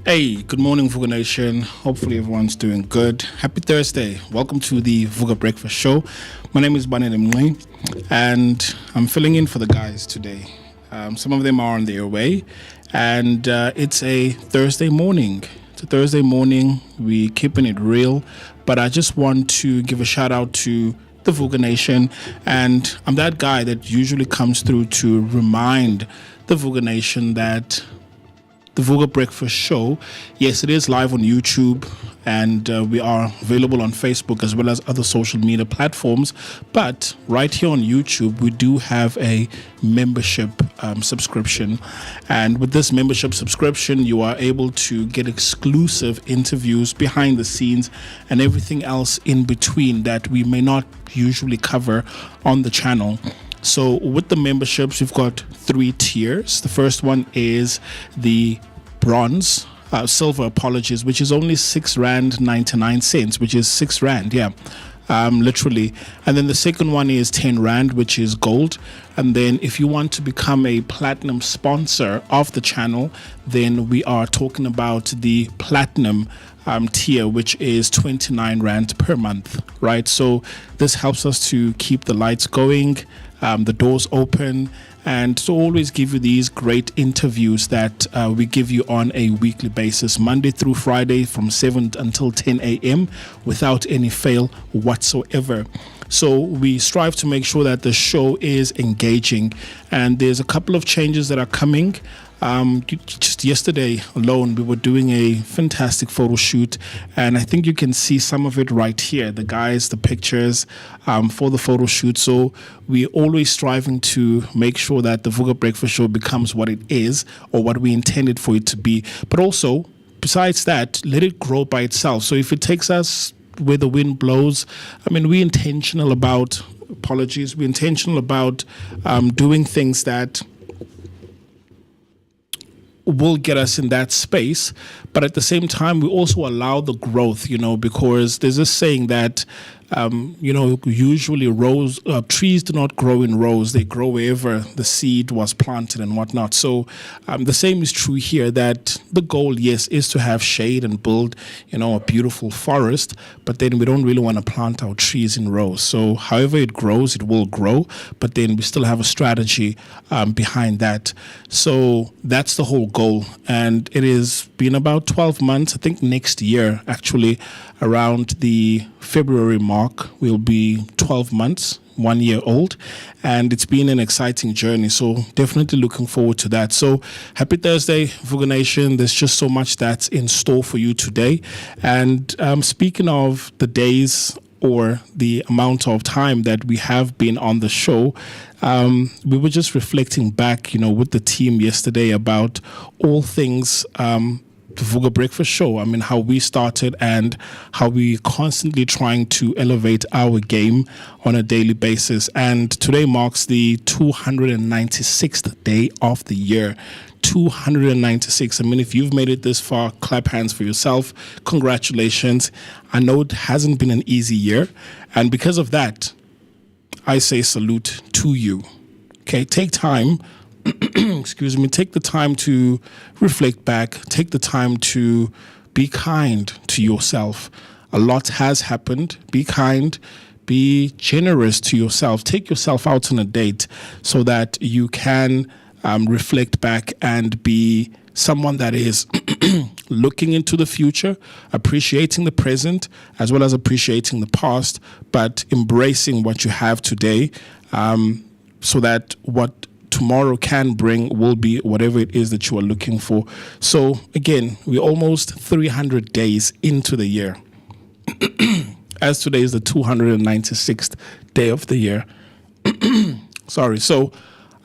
Hey, good morning, Vooka Nation. Hopefully everyone's doing good. Happy Thursday. Welcome to the Vooka Breakfast Show. My name is Banele Mngqi, and I'm filling in for the guys today. Some of them are on their way, and it's a Thursday morning. It's a Thursday morning. We're keeping it real, but I just want to give a shout out to the Vooka Nation, and I'm that guy that usually comes through to remind the Vooka Nation that the Vooka Breakfast Show, yes, it is live on YouTube, and we are available on Facebook as well as other social media platforms. But right here on YouTube, we do have a membership subscription. And with this membership subscription, you are able to get exclusive interviews behind the scenes and everything else in between that we may not usually cover on the channel. So with the memberships, we've got 3 tiers. The first one is the bronze, silver, apologies, which is only R6.99, which is R6, yeah, literally. And then the second one is R10, which is gold. And then if you want to become a platinum sponsor of the channel, then we are talking about the platinum tier, which is R29 per month, right? So this helps us to keep the lights going, the doors open, and to always give you these great interviews that we give you on a weekly basis, Monday through Friday from 7 until 10 a.m. without any fail whatsoever. So we strive to make sure that the show is engaging, and there's a couple of changes that are coming. Just yesterday alone, we were doing a fantastic photo shoot, and I think you can see some of it right here, the guys, the pictures for the photo shoot. So we're always striving to make sure that the Vooka Breakfast Show becomes what it is, or what we intended for it to be. But also, besides that, let it grow by itself. So if it takes us where the wind blows, I mean, we're intentional about doing things that will get us in that space, but at the same time we also allow the growth, because there's this saying that usually trees do not grow in rows, they grow wherever the seed was planted and whatnot. So the same is true here, that the goal, yes, is to have shade and build a beautiful forest, but then we don't really want to plant our trees in rows. So however it grows, it will grow, but then we still have a strategy behind that. So that's the whole goal, and it has been about 12 months. I think next year, actually around the February mark, will be 12 months, 1 year old, and it's been an exciting journey. So definitely looking forward to that. So happy Thursday, Vooka Nation. There's just so much that's in store for you today. And speaking of the days or the amount of time that we have been on the show, we were just reflecting back, with the team yesterday about all things the Vooka Breakfast Show. I mean, how we started and how we constantly trying to elevate our game on a daily basis. And today marks the 296th day of the year. 296. I mean, if you've made it this far, clap hands for yourself. Congratulations. I know it hasn't been an easy year, and because of that, I say salute to you. Okay, take time. Excuse me, take the time to reflect back, take the time to be kind to yourself. A lot has happened. Be kind, be generous to yourself. Take yourself out on a date so that you can reflect back and be someone that is looking into the future, appreciating the present as well as appreciating the past, but embracing what you have today, so that what tomorrow can bring will be whatever it is that you are looking for. So again, we're almost 300 days into the year, as today is the 296th day of the year. Sorry. So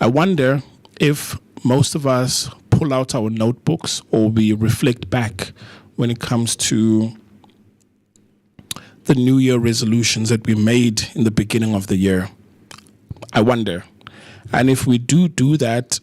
I wonder if most of us pull out our notebooks or we reflect back when it comes to the New Year resolutions that we made in the beginning of the year. I wonder. And if we do that,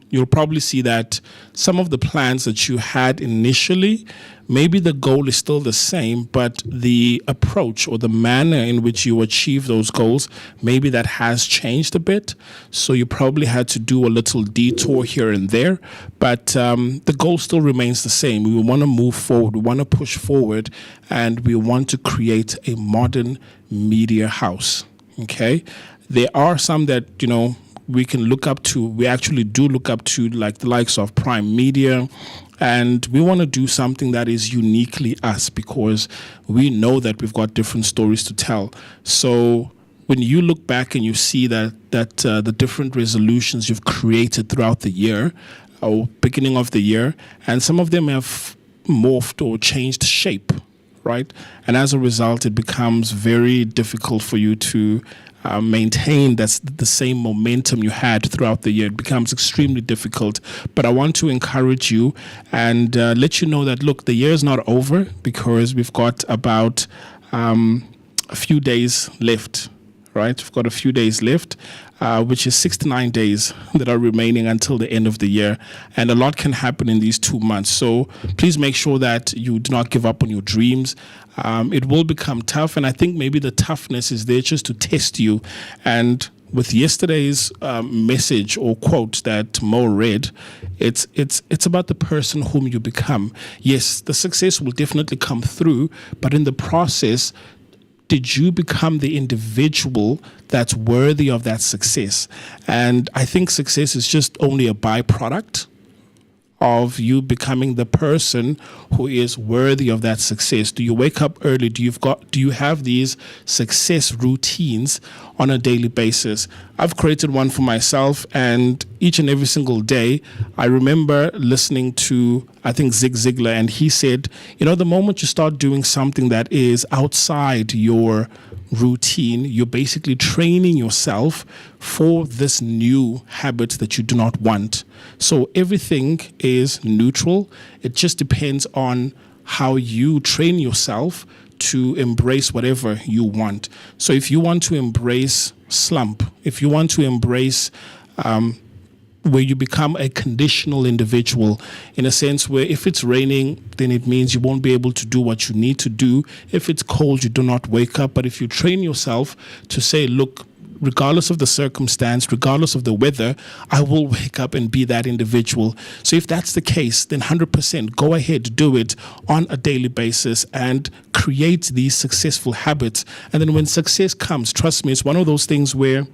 you'll probably see that some of the plans that you had initially, maybe the goal is still the same, but the approach or the manner in which you achieve those goals, maybe that has changed a bit. So you probably had to do a little detour here and there, but the goal still remains the same. We want to move forward, we want to push forward, and we want to create a modern media house. Okay, there are some that, we can look up to. We actually do look up to, like the likes of Prime Media, and we want to do something that is uniquely us, because we know that we've got different stories to tell. So when you look back and you see that the different resolutions you've created throughout the year or beginning of the year, and some of them have morphed or changed shape, right? And as a result, it becomes very difficult for you to maintain that's the same momentum you had throughout the year. It becomes extremely difficult. But I want to encourage you and let you know that, look, the year is not over, because we've got about a few days left, right? We've got a few days left, which is 69 days that are remaining until the end of the year. And a lot can happen in these 2 months. So please make sure that you do not give up on your dreams. It will become tough. And I think maybe the toughness is there just to test you. And with yesterday's message or quote that Mo read, it's about the person whom you become. Yes, the success will definitely come through, but in the process, did you become the individual that's worthy of that success? And I think success is just only a byproduct of you becoming the person who is worthy of that success. Do you wake up early? Do you have these success routines on a daily basis? I've created one for myself, and each and every single day, I remember listening to, I think, Zig Ziglar, and he said, the moment you start doing something that is outside your routine, you're basically training yourself for this new habit that you do not want. So everything is neutral. It just depends on how you train yourself to embrace whatever you want. So if you want to embrace slump, if you want to embrace where you become a conditional individual, in a sense where if it's raining, then it means you won't be able to do what you need to do. If it's cold, you do not wake up. But if you train yourself to say, look, regardless of the circumstance, regardless of the weather, I will wake up and be that individual. So if that's the case, then 100% go ahead, do it on a daily basis and create these successful habits. And then when success comes, trust me, it's one of those things where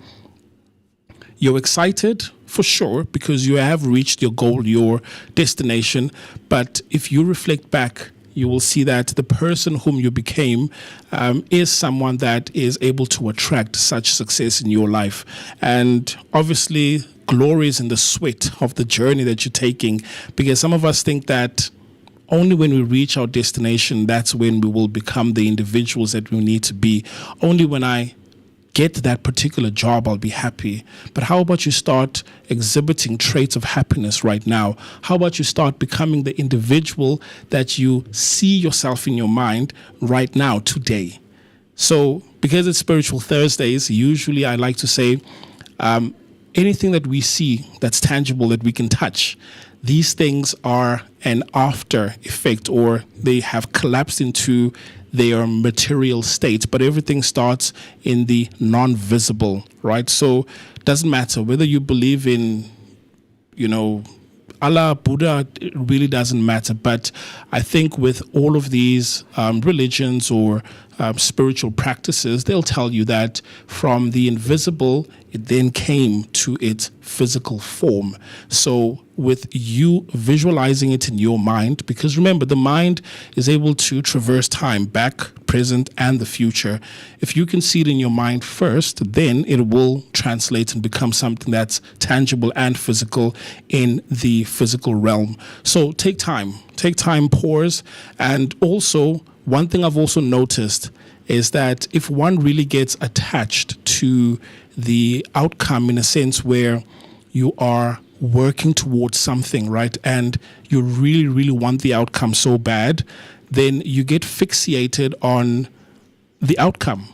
you're excited for sure because you have reached your goal, your destination. But if you reflect back, you will see that the person whom you became is someone that is able to attract such success in your life. And obviously, glory is in the sweat of the journey that you're taking, because some of us think that only when we reach our destination, that's when we will become the individuals that we need to be. Only when I get that particular job, I'll be happy. But how about you start exhibiting traits of happiness right now? How about you start becoming the individual that you see yourself in your mind right now, today? So because it's Spiritual Thursdays, usually I like to say anything that we see that's tangible, that we can touch, these things are an after effect, or they have collapsed into their material state, but everything starts in the non-visible, right? So it doesn't matter whether you believe in, Allah, Buddha, it really doesn't matter. But I think with all of these religions or spiritual practices, they'll tell you that from the invisible, it then came to its physical form. So with you visualizing it in your mind, because remember, the mind is able to traverse time, back, present, and the future. If you can see it in your mind first, then it will translate and become something that's tangible and physical in the physical realm. So take time, pause. And also, one thing I've also noticed is that if one really gets attached to the outcome, in a sense where you are working towards something, right, and you really, really want the outcome so bad, then you get fixated on the outcome.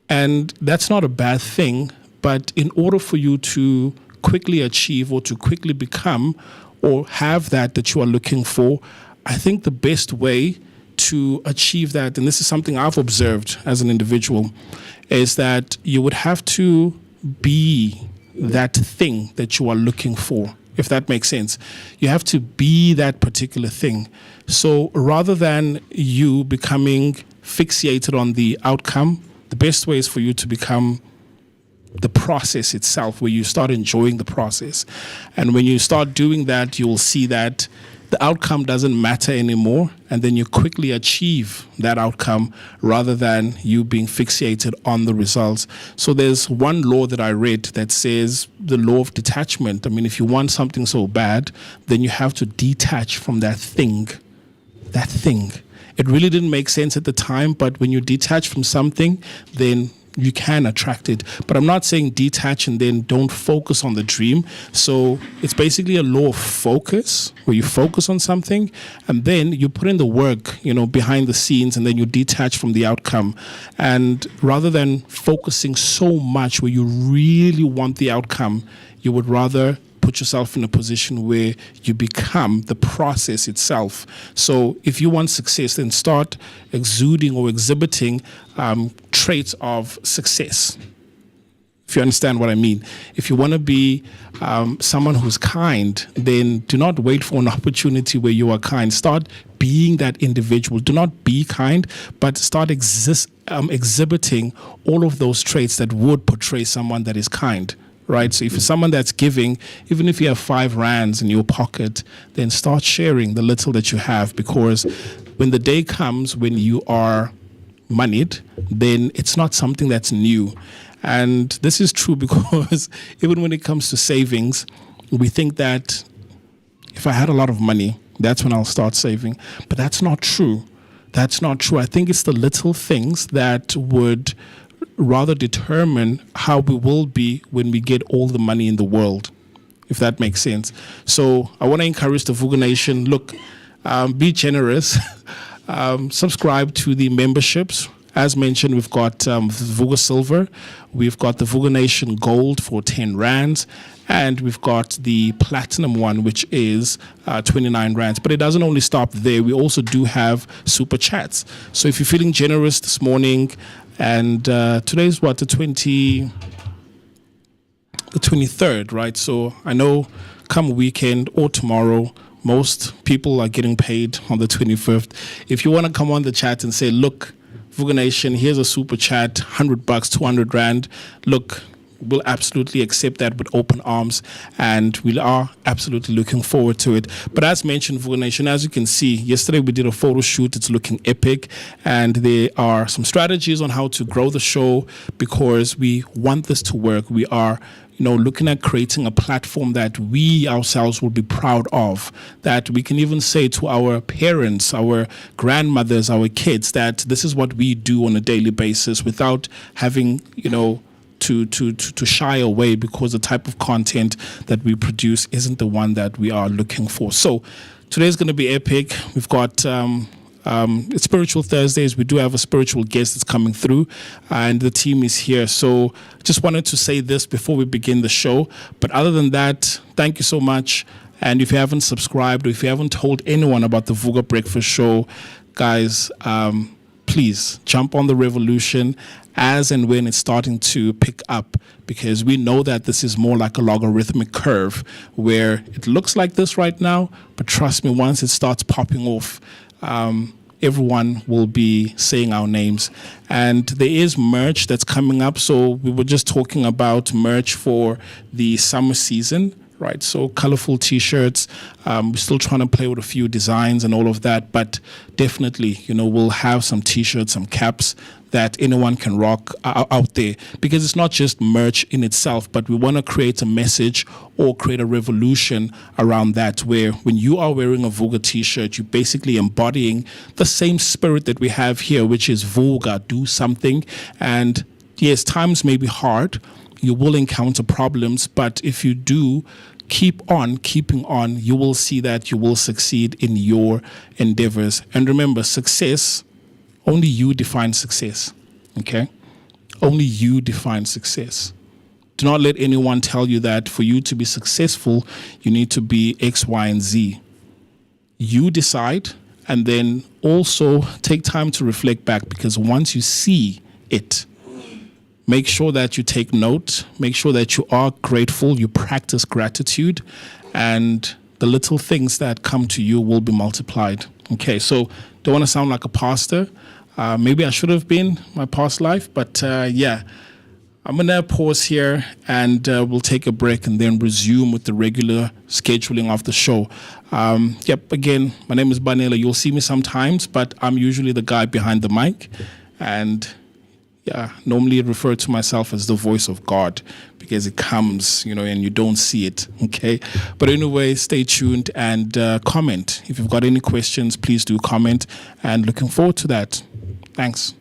And that's not a bad thing, but in order for you to quickly achieve or to quickly become or have that you are looking for, I think the best way to achieve that, and this is something I've observed as an individual, is that you would have to be that thing that you are looking for, if that makes sense. You have to be that particular thing. So rather than you becoming fixated on the outcome, the best way is for you to become the process itself, where you start enjoying the process. And when you start doing that, you will see that the outcome doesn't matter anymore, and then you quickly achieve that outcome rather than you being fixated on the results. So there's one law that I read that says the law of detachment. I mean, if you want something so bad, then you have to detach from that thing. That thing. It really didn't make sense at the time, but when you detach from something, then you can attract it. But I'm not saying detach and then don't focus on the dream. So it's basically a law of focus, where you focus on something and then you put in the work, behind the scenes, and then you detach from the outcome. And rather than focusing so much where you really want the outcome, you would rather put yourself in a position where you become the process itself. So if you want success, then start exuding or exhibiting traits of success. If you understand what I mean. If you want to be someone who's kind, then do not wait for an opportunity where you are kind. Start being that individual. Do not be kind, but start exhibiting all of those traits that would portray someone that is kind. Right? So if you're someone that's giving, even if you have 5 rands in your pocket, then start sharing the little that you have, because when the day comes when you are moneyed, then it's not something that's new. And this is true because even when it comes to savings, we think that if I had a lot of money, that's when I'll start saving. But that's not true. That's not true. I think it's the little things that would rather determine how we will be when we get all the money in the world, if that makes sense. So I want to encourage the Vooka Nation, look, be generous, subscribe to the memberships. As mentioned, we've got Vooka Silver, we've got the Vooka Nation Gold for 10 rands, and we've got the Platinum one, which is 29 rands. But it doesn't only stop there. We also do have Super Chats. So if you're feeling generous this morning, and today's what, the 23rd, right? So I know come weekend or tomorrow, most people are getting paid on the 25th. If you want to come on the chat and say, look, Vooka Nation, here's a super chat, $100, 200 rand. Look, we'll absolutely accept that with open arms, and we are absolutely looking forward to it. But as mentioned, Vooka Nation, as you can see, yesterday we did a photo shoot. It's looking epic, and there are some strategies on how to grow the show because we want this to work. We are looking at creating a platform that we ourselves will be proud of, that we can even say to our parents, our grandmothers, our kids, that this is what we do on a daily basis without having, to shy away, because the type of content that we produce isn't the one that we are looking for. So today's going to be epic. We've got it's Spiritual Thursdays. We do have a spiritual guest that's coming through, and the team is here. So just wanted to say this before we begin the show. But other than that, thank you so much. And if you haven't subscribed, or if you haven't told anyone about the Vooka Breakfast Show, guys, please jump on the revolution as and when it's starting to pick up, because we know that this is more like a logarithmic curve where it looks like this right now, but trust me, once it starts popping off, everyone will be saying our names. And there is merch that's coming up. So we were just talking about merch for the summer season, right? So colorful t-shirts. We're still trying to play with a few designs and all of that, but definitely, we'll have some t-shirts, some caps that anyone can rock out there, because it's not just merch in itself, but we want to create a message or create a revolution around that, where when you are wearing a Vooka t-shirt, you're basically embodying the same spirit that we have here, which is Vooka, do something. And yes, times may be hard, you will encounter problems, but if you do keep on keeping on, you will see that you will succeed in your endeavors. And remember, success, only you define success, okay? Only you define success. Do not let anyone tell you that for you to be successful, you need to be X, Y, and Z. You decide, and then also take time to reflect back, because once you see it, make sure that you take note, make sure that you are grateful, you practice gratitude, and the little things that come to you will be multiplied. Okay, so don't want to sound like a pastor. Maybe I should have been my past life, but yeah. I'm going to pause here, and we'll take a break and then resume with the regular scheduling of the show. Again, my name is Banela. You'll see me sometimes, but I'm usually the guy behind the mic. And normally refer to myself as the voice of God, because it comes, and you don't see it. Okay. But anyway, stay tuned and comment. If you've got any questions, please do comment, and looking forward to that. Thanks.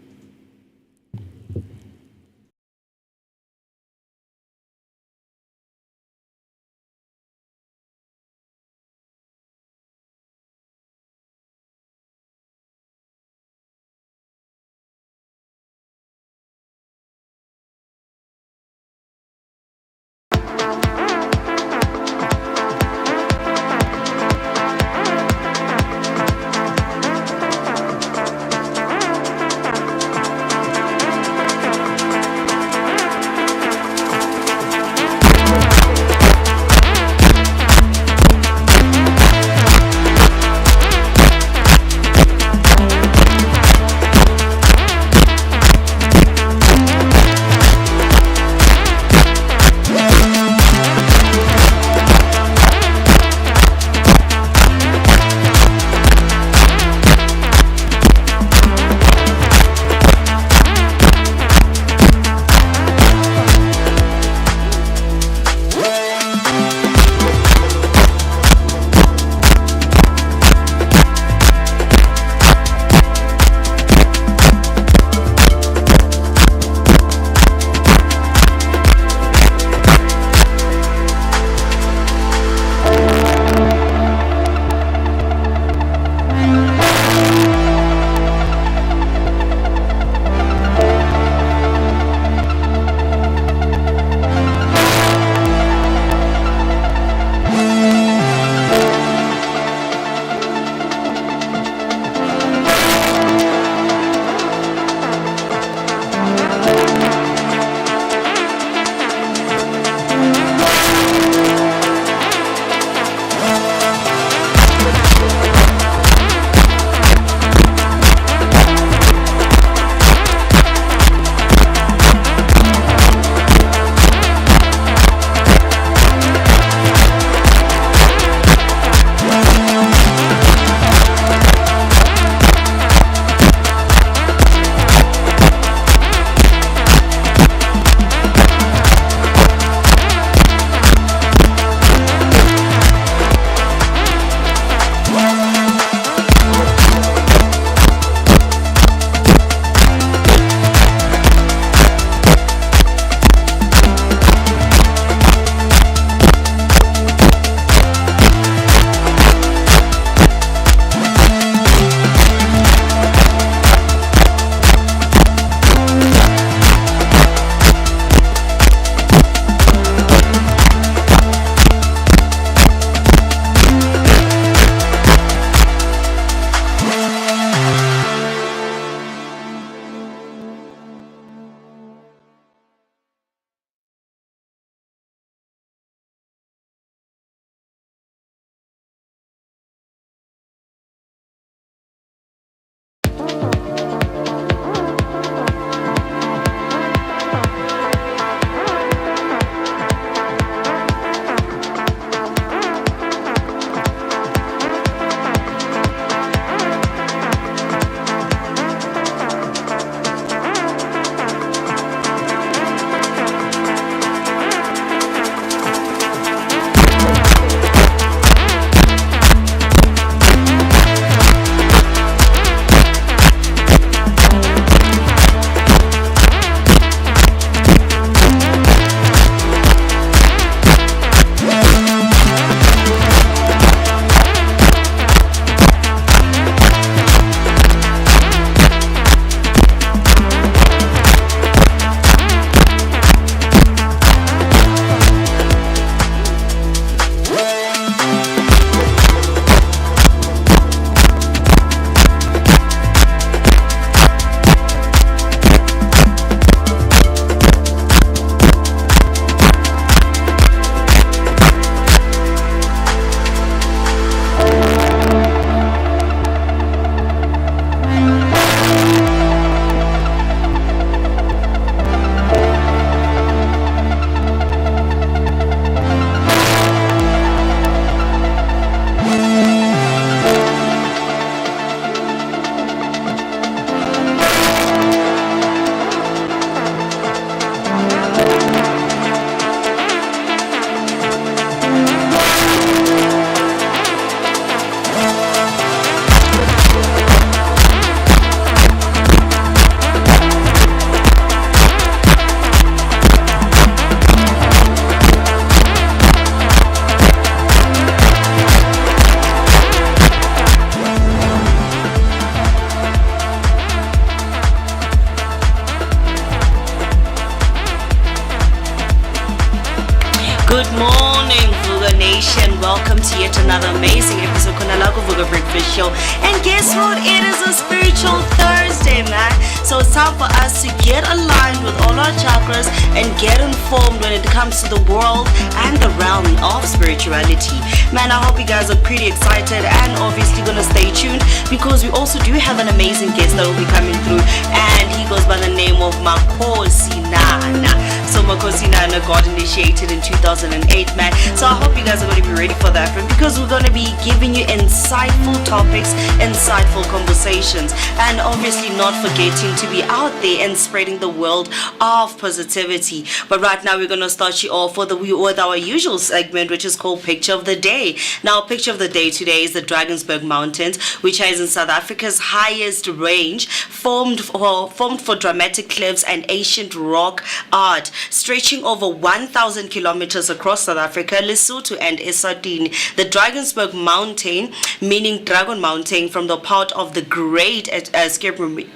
to yet another amazing episode of the Vooka Breakfast Show. And guess what? It is a spiritual Thursday, man. So it's time for us to get aligned with all our chakras and get informed when it comes to the world and the realm of spirituality. Man, I hope you guys are pretty excited and obviously gonna stay tuned, because we also do have an amazing guest that will be coming through, and he goes by the name of Makosi Nana. So Makosi Nana got initiated in 2008, man. So I hope you guys are going to be ready for that, because we're going to be giving you insightful topics, insightful conversations, and obviously not forgetting to be out there and spreading the world of positivity. But right now we're going to start you off with our usual segment, which is called Picture of the Day. Now, Picture of the Day today is the Drakensberg Mountains, which is in South Africa's highest range, formed for dramatic cliffs and ancient rock art, stretching over 1,000 kilometers across South Africa, Lesotho, and Eswatini. The Drakensberg Mountain, meaning Dragon Mountain, from the part of the Great Escarpment,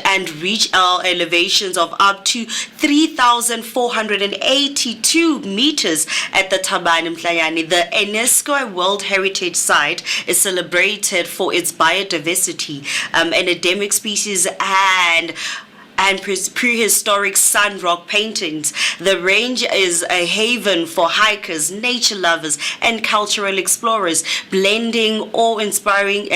and reach elevations of up to 3,482 meters at the Tabane Mhlayane. The UNESCO World Heritage Site is celebrated for its biodiversity, endemic species, and prehistoric sun rock paintings. The range is a haven for hikers, nature lovers, and cultural explorers, blending all-inspiring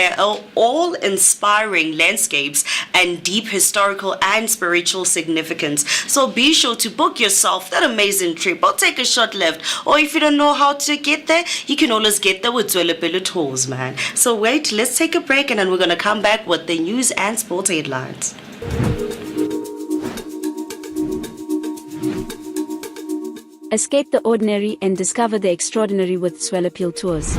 landscapes and deep historical and spiritual significance. So be sure to book yourself that amazing trip, or take a short left, or if you don't know how to get there, you can always get there with Zwellepele Tours, man. So wait, let's take a break, and then we're going to come back with the news and sports headlines. Escape the ordinary and discover the extraordinary with Zwellepele Tours.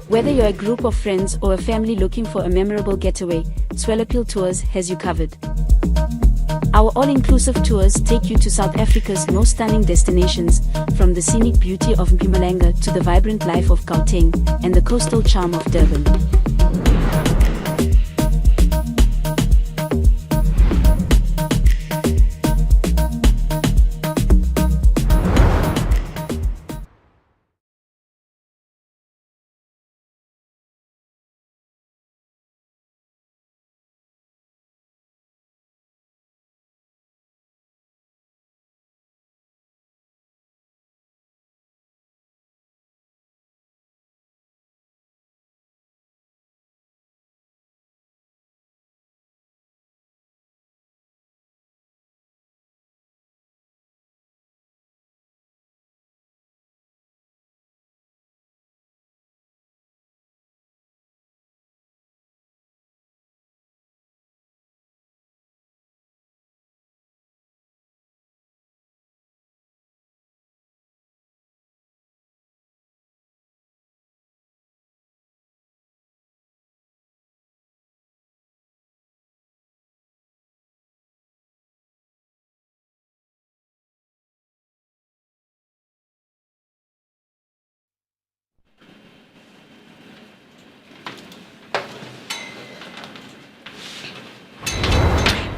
Whether you're a group of friends or a family looking for a memorable getaway, Zwellepele Tours has you covered. Our all-inclusive tours take you to South Africa's most stunning destinations, from the scenic beauty of Mpumalanga to the vibrant life of Gauteng and the coastal charm of Durban.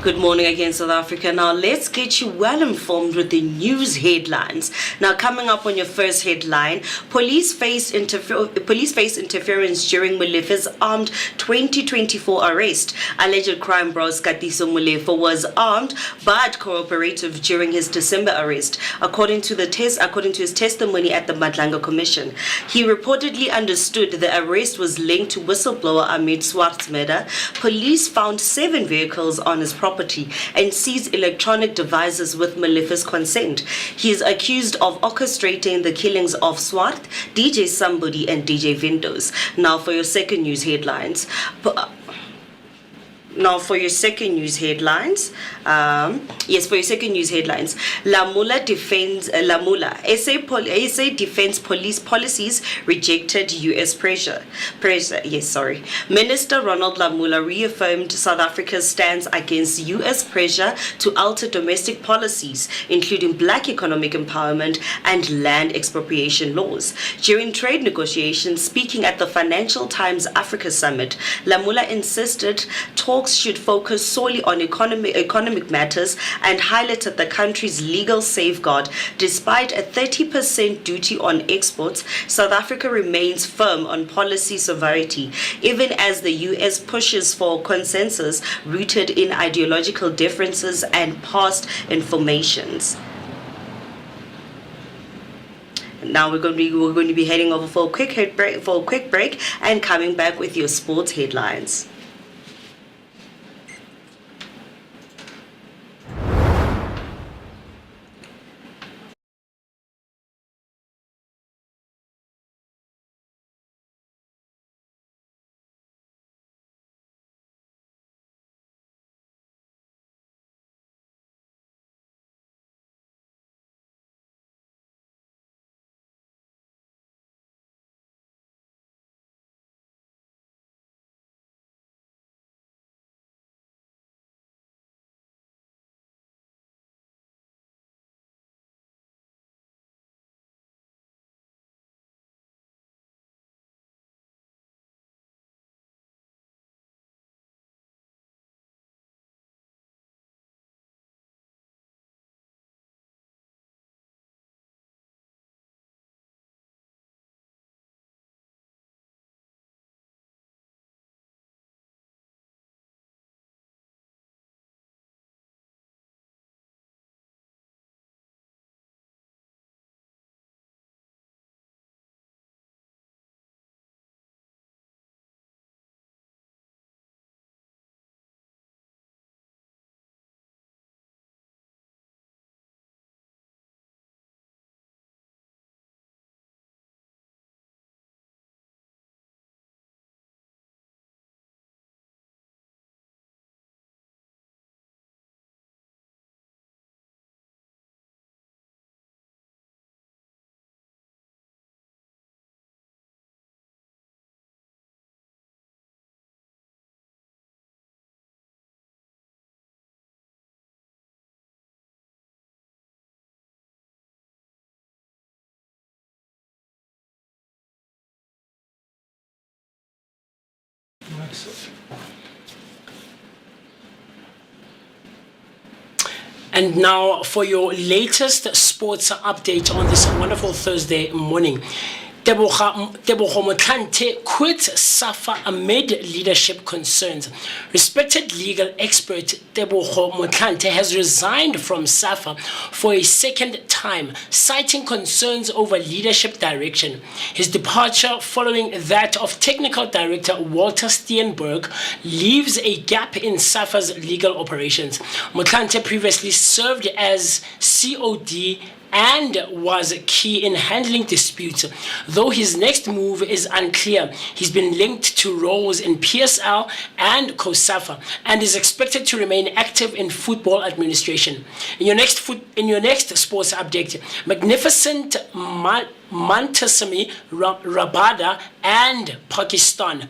Good morning again, South Africa. Now, let's get you well informed with the news headlines. Now, coming up on your first headline, police face interference during Molefe's armed 2024 arrest. Alleged crime bros Katiso Molefe was armed but cooperative during his December arrest, according to his testimony at the Madlanga Commission. He reportedly understood the arrest was linked to whistleblower Amit Swartzmeder. Police found 7 vehicles on his property and seized electronic devices with Molefe's consent. He is accused of orchestrating the killings of Swart, DJ Somebody, and DJ Windows. Now for your second news headlines. For your second news headlines, Lamula SA defense police policies rejected U.S. pressure. Minister Ronald Lamula reaffirmed South Africa's stance against U.S. pressure to alter domestic policies, including black economic empowerment and land expropriation laws. During trade negotiations, speaking at the Financial Times Africa Summit, Lamula insisted talks talks should focus solely on economic matters and highlighted the country's legal safeguard. Despite a 30% duty on exports, South Africa remains firm on policy sovereignty, even as the US pushes for consensus rooted in ideological differences and past informations. Now we're going to be heading over for a quick break and coming back with your sports headlines. And now for your latest sports update on this wonderful Thursday morning. Tebogo Motlanthe quits SAFA amid leadership concerns. Respected legal expert Tebogo Motlanthe has resigned from SAFA for a second time, citing concerns over leadership direction. His departure, following that of technical director Walter Steenberg, leaves a gap in SAFA's legal operations. Motlanthe previously served as COD and was key in handling disputes. Though his next move is unclear, he's been linked to roles in PSL and COSAFA and is expected to remain active in football administration. In your next sports update, magnificent Mantasami Rabada and Pakistan.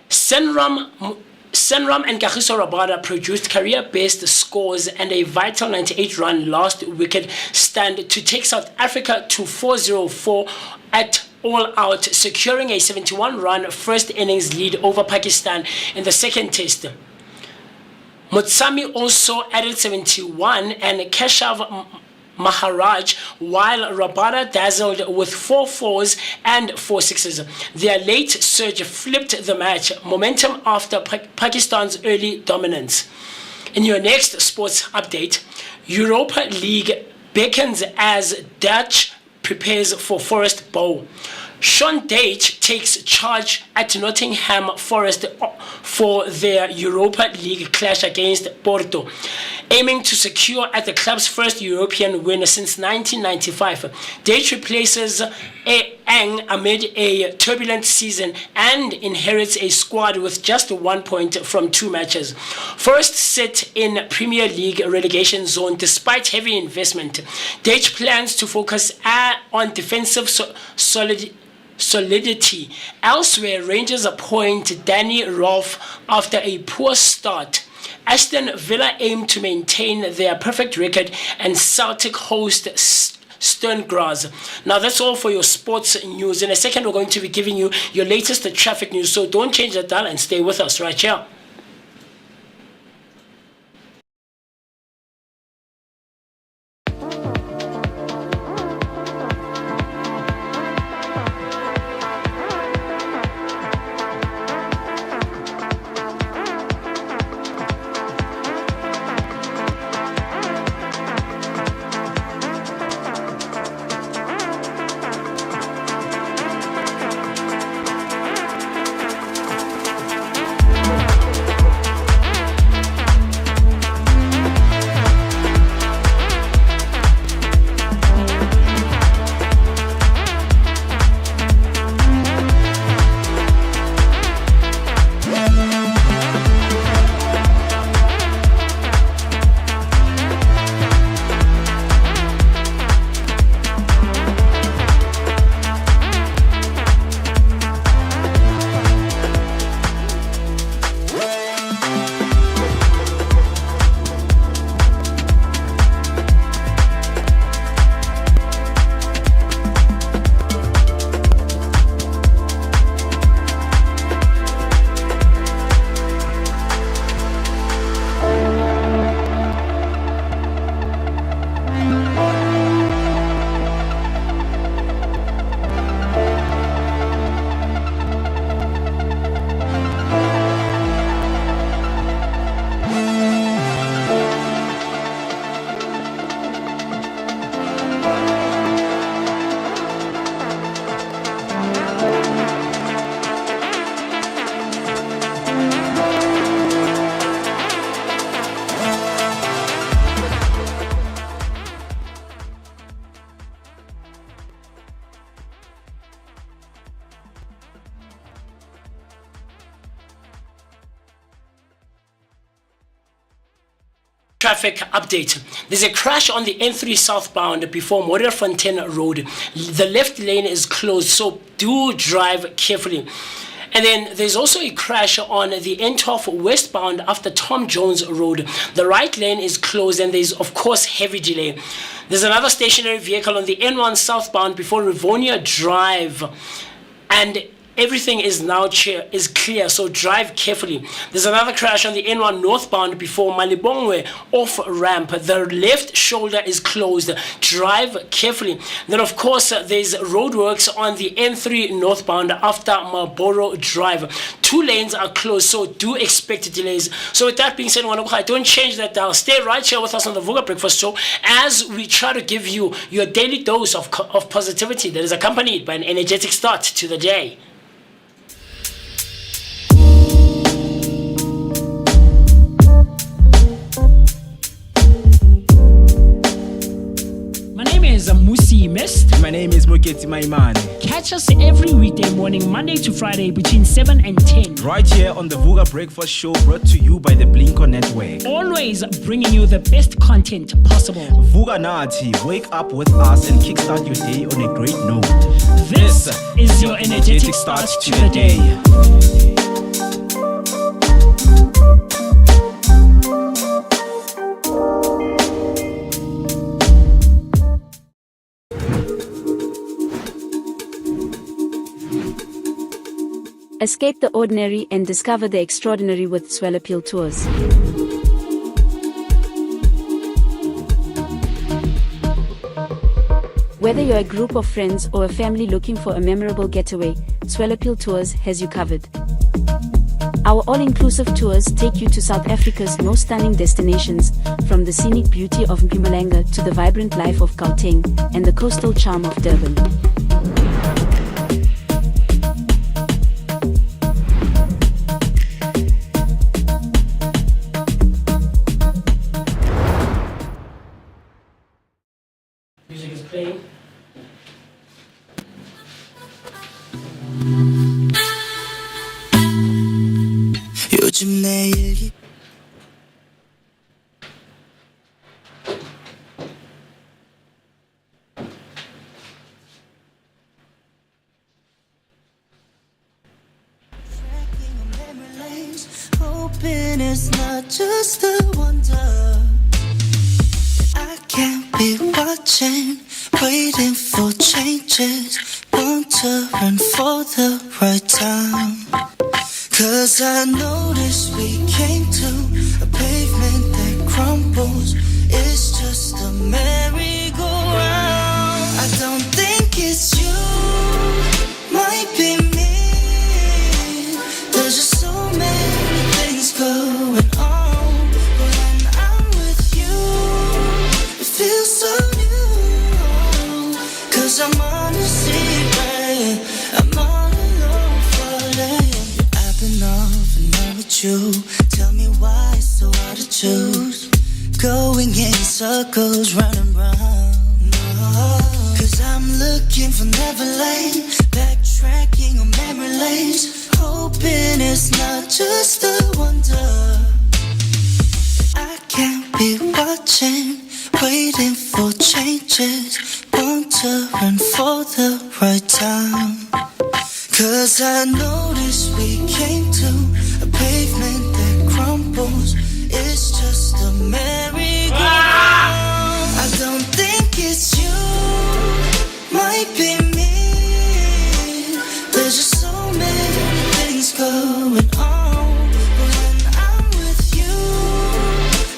Senram and Kagiso Rabada produced career-best scores and a vital 98-run last wicket stand to take South Africa to 404 at all out, securing a 71-run first innings lead over Pakistan in the second test. Mutsami also added 71 and Keshav Maharaj, while Rabada dazzled with 4 fours and 4 sixes. Their late surge flipped the match momentum after Pakistan's early dominance. In your next sports update, Europa League beckons as Dutch prepares for Forest Bowl. Sean Dyche takes charge at Nottingham Forest for their Europa League clash against Porto, aiming to secure at the club's first European win since 1995. Dyche replaces Eng amid a turbulent season and inherits a squad with just 1 point from 2 matches. Forest sit in Premier League relegation zone despite heavy investment. Dyche plans to focus on defensive solidity. Elsewhere, Rangers appoint Danny Rolfe after a poor start. Aston Villa aim to maintain their perfect record and Celtic host Sterngraz. Now that's all for your sports news. In a second, we're going to be giving you your latest traffic news, so don't change the dial and stay with us right here. Traffic update. There's a crash on the N3 southbound before Modderfontein Road. The left lane is closed, so do drive carefully. And then there's also a crash on the N12 westbound after Tom Jones Road. The right lane is closed and there's of course heavy delay. There's another stationary vehicle on the N1 southbound before Rivonia Drive. And everything is now clear, so drive carefully. There's another crash on the N1 northbound before Malibongwe off ramp. The left shoulder is closed. Drive carefully. Then, of course, there's roadworks on the N3 northbound after Marlboro Drive. 2 lanes are closed, so do expect delays. So, with that being said, don't change that dial. Stay right here with us on the Vooka Breakfast Show as we try to give you your daily dose of positivity that is accompanied by an energetic start to the day. Musi Mist. My name is Moketi Maimane. Catch us every weekday morning, Monday to Friday between 7 and 10. Right here on the Vooka Breakfast Show, brought to you by the Blinko Network. Always bringing you the best content possible. Vooka Nati, wake up with us and kickstart your day on a great note. This is your energetic start to the day. Escape the ordinary and discover the extraordinary with Soweto Tours. Whether you're a group of friends or a family looking for a memorable getaway, Soweto Tours has you covered. Our all-inclusive tours take you to South Africa's most stunning destinations, from the scenic beauty of Mpumalanga to the vibrant life of Gauteng and the coastal charm of Durban. Music is playing. 요즘 내 일기 Hoping it's not just a wonder. I can't be watching, waiting for changes, wondering for the right time. 'Cause I noticed we came to a pavement that crumbles. It's just a merry-go-round. I don't think it's you, might be me. There's just so many things going on. But when I'm with you, it feels so new. 'Cause I'm on a secret, I'm all alone falling. I've been off and on with you. Tell me why it's so hard to choose. Going in circles, running round. Oh, 'cause I'm looking for Neverland, backtracking on memory lanes, hoping it's not just a wonder. I can't be watching, waiting for changes, wondering for the right time. 'Cause I noticed we came to a pavement that crumbles. It's just a merry-go-round. I don't think it's you, might be me. There's just so many things going on. But when I'm with you,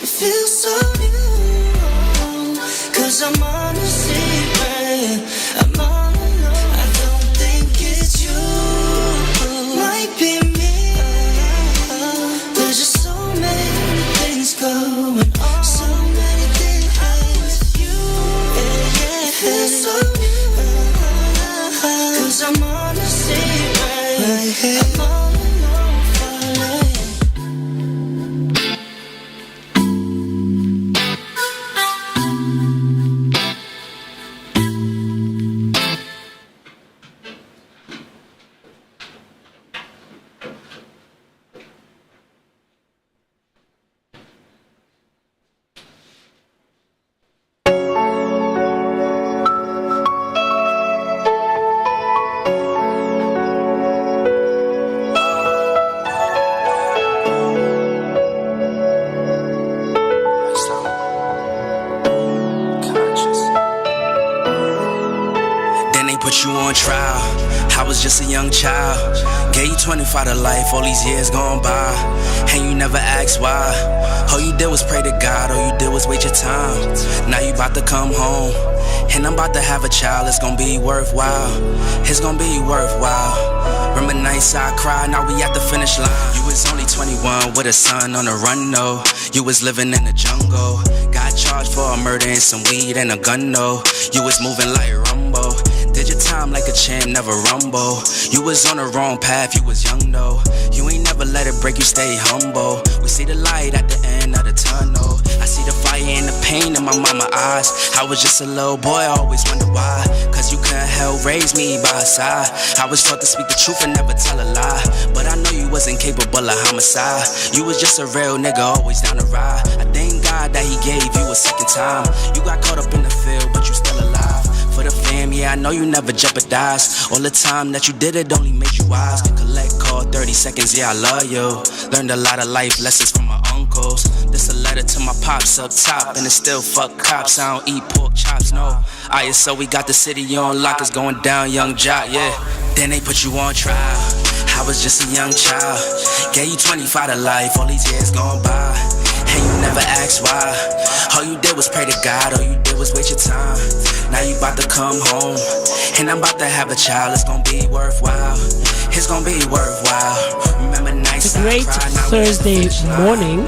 it feels so new. 'Cause I'm on a secret, I'm all alone. I don't think it's you, might be me. There's just so many things going on. So many things with you. Yeah, it feels so new. 'Cause I'm on a secret, I'm all alone falling. put you on trial. I was just a young child. Gave you 25 to life, all these years gone by. And you never asked why. All you did was pray to God, all you did was wait your time. Now you about to come home, and I'm about to have a child. It's gonna be worthwhile. It's gonna be worthwhile. Remember nights I cried, now we at the finish line. You was only 21 with a son on the run, no. You was living in the jungle. Got charged for a murder and some weed and a gun, no. You was moving like Rumbo. Did your time like a champ, never rumble. You was on the wrong path, you was young though. You ain't never let it break you, stay humble. We see the light at the end of the tunnel. I see the fire and the pain in my mama's eyes. I was just a little boy, I always wonder why. Cause you couldn't help raise me by her side. I was taught to speak the truth and never tell a lie. But I know you wasn't capable of homicide. You was just a real nigga, always down the ride. I thank God that he gave you a second time. You got caught up in the field, but you still alive. For the fam, yeah, I know you never jeopardized. All the time that you did it only made you wise. Collect call 30 seconds, yeah, I love you. Learned a lot of life lessons from my uncles. This a letter to my pops up top, and it's still fuck cops. I don't eat pork chops, no. So we got the city on lock, it's going down, young jock, yeah. Then they put you on trial. I was just a young child. Gave you 25 to life, all these years gone by. And you never asked why. All you did was pray to God, all you did was wait your time. Now you about to come home, and I'm about to have a child. It's gonna be worthwhile. It's gonna be worthwhile. Remember nights. It's a great Thursday morning.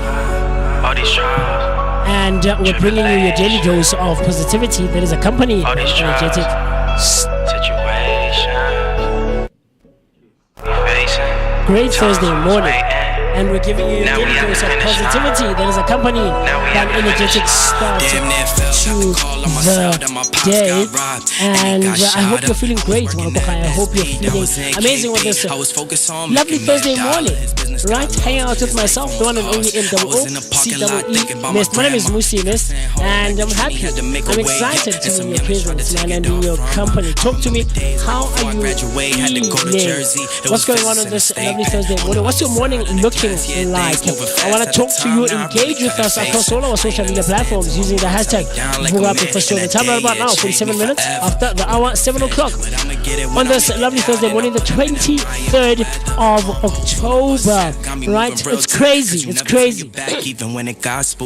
All these trials. And we're bringing you your daily dose of positivity that is accompanied by energetic great Thursday morning. And we're giving you a daily dose of positivity that is accompanied by an energetic start to the day. And I hope you're feeling great, I hope you're feeling amazing with this lovely Thursday morning. Right? Hanging out with myself, the one and only MWOCEE Mist. My name is Musi Mist, and I'm happy. I'm excited to be in your presence, man, and in your company. Talk to me. How are you feeling? What's going on this lovely Thursday morning? What's your morning looking like? I want to talk to you. Engage with us across all our social media platforms using the hashtag Vooka Breakfast Show. The time right about now, 47 minutes after the hour, 7 o'clock. On this lovely Thursday morning, the 23rd of October. Right? It's crazy. It's crazy. At this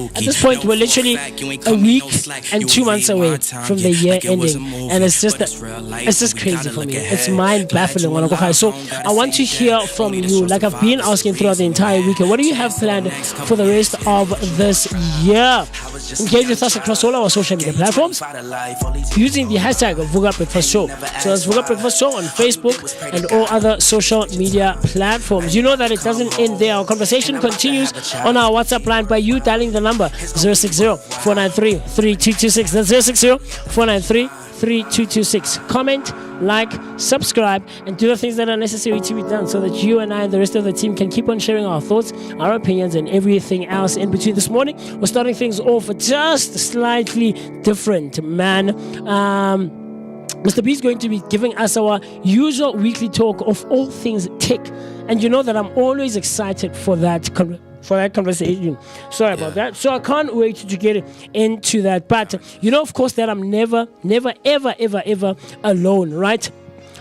point, we're literally a week and 2 months away from the year ending. And it's just crazy for me. It's mind-baffling. So I want to hear from you, like I've been asking throughout the entire weekend. What do you have planned for the rest of this year? Engage with us across all our social media platforms using the hashtag Vooka Breakfast Show. So that's Vooka Breakfast Show on Facebook and all other social media platforms. You know that it doesn't end there. Our conversation continues on our WhatsApp line by you dialing the number 060-493-3226. That's 060-493-3226. Comment, like, subscribe, and do the things that are necessary to be done so that you and I and the rest of the team can keep on sharing our thoughts, our opinions, and everything else in between. This morning, we're starting things off just slightly different, man. Mr. B is going to be giving us our usual weekly talk of all things tech. And you know that I'm always excited for that conversation. Sorry about that. So I can't wait to get into that. But you know, of course, that I'm never, ever alone, right?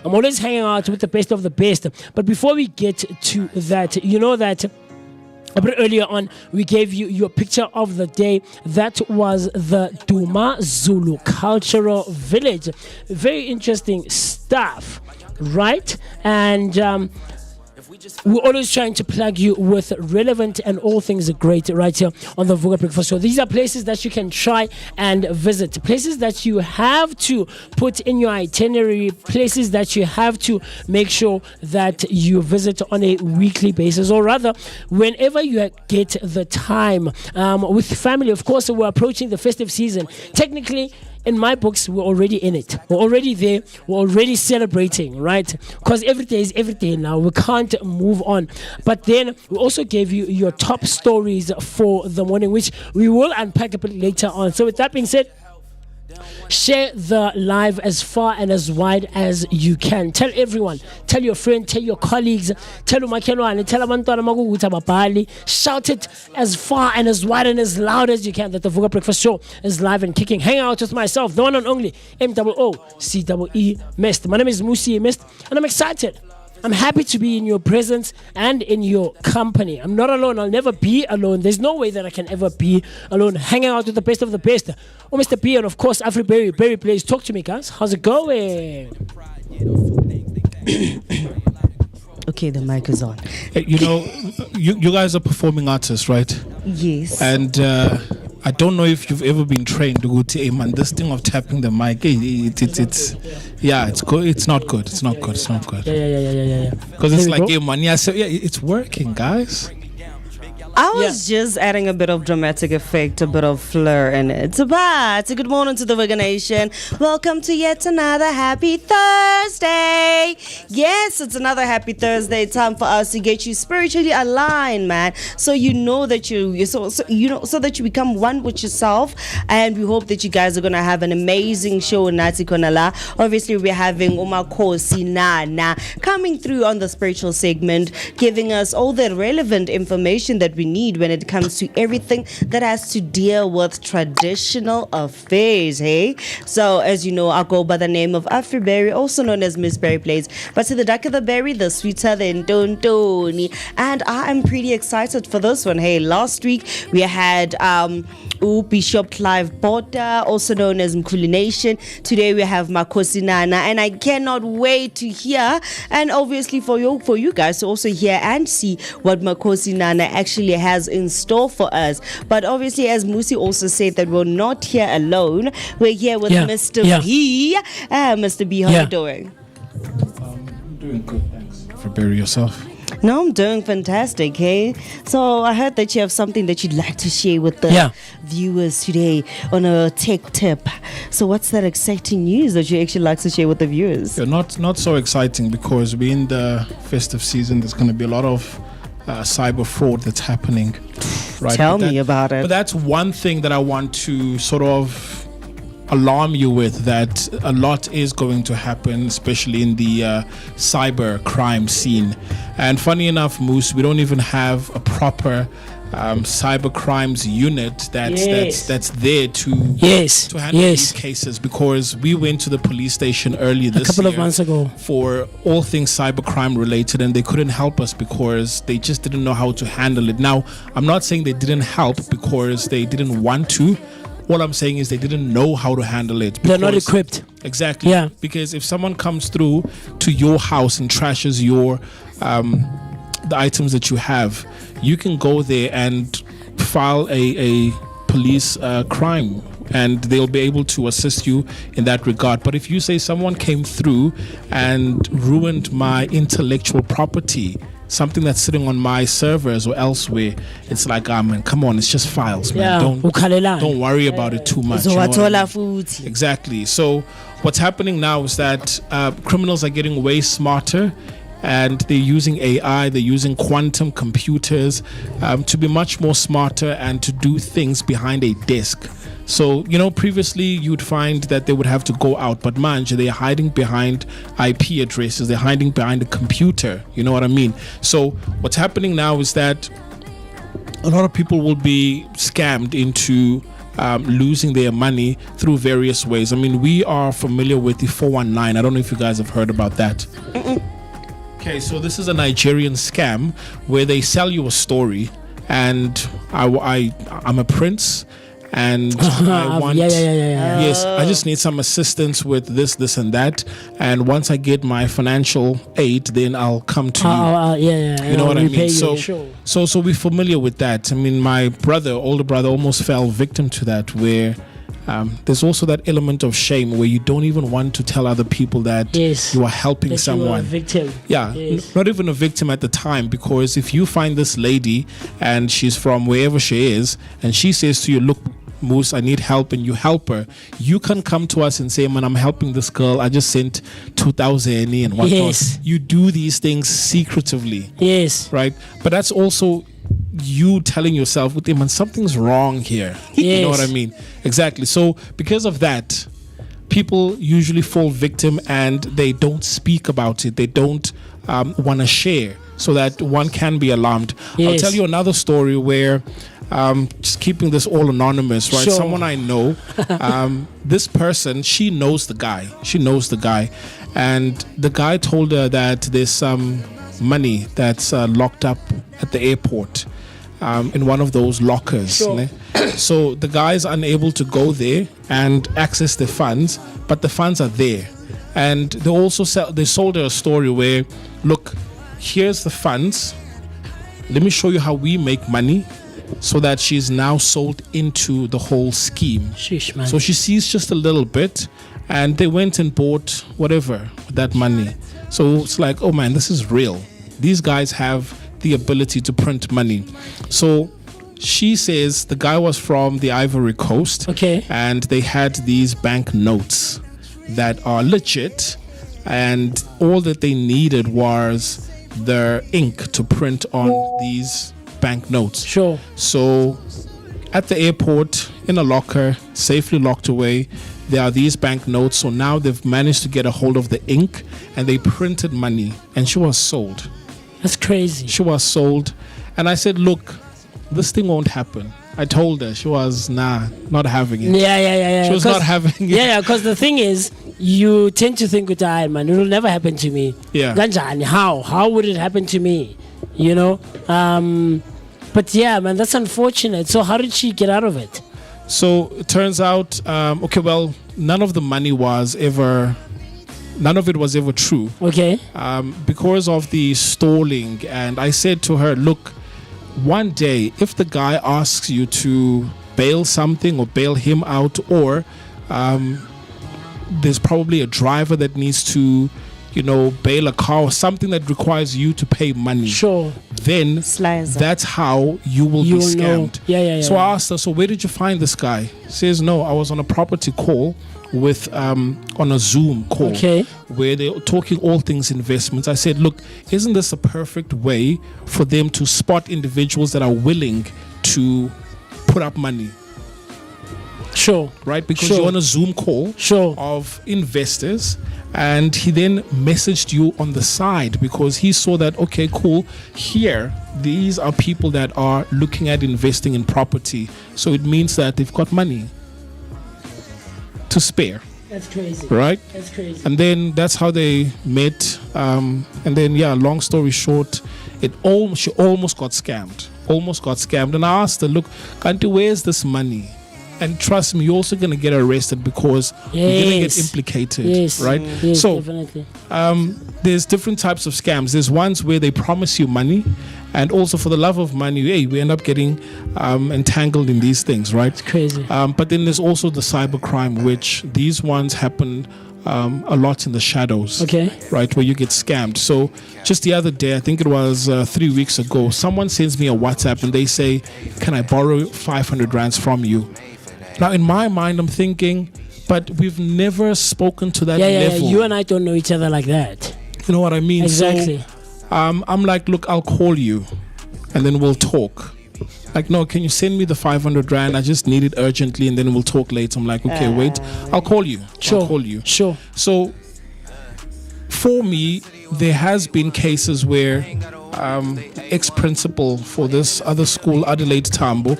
I'm always hanging out with the best of the best. But before we get to that, you know that a bit earlier on, we gave you your picture of the day. That was the Duma Zulu Cultural Village. Very interesting stuff, right? And we're always trying to plug you with relevant and all things great right here on the Vooka Breakfast Show. These are places that you can try and visit, places that you have to put in your itinerary, places that you have to make sure that you visit on a weekly basis, or rather, whenever you get the time with family. Of course, we're approaching the festive season. Technically, in my books, we're already in it. We're already there. We're already celebrating, right? Because every day is every day now. We can't move on. But then we also gave you your top stories for the morning, which we will unpack a bit later on. So with that being said, Share the live as far and as wide as you can. Tell everyone. Tell your friend. Tell your colleagues. Tell umakhelwane. Tell abantwana makukuthi ababhali. Shout it as far and as wide and as loud as you can that the Vooka Breakfast Show is live and kicking. Hang out with myself, the one and only MOOCEE Mist. My name is Musi Mist, and I'm excited. I'm happy to be in your presence and in your company. I'm not alone. I'll never be alone. There's no way that I can ever be alone. Hanging out with the best of the best. Oh, Mr. P, and of course, Afri Berry. Berry Plays. Talk to me, guys. How's it going? Okay, the mic is on. You know, you guys are performing artists, right? Yes. And I don't know if you've ever been trained to go to a man. This thing of tapping the mic, it's good. It's not good. It's not good. It's not good. Yeah. Because it's like, yeah, man. Yeah, so yeah, it's working, guys. I was just adding a bit of dramatic effect, a bit of flair in it. But good morning to the Vooka Nation. Welcome to yet another happy Thursday. Yes, it's another happy Thursday. Time for us to get you spiritually aligned, man. So you know that so that you become one with yourself. And we hope that you guys are gonna have an amazing show. Nati Konala. Obviously, we're having Umakosi Nana coming through on the spiritual segment, giving us all the relevant information that we need when it comes to everything that has to deal with traditional affairs, hey? So, as you know, I go by the name of Afri Berry, also known as Miss Berry Plays. But to the darker the berry, the sweeter the Ntontoni. And I am pretty excited for this one. Hey, last week we had Bishop Clive Porter, also known as Mkhulu Nation. Today we have Makosi Nana, and I cannot wait to hear, and obviously for you guys to also hear and see what Makosi Nana actually has in store for us. But obviously, as Musi also said, that we're not here alone. We're here with Mr. B. Mr. B, how are you doing? I'm doing good, thanks. For Berry, yourself? No, I'm doing fantastic, hey? So I heard that you have something that you'd like to share with the viewers today on a tech tip. So what's that exciting news that you actually like to share with the viewers? Yeah, not so exciting, because we're in the festive season. There's going to be a lot of cyber fraud that's happening. Right? Tell me about it. But that's one thing that I want to sort of alarm you with, that a lot is going to happen, especially in the cyber crime scene. And funny enough, Moose, we don't even have a proper cyber crimes unit that's there to handle these cases, because we went to the police station earlier this year, a couple of months ago, for all things cybercrime related, and they couldn't help us because they just didn't know how to handle it. Now, I'm not saying they didn't help because they didn't want to. What I'm saying is they didn't know how to handle it. They're not equipped. Exactly. Yeah. Because if someone comes through to your house and trashes your the items that you have, you can go there and file a police crime, and they'll be able to assist you in that regard. But if you say someone came through and ruined my intellectual property, something that's sitting on my servers or elsewhere, it's like, man, come on, it's just files, man. Don't worry about it too much. Exactly. So what's happening now is that criminals are getting way smarter, and they're using AI, they're using quantum computers to be much more smarter and to do things behind a desk. So, previously you'd find that they would have to go out, but manje, they're hiding behind IP addresses, they're hiding behind a computer, you know what I mean? So what's happening now is that a lot of people will be scammed into losing their money through various ways. I mean, we are familiar with the 419. I don't know if you guys have heard about that. Okay, so this is a Nigerian scam where they sell you a story, and I'm a prince, and I want yes, I just need some assistance with this and that, and once I get my financial aid, then I'll come to you. You know what I mean? So we're familiar with that. I mean, my older brother almost fell victim to that, where there's also that element of shame where you don't even want to tell other people that you are helping someone. You are a victim. Yeah, not even a victim at the time, because if you find this lady and she's from wherever she is, and she says to you, look, Moose, I need help, and you help her, you can come to us and say, man, I'm helping this girl, I just sent 2,000 and whatnot. You do these things secretively. Right? But that's also you telling yourself, with him, and something's wrong here. You know what I mean? Exactly. So because of that, people usually fall victim and they don't speak about it. They don't want to share, so that one can be alarmed. I'll tell you another story where, just keeping this all anonymous, right? Sure. Someone I know, this person, she knows the guy. And the guy told her that there's some money that's locked up at the airport in one of those lockers. Sure. So the guy is unable to go there and access the funds, but the funds are there. And they also sold her a story where, look, here's the funds. Let me show you how we make money, so that she's now sold into the whole scheme. Sheesh, man. So she sees just a little bit, and they went and bought whatever with that money. So it's like, oh man, this is real. These guys have the ability to print money. So she says the guy was from the Ivory Coast. Okay. And they had these bank notes that are legit, and all that they needed was the ink to print on these bank notes. Sure. So at the airport, in a locker, safely locked away, there are these bank notes. So now they've managed to get a hold of the ink, and they printed money, and she was sold. That's crazy. She was sold. And I said, look, this thing won't happen. I told her. She was, not having it. Yeah. She was not having it. Yeah, because the thing is, you tend to think, man, it will never happen to me. Yeah. Ganjani, how would it happen to me? You know? But yeah, man, that's unfortunate. So how did she get out of it? So it turns out, none of the money was ever... None of it was ever true. Okay. Because of the stalling. And I said to her, look, one day, if the guy asks you to bail something or bail him out, or there's probably a driver that needs to, bail a car or something that requires you to pay money. Sure. Then that's how you will be scammed. Yeah. So I asked her, so where did you find this guy? She says, no, I was on a property call with on a Zoom call, where they're talking all things investments. I said, look, isn't this a perfect way for them to spot individuals that are willing to put up money? Sure. Right? Because you're on a Zoom call of investors, and he then messaged you on the side because he saw that, okay, cool, here, these are people that are looking at investing in property. So it means that they've got money to spare. That's crazy. Right? That's crazy. And then that's how they met. And then, long story short, she almost got scammed. And I asked her, look, Kanti, where's this money? And trust me, you're also going to get arrested because you're going to get implicated. Yes. Right? Yes, so, definitely. There's different types of scams. There's ones where they promise you money, and also for the love of money, we end up getting entangled in these things, right? It's crazy. But then there's also the cybercrime, which these ones happen a lot in the shadows. Okay. Right, where you get scammed. So just the other day, I think it was 3 weeks ago, someone sends me a WhatsApp and they say, can I borrow 500 rands from you? Now, in my mind, I'm thinking, but we've never spoken to that level. Yeah. You and I don't know each other like that. You know what I mean? Exactly. So, I'm like, look, I'll call you and then we'll talk. Like, no, can you send me the 500 rand? I just need it urgently and then we'll talk later. I'm like, okay, wait, I'll call you. Sure. I'll call you. Sure. So, for me, there has been cases where ex-principal for this other school, Adelaide Tambo,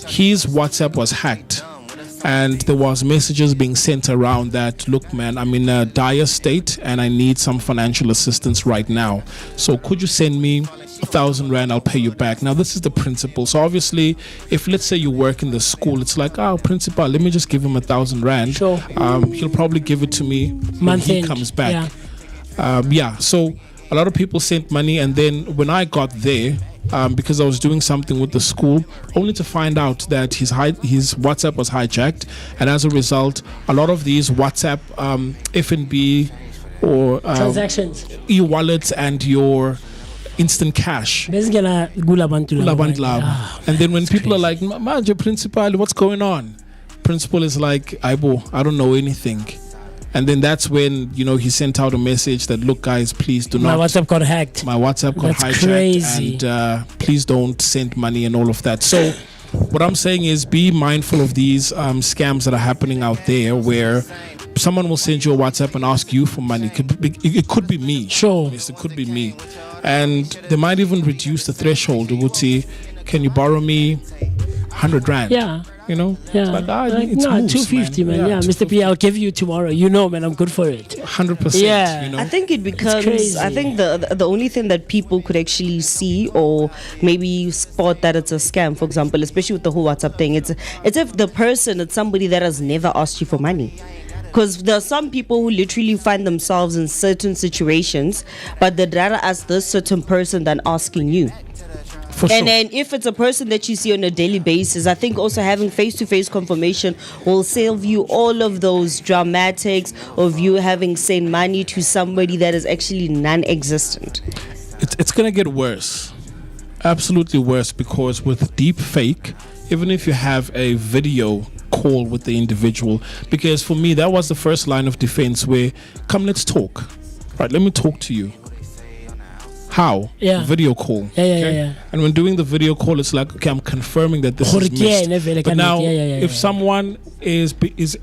his WhatsApp was hacked. And there was messages being sent around that, look, man, I'm in a dire state and I need some financial assistance right now. So could you send me 1,000 rand? I'll pay you back. Now, this is the principal. So obviously, if let's say you work in the school, it's like, principal, let me just give him 1,000 rand. Sure. He'll probably give it to me when he comes back. So a lot of people sent money, and then when I got there, because I was doing something with the school, only to find out that his WhatsApp was hijacked, and as a result, a lot of these WhatsApp FNB or transactions, e-wallets, and your instant cash. And then when people are like, Manje Principal, what's going on? Principal is like, I don't know anything. And then that's when, he sent out a message that, look, guys, please do My not. WhatsApp got hacked. My WhatsApp got That's hijacked. crazy. And please don't send money and all of that. So what I'm saying is be mindful of these scams that are happening out there where someone will send you a WhatsApp and ask you for money. It could be me. Sure. Yes, it could be me. And they might even reduce the threshold. They would say, can you borrow me 100 rand? Yeah. Yeah. Like, it's moves, 250, man. Yeah, Mr. P, I'll give you tomorrow. Man, I'm good for it. 100%. Yeah. I think it becomes. crazy. I think the only thing that people could actually see or maybe spot that it's a scam, for example, especially with the whole WhatsApp thing, it's if the person, it's somebody that has never asked you for money. Because there are some people who literally find themselves in certain situations, but they'd rather ask this certain person than asking you. For sure. And then if it's a person that you see on a daily basis, I think also having face-to-face confirmation will save you all of those dramatics of you having sent money to somebody that is actually non-existent. It's going to get worse. Absolutely worse, because with deep fake, even if you have a video call with the individual, because for me, that was the first line of defense where, come, let's talk. Right, let me talk to you. How? Yeah. Video call. Yeah. And when doing the video call, it's like, okay, I'm confirming that this is missed. But now, if someone is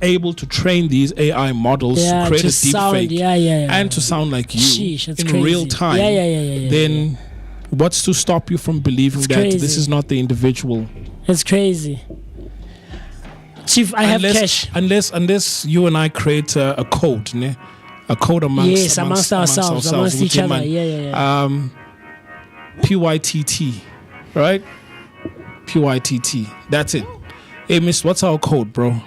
able to train these AI models to create a deep fake and to sound like you Sheesh, in crazy. real time, then what's to stop you from believing that this is not the individual? It's crazy. Chief, I have cash. Unless you and I create a code, ne? A code amongst ourselves, amongst each other. PYTT, right? PYTT. That's it. Hey, miss, what's our code, bro?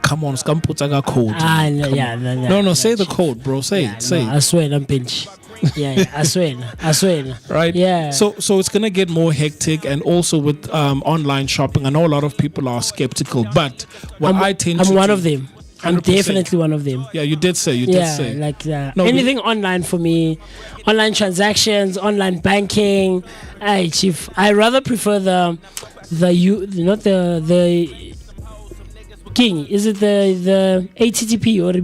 Come on, put our code. No, say the code, bro. Say it. I swear, I'm pinch. I swear. Right? Yeah. So it's gonna get more hectic, and also with online shopping, I know a lot of people are skeptical, but I'm one of them. I'm 100%. Definitely one of them. Yeah, you did say. Like anything online for me, online transactions, online banking. Chief, I rather prefer the king. Is it the ATTP or the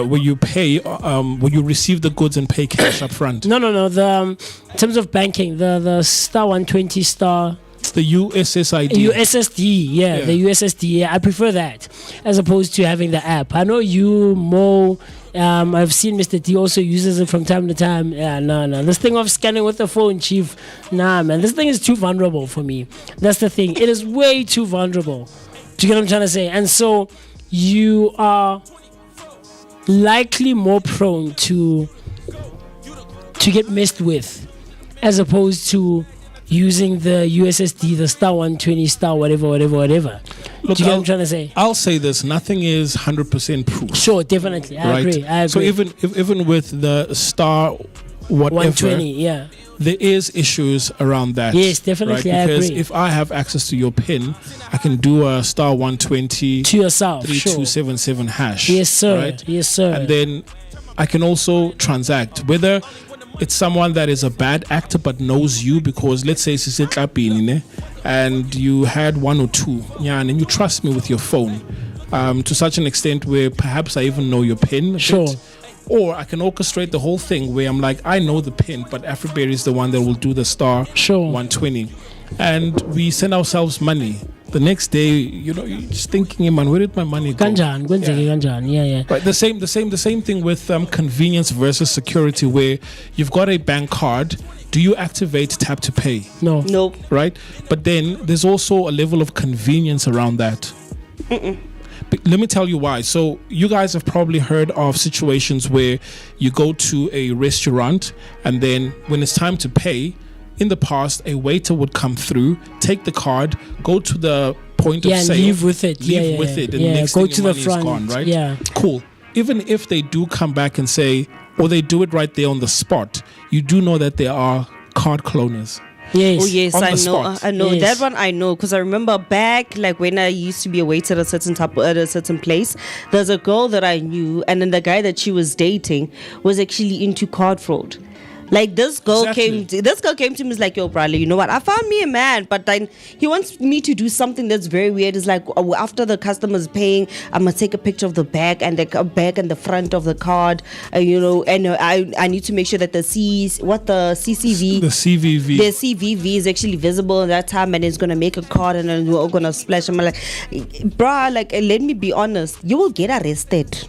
where you pay, where you receive the goods and pay cash up front? No. In terms of banking, the star 120 star. The USSID. USSD, the USSD. Yeah, I prefer that as opposed to having the app. I know you, Mo. I've seen Mr. D also uses it from time to time. Yeah, no. This thing of scanning with the phone, Chief. Nah, man. This thing is too vulnerable for me. That's the thing. It is way too vulnerable. Do you get what I'm trying to say? And so you are likely more prone to get messed with as opposed to using the USSD, the star 120, star whatever. Look, do you get what I'm trying to say? I'll say this: nothing is 100% proof. Sure, definitely, I agree. So even with the star whatever, 120, there is issues around that. Yes, definitely, right? Because I agree. if I have access to your PIN, I can do a star 120 to yourself, 3277 hash. Yes, sir. Right? Yes, sir. And then I can also transact whether it's someone that is a bad actor but knows you, because let's say and you had one or two, and you trust me with your phone to such an extent where perhaps I even know your PIN. Sure. Or I can orchestrate the whole thing where I'm like, I know the PIN, but Afriberry is the one that will do the star 120. And we send ourselves money. The next day, you're just thinking, man, where did my money go? Yeah. Right. The same thing with convenience versus security, where you've got a bank card. Do you activate tap to pay? No. Nope. Right. But then there's also a level of convenience around that. But let me tell you why. So you guys have probably heard of situations where you go to a restaurant, and then when it's time to pay, in the past, a waiter would come through, take the card, go to the point of sale, leave with it, and next go thing to your the money front, is gone, right? Yeah, cool. Even if they do come back and say, or they do it right there on the spot, you do know that there are card cloners. Yes. Oh yes, On I the know. spot. I know Yes. that one. I know because I remember back, like when I used to be a waiter at a certain place. There's a girl that I knew, and then the guy that she was dating was actually into card fraud. Like this girl Exactly. came to me, is like, yo, brother, you know what? I found me a man, but then he wants me to do something that's very weird. It's like, after the customer's paying, I'm gonna take a picture of the back and the front of the card, you know, and I need to make sure that the CCV, The CVV. the CVV is actually visible at that time, and it's gonna make a card, and then we're all gonna splash. I'm like, bruh, like, let me be honest, you will get arrested.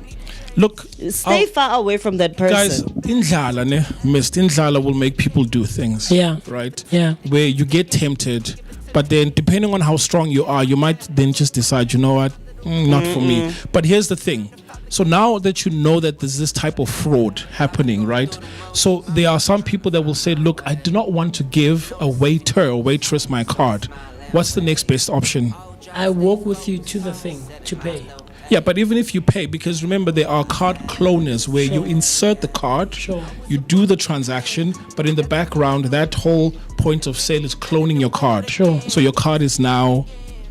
Look, Stay far away from that person. guys, indlala ne, missed indlala will make people do things. Yeah. Right. Yeah. Where you get tempted, but then depending on how strong you are, you might then just decide, you know what, not for me. But here's the thing. So now that you know that there's this type of fraud happening, right? So there are some people that will say, look, I do not want to give a waiter or waitress my card. What's the next best option? I walk with you to the thing to pay. Yeah, but even if you pay, because remember there are card cloners where you insert the card, Sure. you do the transaction, but in the background that whole point of sale is cloning your card. Sure. So your card is now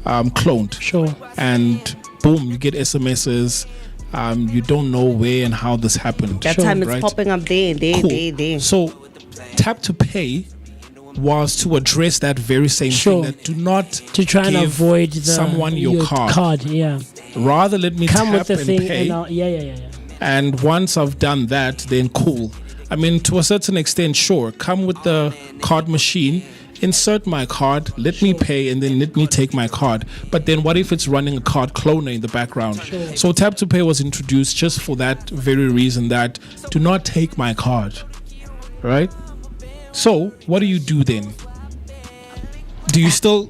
cloned. Sure. And boom, you get SMSs. You don't know where and how this happened. That time it's right? popping up there. Cool. So tap to pay was to address that very same Sure. thing, that do not To try and give avoid someone your card. Yeah. Rather let me Come with tap the and thing pay. and yeah. And once I've done that, then cool. I mean, to a certain extent, sure. Come with the card machine, insert my card, let me pay, and then let me take my card. But then what if it's running a card cloner in the background? Sure. So tap to pay was introduced just for that very reason, that do not take my card. Right? So what do you do then? Do you still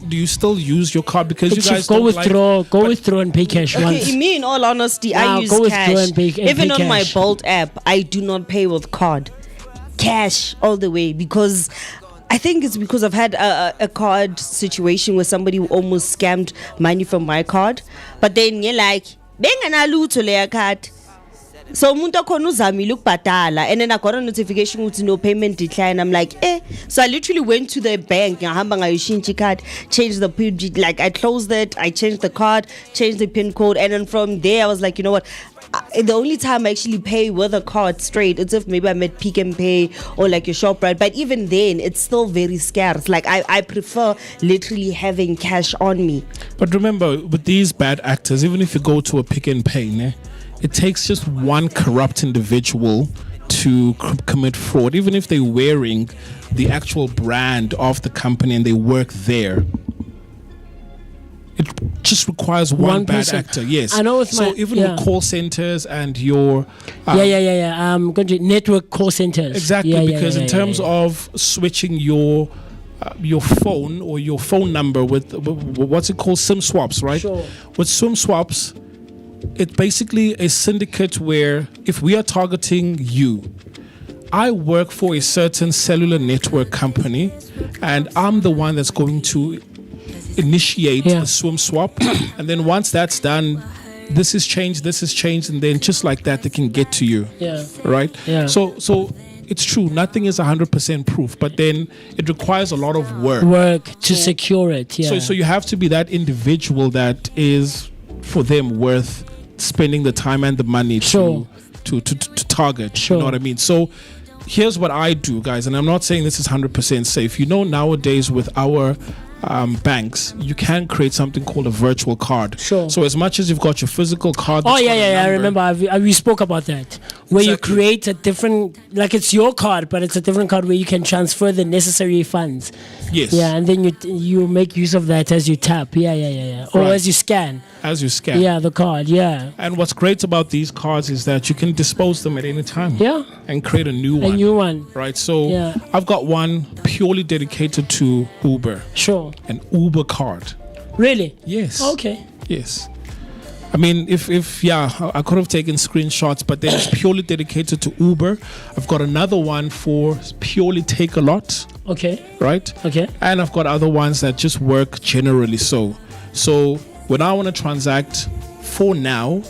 use your card? Because you guys go don't withdraw, withdraw and pay cash once. Okay, me, in all honesty, Now I use go withdraw cash. and pay- and Even pay on my cash. Bolt app, I do not pay with card. Cash all the way, because I think it's because I've had a card situation where somebody almost scammed money from my card. But then you're like, benganalutho leya card. So umuntu akhona uzamile ukubhadala, and then I got a notification with no payment decline. I'm like, so I literally went to the bank, ngahamba ngayoshintsha card, changed the PIN, like I closed it, I changed the card, changed the PIN code, and then from there I was like, you know what, the only time I actually pay with a card straight, it's if maybe I'm at Pick and Pay or like your ShopRite, but even then it's still very scarce. Like I prefer literally having cash on me. But remember, with these bad actors, even if you go to a Pick and Pay, ne, it takes just one corrupt individual to commit fraud, even if they're wearing the actual brand of the company and they work there. It just requires one bad person. actor. Yes. I know with so my- even yeah. with call centers and your Going to network call centers. exactly, because in terms of switching your phone or your phone number with what's it called, SIM swaps, right? Sure. With SIM swaps, it's basically a syndicate where if we are targeting you, I work for a certain cellular network company and I'm the one that's going to initiate a SIM swap. And then once that's done, this is changed, and then just like that, they can get to you. Yeah. Right? Yeah. So it's true, nothing is 100% proof, but then it requires a lot of work. To secure it. Yeah. So you have to be that individual that is, for them, worth spending the time and the money Sure. to target. Sure. You know what I mean? So here's what I do, guys, and I'm not saying this is 100% safe. You know, nowadays with our banks, you can create something called a virtual card. Sure. So as much as you've got your physical card, Oh that's got a I number, remember. We spoke about that, where you Exactly. create a different, like it's your card, but it's a different card where you can transfer the necessary funds. Yes. Yeah, and then you make use of that as you tap. Yeah. Or Right. as you scan. As you scan. Yeah, the card. Yeah. And what's great about these cards is that you can dispose them at any time. Yeah. And create a new one. A new one. Right. So Yeah. I've got one purely dedicated to Uber. Sure. An Uber card. Really? Yes. Okay. Yes. I mean, if I could have taken screenshots, but then it's purely dedicated to Uber. I've got another one for purely Take a Lot, Okay. right? Okay. And I've got other ones that just work generally so. So when I want to transact, for now,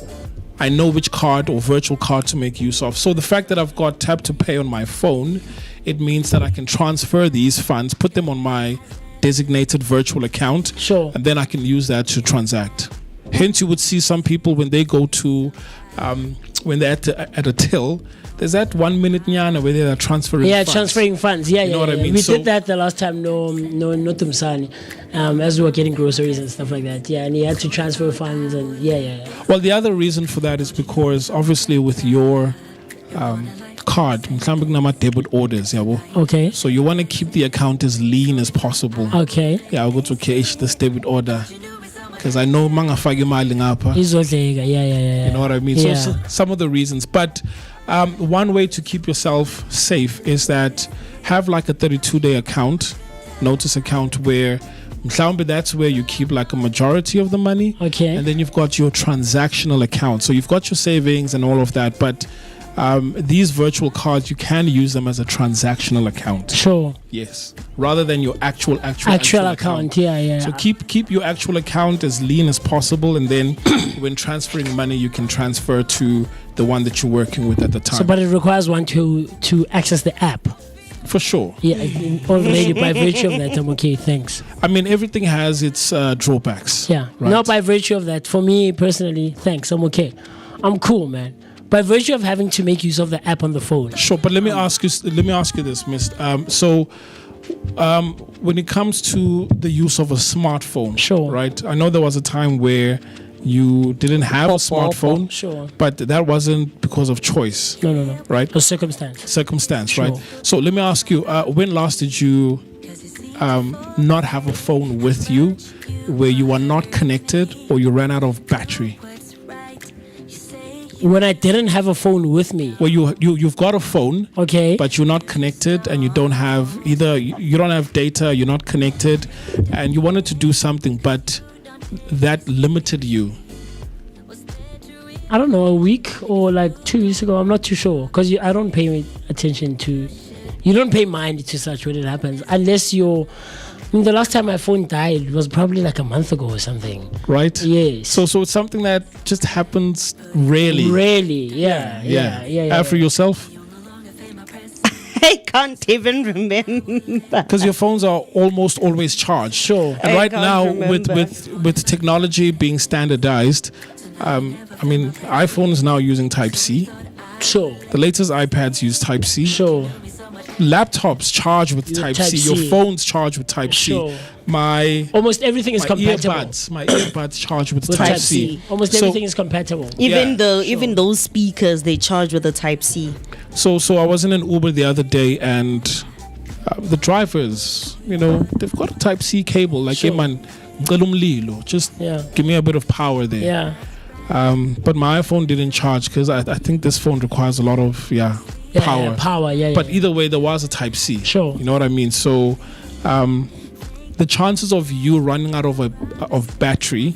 I know which card or virtual card to make use of. So the fact that I've got tap to pay on my phone, it means that I can transfer these funds, put them on my designated virtual account, Sure. and then I can use that to transact. Hence, you would see some people when they go to when they're at a till, there's that 1 minute nyana where they're transferring funds. Transferring funds. Yeah, You know what I mean? We So- did that the last time, no Tumsani, as we were getting groceries and stuff like that. Yeah, and he had to transfer funds and yeah. Well, the other reason for that is because obviously with your card, mhlawumbe kunama debit orders, yabo. Okay. So you want to keep the account as lean as possible. Okay. Yeah, I'll go to cash this debit order because I know mangafaki imali ngapha. Izodleka. Yeah. You know what I mean? Yeah. So some of the reasons. But one way to keep yourself safe is that have like a 32-day account, notice account where mhlawumbe that's where you keep like a majority of the money. Okay. And then you've got your transactional account. So you've got your savings and all of that. But these virtual cards, you can use them as a transactional account. Sure. Yes. Rather than your actual account. Yeah. So keep your actual account as lean as possible, and then when transferring money, you can transfer to the one that you're working with at the time. So, but it requires one to access the app. For sure. Yeah, already by virtue of that, I'm okay. Thanks. I mean, everything has its drawbacks. Yeah. Right? Not by virtue of that. For me personally, thanks. I'm okay. I'm cool, man. By virtue of having to make use of the app on the phone. Sure, but let me ask you this, Miss. When it comes to the use of a smartphone, Sure. right? I know there was a time where you didn't have a smartphone, Sure. but that wasn't because of choice. No. Right? A circumstance. Right? Sure. So let me ask you, when last did you not have a phone with you where you were not connected or you ran out of battery? When I didn't have a phone with me. Well, you've got a phone, Okay. but you're not connected, and you don't have you don't have data, you're not connected, and you wanted to do something, but that limited you. I don't know, a week or like 2 weeks ago. I'm not too sure because I don't pay attention to. You don't pay mind to such when it happens unless you're. I mean, the last time my phone died was probably like a month ago or something. Right? Yes. So it's something that just happens rarely. Really, yeah. After yourself, I can't even remember. because your phones are almost always charged. Sure. And I right can't now, remember. with technology being standardized, I mean, iPhones now using Type C. Sure. The latest iPads use Type C. Sure. Laptops charge with Type C. Your Type-C. phones charge with Type Sure. C. My Almost everything is compatible. earbuds charge with With Type C. Almost So- everything is compatible. Even Yeah, even those speakers, they charge with a Type C. So I was in an Uber the other day, and the drivers, they've got a Type C cable. Like, Sure. hey man, ngicela umlilo, just Yeah. give me a bit of power there. Yeah. But my iPhone didn't charge because I think this phone requires a lot of power. Yeah, power. Yeah. But either way, there was a Type C. Sure. You know what I mean? So the chances of you running out of battery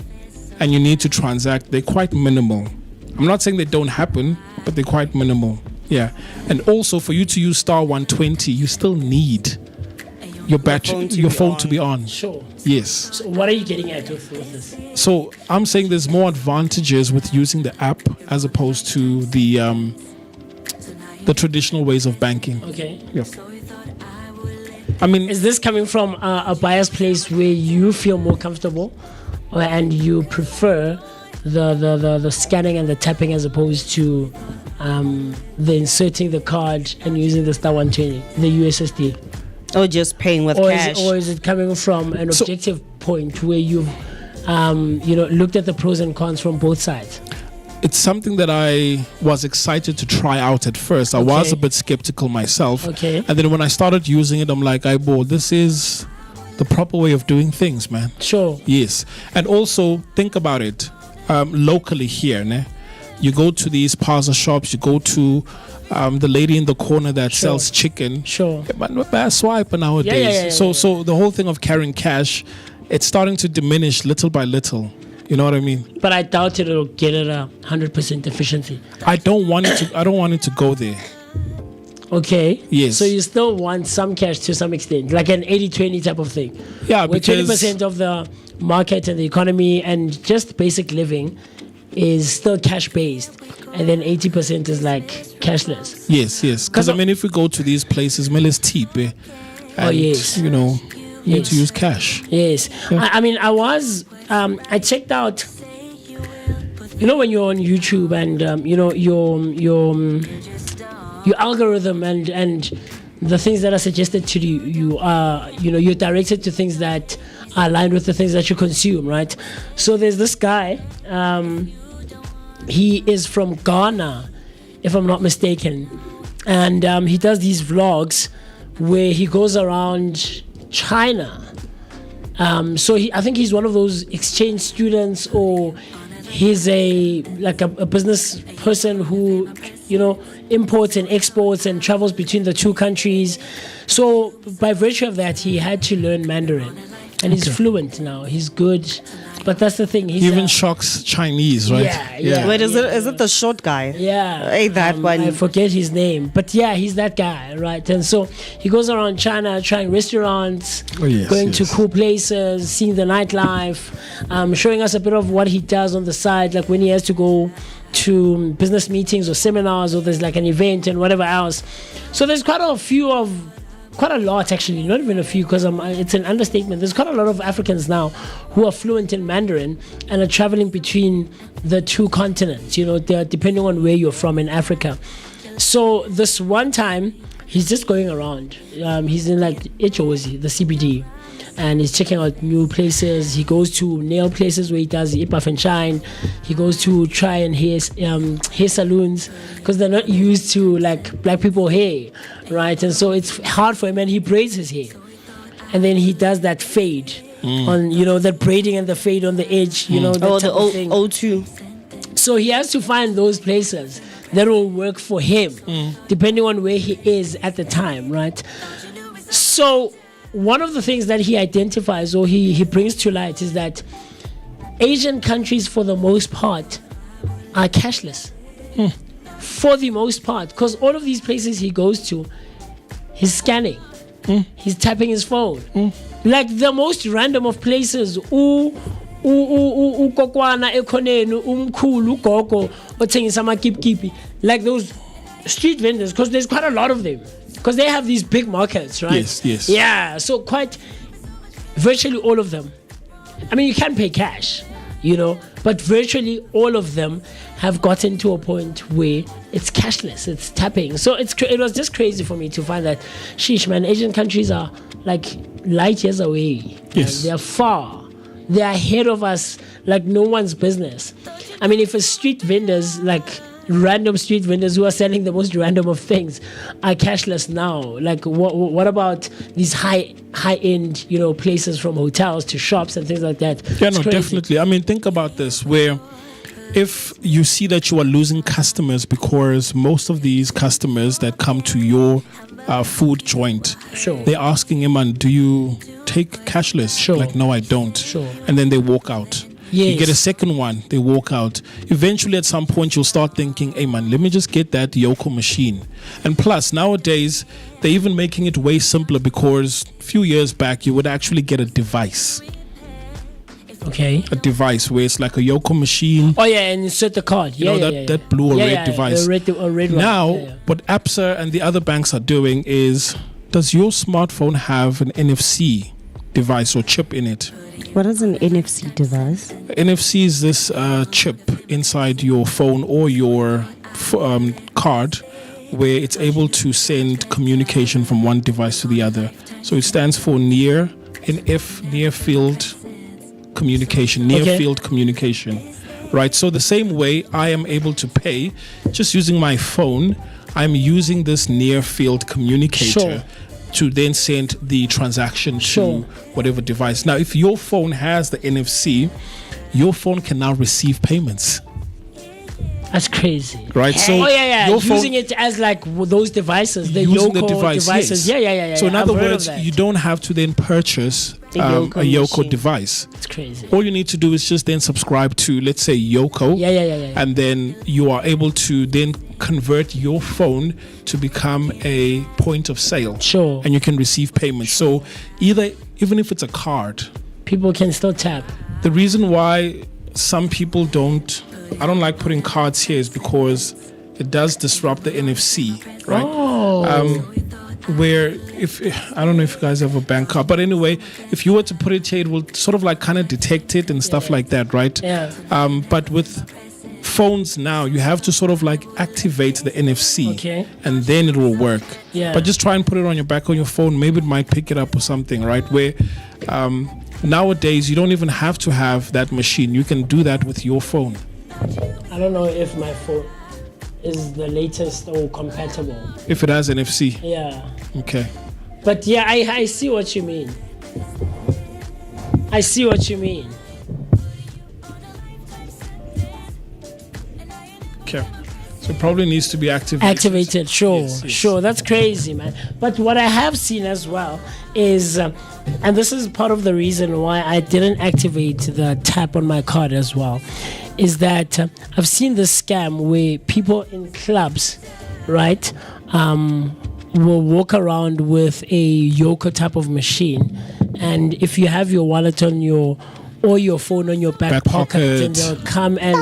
and you need to transact, they're quite minimal. I'm not saying they don't happen, but they're quite minimal. Yeah. And also for you to use star 120, you still need your battery, your phone to be on. Sure. Yes. So what are you getting at with this? So I'm saying there's more advantages with using the app as opposed to the traditional ways of banking. Okay. Yeah. I mean, Is this coming from a biased place where you feel more comfortable, and you prefer the scanning and the tapping as opposed to the inserting the card and using the star 120, the USSD? Or just paying with cash. Or is it coming from an objective point where you've looked at the pros and cons from both sides? it's something that I was excited to try out at first. I was a bit skeptical myself. Okay. And then when I started using it, I'm like, this is the proper way of doing things, man. Sure. Yes. And also, think about it. Locally here, ne? You go to these parcel shops, you go to the lady in the corner that sells chicken. Sure. But not bad swipe nowadays. So the whole thing of carrying cash, it's starting to diminish little by little. You know what I mean? But I doubt it'll get it 100% efficiency. I don't want it to go there. Okay. Yes. So you still want some cash to some extent, like an 80-20 type of thing. Yeah, where because 20% of the market and the economy and just basic living is still cash based, and then 80% is like cashless. Yes. Because I mean, if we go to these places, it's cheap. And, yes. You know, you need to use cash. Yes. Yeah. I mean, I checked out you know, when you're on YouTube and you know your algorithm and the things that are suggested to you are, you know, you're directed to things that are aligned with the things that you consume, right? So there's this guy, he is from Ghana, if I'm not mistaken, and he does these vlogs where he goes around China. So I think he's one of those exchange students, or he's a business person who, you know, imports and exports and travels between the two countries. So by virtue of that, he had to learn Mandarin, and he's fluent now. He's good, but that's the thing. He's He even shocks Chinese, right? Yeah. Wait, is it the short guy? Yeah. Hey, that one. I forget his name. But yeah, he's that guy, right? And so he goes around China trying restaurants, going to cool places, seeing the nightlife, showing us a bit of what he does on the side, like when he has to go to business meetings or seminars, or there's like an event and whatever else. So there's quite a lot actually, not even a few, because it's an understatement. There's quite a lot of Africans now who are fluent in Mandarin and are traveling between the two continents, you know, depending on where you're from in Africa. So this one time, he's just going around. He's in like Echozi, the CBD, and he's checking out new places. He goes to nail places where he does the Ipaf and Shine. He goes to try and hair saloons, because they're not used to like black people hair, right? And so it's hard for him, and he braids his hair, and then he does that fade on, you know, that braiding and the fade on the edge, you know, that Oh, type the of thing. O2. So he has to find those places that will work for him, depending on where he is at the time, right? So one of the things that he identifies, or he brings to light, is that Asian countries, for the most part, are cashless. For the most part, because all of these places he goes to, he's scanning, he's tapping his phone, like the most random of places. Ukokwana ekhoneni umkhulu ugogo othengisa amakipkipi, like those street vendors, because there's quite a lot of them, because they have these big markets, right? Yes. Yeah, so quite virtually all of them. I mean, you can pay cash, you know, but virtually all of them have gotten to a point where it's cashless, it's tapping. So it was just crazy for me to find that, sheesh, man, Asian countries are like light years away. Yes. They're far. They're ahead of us like no one's business. I mean, if a street vendors, like random street vendors who are selling the most random of things, are cashless now, like what about these high end, you know, places, from hotels to shops and things like that? Yeah, It's no, crazy. definitely. I mean, think about this, where if you see that you are losing customers because most of these customers that come to your food joint, Sure. they're asking him, man, do you take cashless? Sure. Like, no, I don't. Sure. And then they walk out. Yes. You get a second one, they walk out. Eventually, at some point, you'll start thinking, hey, man, let me just get that Yoko machine. And plus, nowadays, they're even making it way simpler, because a few years back, you would actually get a device. Okay. A device where it's like a Yoko machine. Oh yeah, and insert the card. You know, that blue or red device. The red one. Now, Yeah. what ABSA and the other banks are doing is, does your smartphone have an NFC device or chip in it? What is an NFC device? NFC is this chip inside your phone or your card, where it's able to send communication from one device to the other. So it stands for near field communication, field communication, right? So the same way I am able to pay just using my phone, I'm using this near field communicator. Sure. To then send the transaction Sure. to whatever device. Now, if your phone has the NFC, your phone can now receive payments. That's crazy. Right, so oh yeah, your phone- using it as like those devices, the Using Yoko the devices. yes. Yeah. So in I've other heard of words, that. you don't have to then purchase a Yoko Yoko machine. device. It's crazy. All you need to do is just then subscribe to, let's say, Yoko. Yeah. And then you are able to then convert your phone to become a point of sale. Sure. And you can receive payments. So even if it's a card, People can still tap. the reason why some people I don't like putting cards here, is because it does disrupt the NFC, right? Oh. Where if I don't know if you guys have a bank card, but anyway, if you were to put it here, it will sort of like kind of detect it and stuff like that, right? Yeah. But with phones now, you have to sort of like activate the NFC, Okay. and then it will work. Yeah. But just try and put it on your back on your phone. Maybe it might pick it up or something, right? Where nowadays you don't even have to have that machine. You can do that with your phone. I don't know if my phone is the latest or compatible. If it has NFC. Yeah. Okay. But yeah, I see what you mean. I see what you mean. Okay. So it probably needs to be activated. Activated, sure, Yes, yes. sure. That's crazy, man. But what I have seen as well is, and this is part of the reason why I didn't activate the tap on my card as well, is that I've seen this scam where people in clubs, right, will walk around with a Yoko type of machine, and if you have your wallet on your or your phone on your back pocket, then they'll come and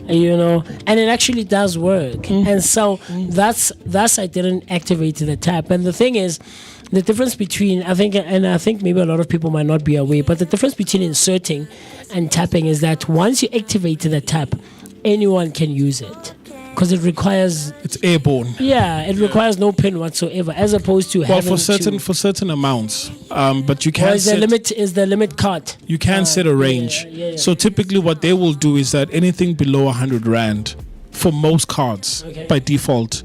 you know, and it actually does work. And so that's I didn't activate the tap. And the thing is, the difference between I think maybe a lot of people might not be aware, but the difference between inserting and tapping is that once you activate the tap, anyone can use it. Because it requires, it's airborne. Yeah, it requires no pin whatsoever, as opposed to having for certain amounts. But you can is the limit cut. You can set a range. Yeah. So typically, what they will do is that anything below 100 rand, for most cards, by default,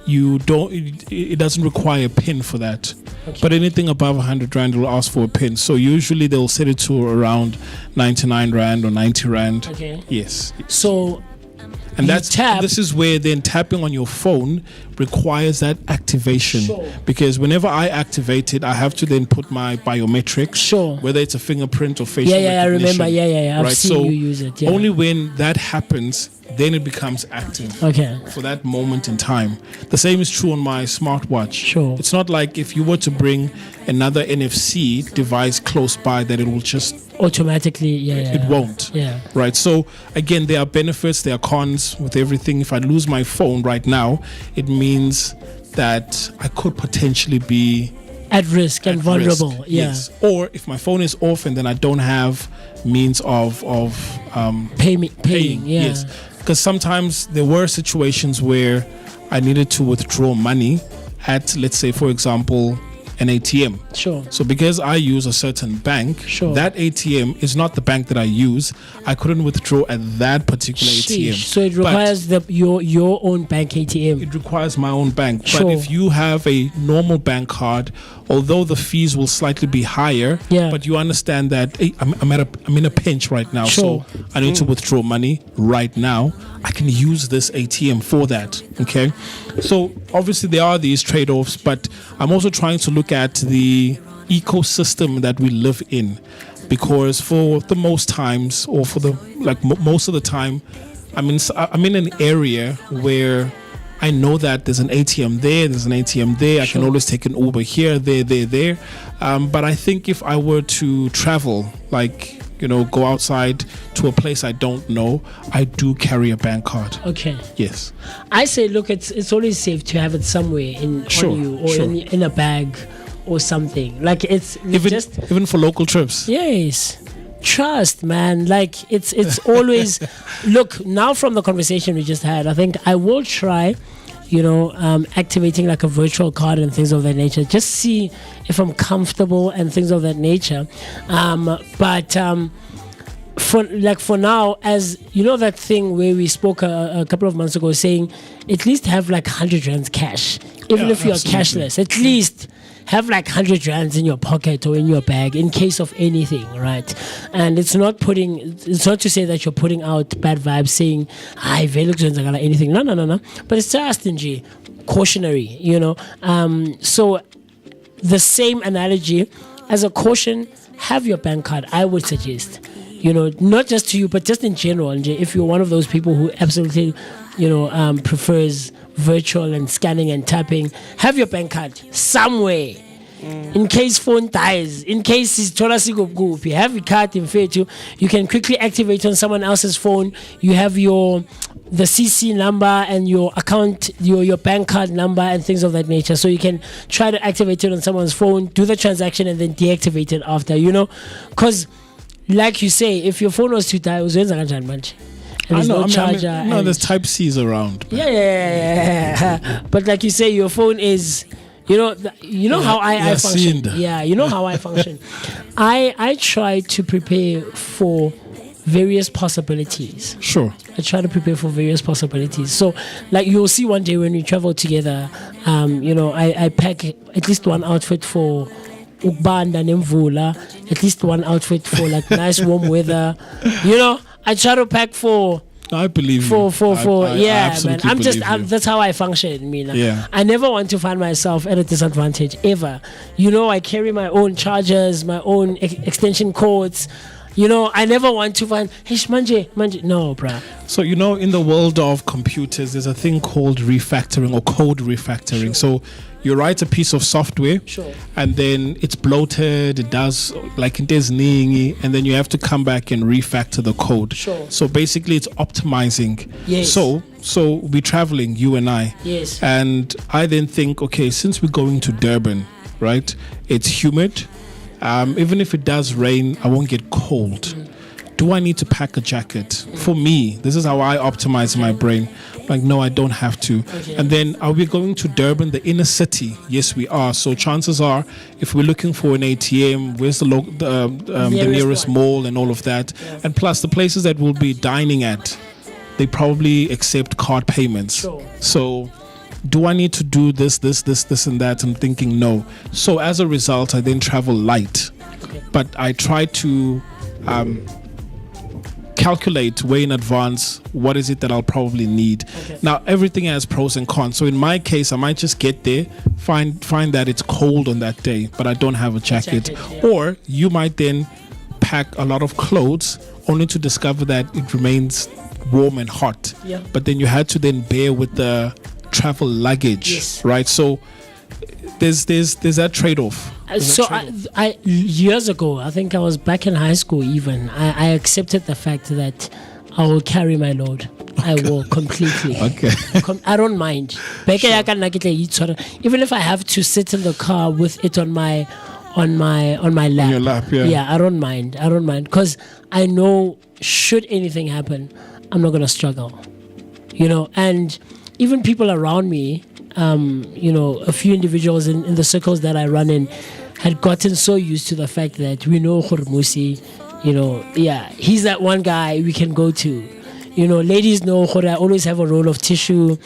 you don't. It doesn't require a pin for that. Okay. But anything above 100 rand will ask for a pin. So usually they'll set it to around 99 rand or 90 rand. Okay. Yes. So. And this is where then tapping on your phone requires that activation. Sure. Because whenever I activate it, I have to then put my biometrics. Sure. Whether it's a fingerprint or facial recognition. I remember. Yeah. I've right? seen you use it. Yeah. Only when that happens, then it becomes active. Okay. For that moment in time. The same is true on my smartwatch. Sure. It's not like if you were to bring another NFC device close by that it will just automatically, it won't. Yeah. Right. So again, there are benefits, there are cons with everything. If I lose my phone right now, it means that I could potentially be at risk and vulnerable. Risk. Yeah. Yes. Or if my phone is off and then I don't have means of paying. Yeah. Yes. Because sometimes there were situations where I needed to withdraw money at, let's say, for example, an ATM. Sure. So because I use a certain bank, sure, that ATM is not the bank that I use. I couldn't withdraw at that particular ATM. So it requires your own bank ATM. It requires my own bank. Sure. But if you have a normal bank card, although the fees will slightly be higher, but you understand that hey, I'm in a pinch right now, sure, so I need to withdraw money right now. I can use this ATM for that. Okay, so obviously there are these trade-offs, but I'm also trying to look at the ecosystem that we live in, because for the most times, or for the most of the time, I'm in an area where I know that there's an ATM there's an ATM there. I can always take an Uber here, there. But I think if I were to travel, go outside to a place I don't know, I do carry a bank card. Okay. Yes. I say, look, it's always safe to have it somewhere on you, or in a bag or something. Like it's even for local trips. Yes. Trust, man. Like it's always look, now from the conversation we just had, I think I will try activating like a virtual card and things of that nature, just see if I'm comfortable and things of that nature, but for now, as you know, that thing where we spoke a couple of months ago, saying at least have like 100 rands cash, even if you're cashless, at least have like 100 rands in your pocket or in your bag in case of anything, right? And it's not to say that you're putting out bad vibes saying, anything. No. But it's just cautionary, so the same analogy as a caution, have your bank card, I would suggest, not just to you, but just in general. If you're one of those people who absolutely, prefers virtual and scanning and tapping, have your bank card somewhere. In case phone dies, in case it's if you have a card in fact, you can quickly activate on someone else's phone. You have the CC number and your account, your bank card number and things of that nature. So you can try to activate it on someone's phone, do the transaction, and then deactivate it after. Because like you say, if your phone was to die, and there's no I charger. no, and there's Type C's around. yeah. But like you say, your phone is. You know how I function. Yeah, you know how I function. I try to prepare for various possibilities. Sure. I try to prepare for various possibilities. So, like you'll see one day when we travel together, I pack at least one outfit for Ukbanda Nemvula, at least one outfit for like nice warm weather. I try to pack for. I believe I man. That's how I function. Yeah. I never want to find myself at a disadvantage ever. I carry my own chargers, my own extension cords. I never want to find manje. No, bruh. So in the world of computers, there's a thing called refactoring or code refactoring. Sure. So you write a piece of software, sure, and then it's bloated, it does like it is ningy, and then you have to come back and refactor the code. Sure. So basically it's optimizing. Yes. So we're traveling, you and I. Yes. And I then think, okay, since we're going to Durban, right? It's humid. Even if it does rain, I won't get cold. Do I need to pack a jacket? For me, this is how I optimize my brain. Like, no, I don't have to. Okay. And then, are we going to Durban, the inner city? Yes, we are. So chances are, if we're looking for an ATM, where's the nearest mall and all of that? Yeah. And plus, the places that we'll be dining at, they probably accept card payments. Sure. So do I need to do this, and that? I'm thinking no. So as a result, I then travel light. Okay. But I try to calculate way in advance what is it that I'll probably need. Okay. Now, everything has pros and cons. So in my case, I might just get there, find that it's cold on that day, but I don't have a jacket. Yeah. Or you might then pack a lot of clothes only to discover that it remains warm and hot. Yeah. But then you had to then bear with the travel luggage, yes, right? So there's that trade-off. I years ago, I think I was back in high school even, I accepted the fact that I will carry my load. I will completely. Okay. I don't mind. Sure. Even if I have to sit in the car with it on my lap. On your lap, yeah. Yeah, I don't mind because I know should anything happen, I'm not gonna struggle. And even people around me, a few individuals in the circles that I run in had gotten so used to the fact that we know Khurmusi, he's that one guy we can go to. Ladies know I always have a roll of tissue.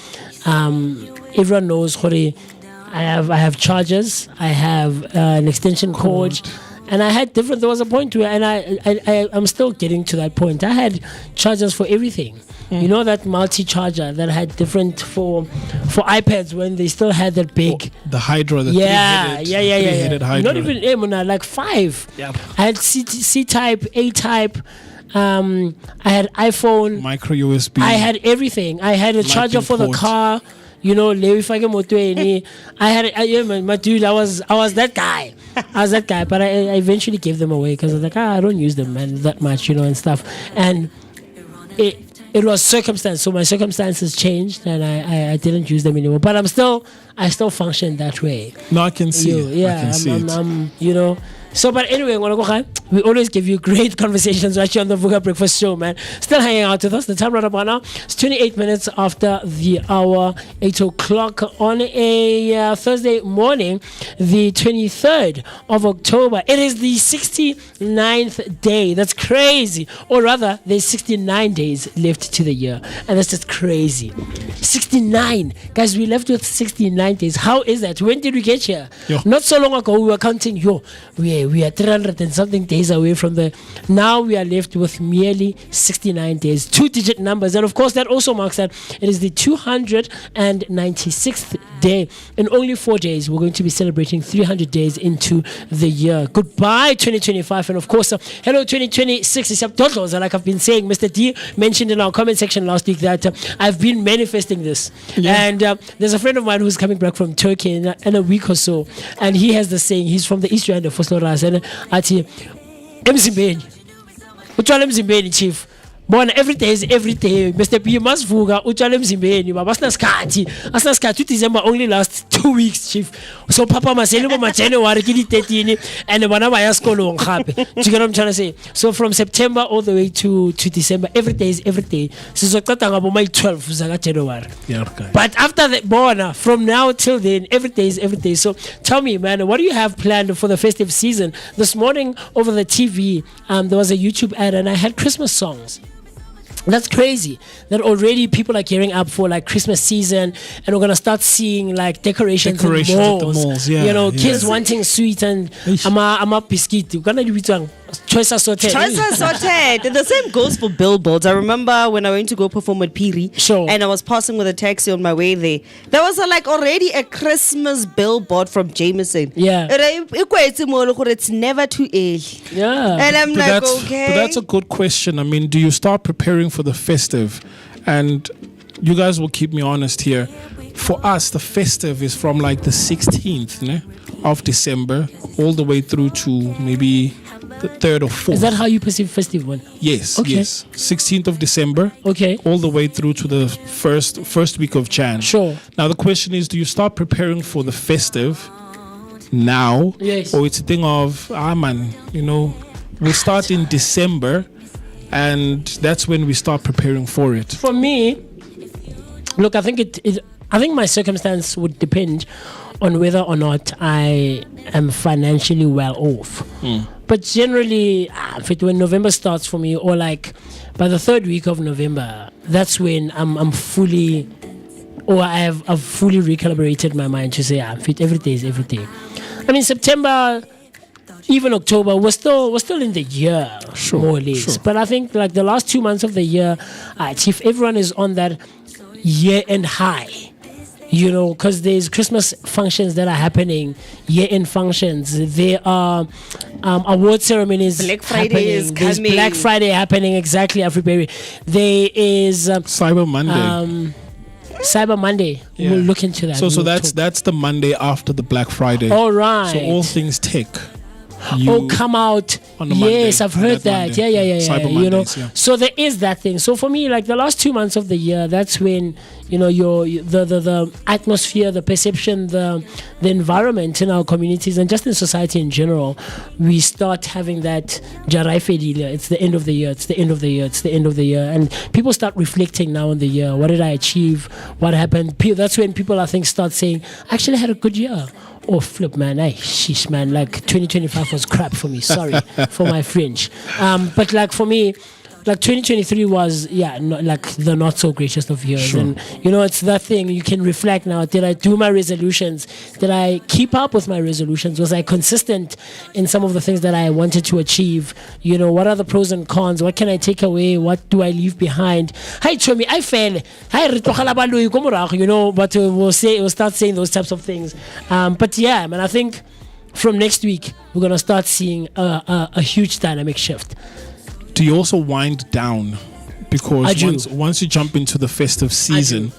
Everyone knows I have chargers, I have an extension cord. And I had there was a point where, and I'm still getting to that point. I had chargers for everything. That multi-charger that had different for iPads when they still had that big. The Hydra, the three-headed Hydra. Not even like 5. Yep. I had C-type, A-type. I had iPhone. Micro USB. I had everything. I had a charger for the car. I had my dude. I was that guy. But I eventually gave them away because I was like, I don't use them, man, that much, and stuff. And it was circumstance. So my circumstances changed, and I didn't use them anymore. But I still function that way. No, I can see. I can see it. So, but anyway, we always give you great conversations right here on the Vooka Breakfast Show, man. Still hanging out with us. The time right about now, it's 28 minutes after the hour, 8 o'clock on a Thursday morning, the 23rd of October. It is the 69th day. That's crazy. Or rather, there's 69 days left to the year. And that's just crazy. 69. Guys, we left with 69 days. How is that? When did we get here? Yo. Not so long ago, we were counting, we are 300 and something days away from the. Now we are left with merely 69 days, 2-digit numbers, and of course that also marks that it is the 296th day. In only 4 days, we're going to be celebrating 300 days into the year. Goodbye 2025, and of course, hello 2026. Like I've been saying, Mr. D mentioned in our comment section last week that I've been manifesting this, and there's a friend of mine who's coming back from Turkey in a week or so, and he has the saying. He's from the East Rand of Fosloras, and ati emzimbeni utshwala emzimbeni chief Bona every day is every day. Mr. P, you must vuka utshale emzimbeni baba asinasikhathi December only lasts 2 weeks, chief. So papa masele bo January ke di 13 and bana ba ya sekolong gape. Do you get what I'm trying to say? So from September all the way to December, every day is every day. Sizoqeda ngabo May 12 zaka January. Yeah, okay. But after that, bona, from now till then, every day is every day. So tell me, man, what do you have planned for the festive season? This morning over the TV, there was a YouTube ad and I had Christmas songs. That's crazy that already people are gearing up for like Christmas season and we're going to start seeing like decorations in malls. At the malls, yeah, you know, yeah. kids wanting sweet and I'm a biscuit. You're going to be choice assorted. The same goes for billboards. I remember when I went to go perform at Piri, Sure. and I was passing with a taxi on my way there. There was like already a Christmas billboard from Jameson. Yeah. It's never too early. Yeah. And I'm But like, that's, okay. but that's a good question. I mean, do you start preparing for the festive? And you guys will keep me honest here. For us, the festive is from like the 16th of December all the way through to maybe the 3rd or 4th. Is that how you perceive festive one? Yes, Okay. yes. 16th of December. Okay. All the way through to the first week of Jan. Sure. Now the question is, do you start preparing for the festive now? Yes. Or it's a thing of, man, we'll start in December and that's when we start preparing for it. For me, look, I think I think my circumstance would depend on whether or not I am financially well off. But generally, when November starts for me, or like by the 3rd week of November, that's when I'm fully, or I've fully recalibrated my mind to say, I'm fit every day is every day. I mean, September, even October, we're still in the year, Sure, more or less. sure. But I think like the last 2 months of the year, Chief, everyone is on that year-end high. Because there's Christmas functions that are happening, year-end functions. There are award ceremonies. Black Friday happening. is There's coming. Black Friday happening, exactly, Afriberry. There is Cyber Monday. Cyber Monday. Yeah. We'll look into that. So We'll that's the Monday after the Black Friday. all right. So all things tech. Come out. On the Monday, Yes, I've on heard that that. Monday. Yeah. Cyber Mondays, yeah. So there is that thing. So for me, like the last 2 months of the year, that's when the atmosphere, the perception, the environment in our communities and just in society in general, we start having that Jarai Fedila. It's the end of the year. It's the end of the year. It's the end of the year, and people start reflecting now on the year. What did I achieve? What happened? That's when people, I think, start saying, "I actually had a good year." Oh, flip, man. Sheesh, man. Like 2025 was crap for me. Sorry for my French. But like for me, like 2023 was, like the not so greatest of years. Sure. And, it's that thing. You can reflect now. Did I do my resolutions? Did I keep up with my resolutions? Was I consistent in some of the things that I wanted to achieve? What are the pros and cons? What can I take away? What do I leave behind? Hi, Chomi, I fail. But we'll start saying those types of things. But yeah, man, I think from next week, we're going to start seeing a huge dynamic shift. Do you also wind down? I Because do. once you jump into the festive season,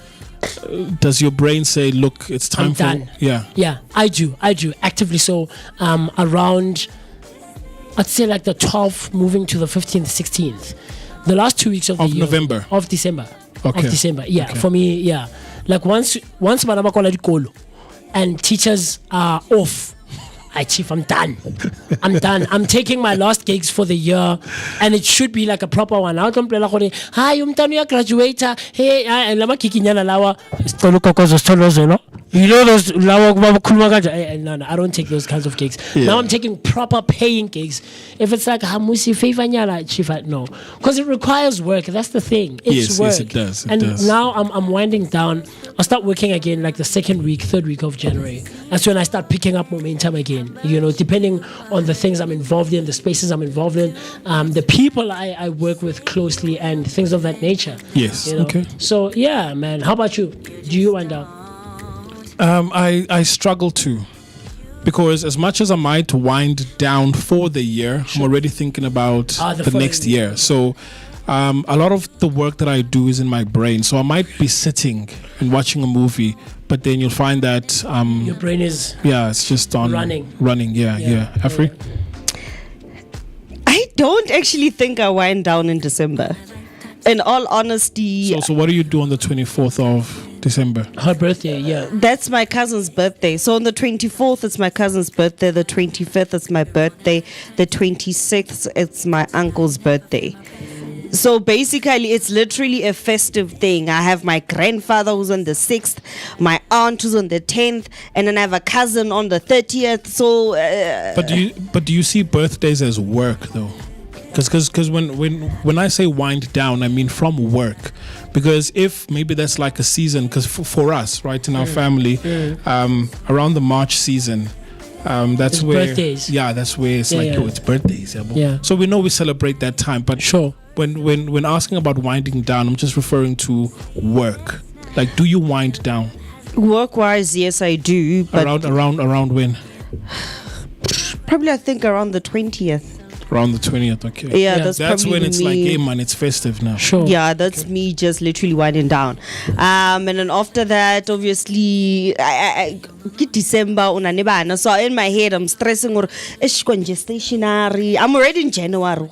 does your brain say, look, it's time I'm for... done. Yeah. Yeah, I do actively. So around, I'd say like the 12th moving to the 15th, 16th, the last 2 weeks of the year. November? Of December. Okay. Of December, yeah. Okay. For me, yeah. Like once bana ba kwala dikolo and teachers are off, Chief, I'm done. I'm taking my last gigs for the year, and it should be like a proper one. I don't play like, hi, umntwana graduator. Hey, and lama kikinyana lawa. You know those lawa kuba kanje. No, I don't take those kinds of gigs. Yeah. Now I'm taking proper paying gigs. If it's like hamusi favor nyala, Chief, no, because it requires work. That's the thing. It's work. Yes, it does. And now I'm winding down. I'll start working again like the 2nd week, 3rd week of January. That's when I start picking up momentum again. Depending on the things I'm involved in, the spaces I'm involved in, the people I work with closely, and things of that nature. Yes. Okay. So yeah, man. How about you? Do you wind down? I struggle to, because as much as I might wind down for the year, I'm already thinking about the next year. So a lot of the work that I do is in my brain. So I might be sitting and watching a movie, but then you'll find that Your brain is it's just on running. Yeah. Afri? I don't actually think I wind down in December. In all honesty, So what do you do on the 24th of December? Her birthday, yeah. that's my cousin's birthday. So on the 24th, it's my cousin's birthday. The 25th, it's my birthday. The 26th, it's my uncle's birthday. So basically, it's literally a festive thing. I have my grandfather who's on the 6th, my aunt who's on the 10th, and then I have a cousin on the 30th. So, But do you see birthdays as work though? Because when I say wind down, I mean from work. Because if maybe that's like a season, because for us, right, in our family, around the March season, that's It's where birthdays. Yeah, that's where it's like, yeah. oh, it's birthdays. Yeah, Yeah. So we know we celebrate that time, but Sure. When asking about winding down, I'm just referring to work. Like, do you wind down work-wise, yes, I do. But around when? probably, I think around the 20th. Around the 20th, okay. Yeah, Yeah. that's That's probably when it's me. like, hey man, it's festive now. Sure. Yeah, that's me just literally winding down. And then after that, obviously, I get December unanibana. So in my head, I'm stressing or ish stationary. I'm already in January.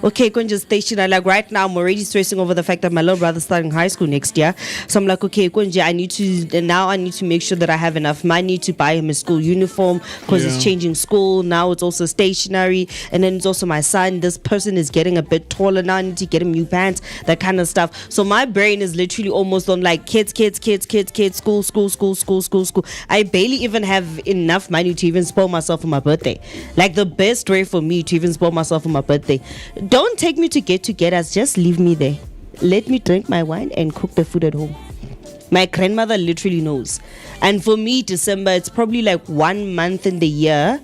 Okay, stationary. Like right now, I'm already stressing over the fact that my little brother's starting high school next year. So I'm like, okay, I need to make sure that I have enough money to buy him a school uniform because Yeah. he's changing school. Now it's also stationary, and then it's also my son. This person is getting a bit taller now. I need to get him new pants, that kind of stuff. So my brain is literally almost on like kids, school. I barely even have enough money to even spoil myself for my birthday. Like the best way for me to even spoil myself for my birthday. Don't take me to get-togethers. Just leave me there. Let me drink my wine and cook the food at home. My grandmother literally knows. And for me, December, it's probably like 1 month in the year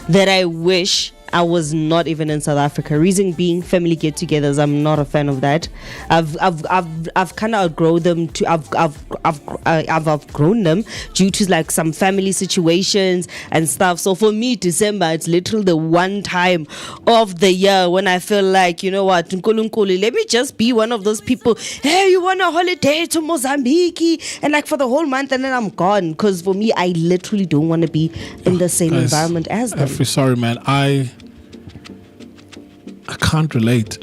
that I wish I was not even in South Africa. Reason being, family get-togethers. I'm not a fan of that. I've kind of outgrown them. I've outgrown them due to like some family situations and stuff. So for me, December, it's literally the one time of the year when I feel like, you know what, Nkulunkulu, let me just be one of those people. Hey, you want a holiday to Mozambique? And like for the whole month, and then I'm gone. Because for me, I literally don't want to be in the same Guys, environment as them. I feel sorry, man. I can't relate.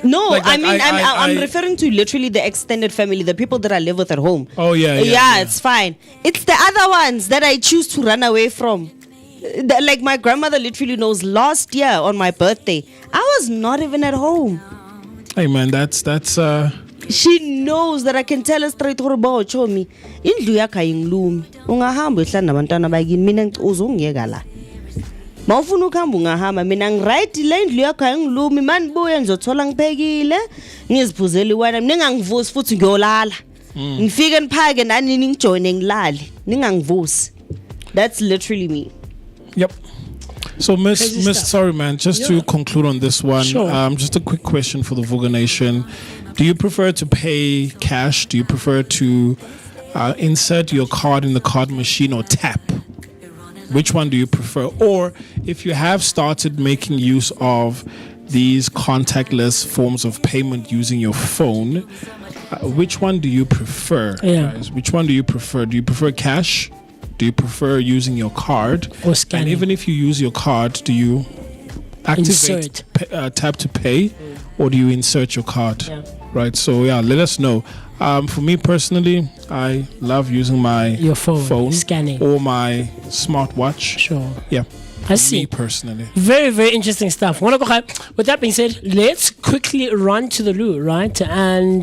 No, Like, I mean, I'm I- referring to literally the extended family, the people that I live with at home. Oh, yeah. It's fine. It's the other ones that I choose to run away from. Like my grandmother literally knows. Last year on my birthday, I was not even at home. Hey, man, that's She knows that I can tell her straight to her about Chomi. Indlu yakho ayingilumi. Ungahamba uhlala nabantwana bakini mina uzongiyeka la. Mawufuna ukuhamba ungahamba mina ngiright le indlu yakho ayingilumi mani buye ngizothola ngiphekile ngiziphuzela iwayini ningangivusi futhi ngiyolala. Ngifike niphake nani ningijoine ngilale ningangivusi. That's literally me. Yep. So, Crazy Miss, stuff. sorry, man. Just to conclude on this one, Sure. just a quick question for the Vooka Nation: do you prefer to pay cash? Do you prefer to insert your card in the card machine or tap? Which one do you prefer? Or if you have started making use of these contactless forms of payment using your phone, which one do you prefer, Yeah. guys? Which one do you prefer? Do you prefer cash? Do you prefer using your card? Or scanning. And even if you use your card, do you activate tap to pay, or do you insert your card? Yeah. Right. So yeah, let us know. For me personally, I love using Your phone, scanning. or my smartwatch. Sure. Yeah. I see. Me personally. Very, very interesting stuff. With that being said, let's quickly run to the loo, right? And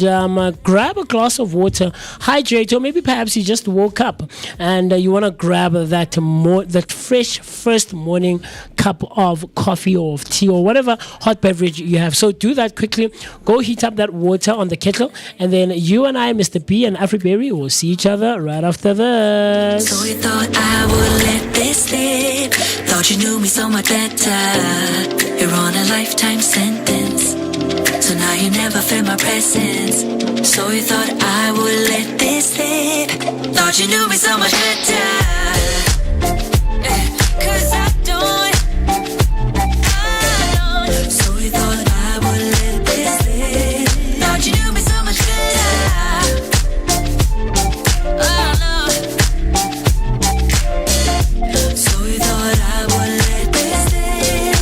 grab a glass of water, hydrate, or maybe perhaps you just woke up and you want to grab that fresh first morning cup of coffee or of tea or whatever hot beverage you have. So do that quickly. Go heat up that water on the kettle, and then you and I, Mr. B and Afriberry, will see each other right after this. So you thought I would let this slip. Thought you knew me so much better. You're on a lifetime sentence. So now you never feel my presence. So you thought I would let this slip. Thought you knew me so much better. Cause I don't. So you thought I would let this slip. Thought you knew me so much better. Oh no. So you thought I would let this slip.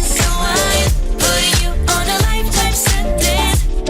So I put you on a lifetime sentence.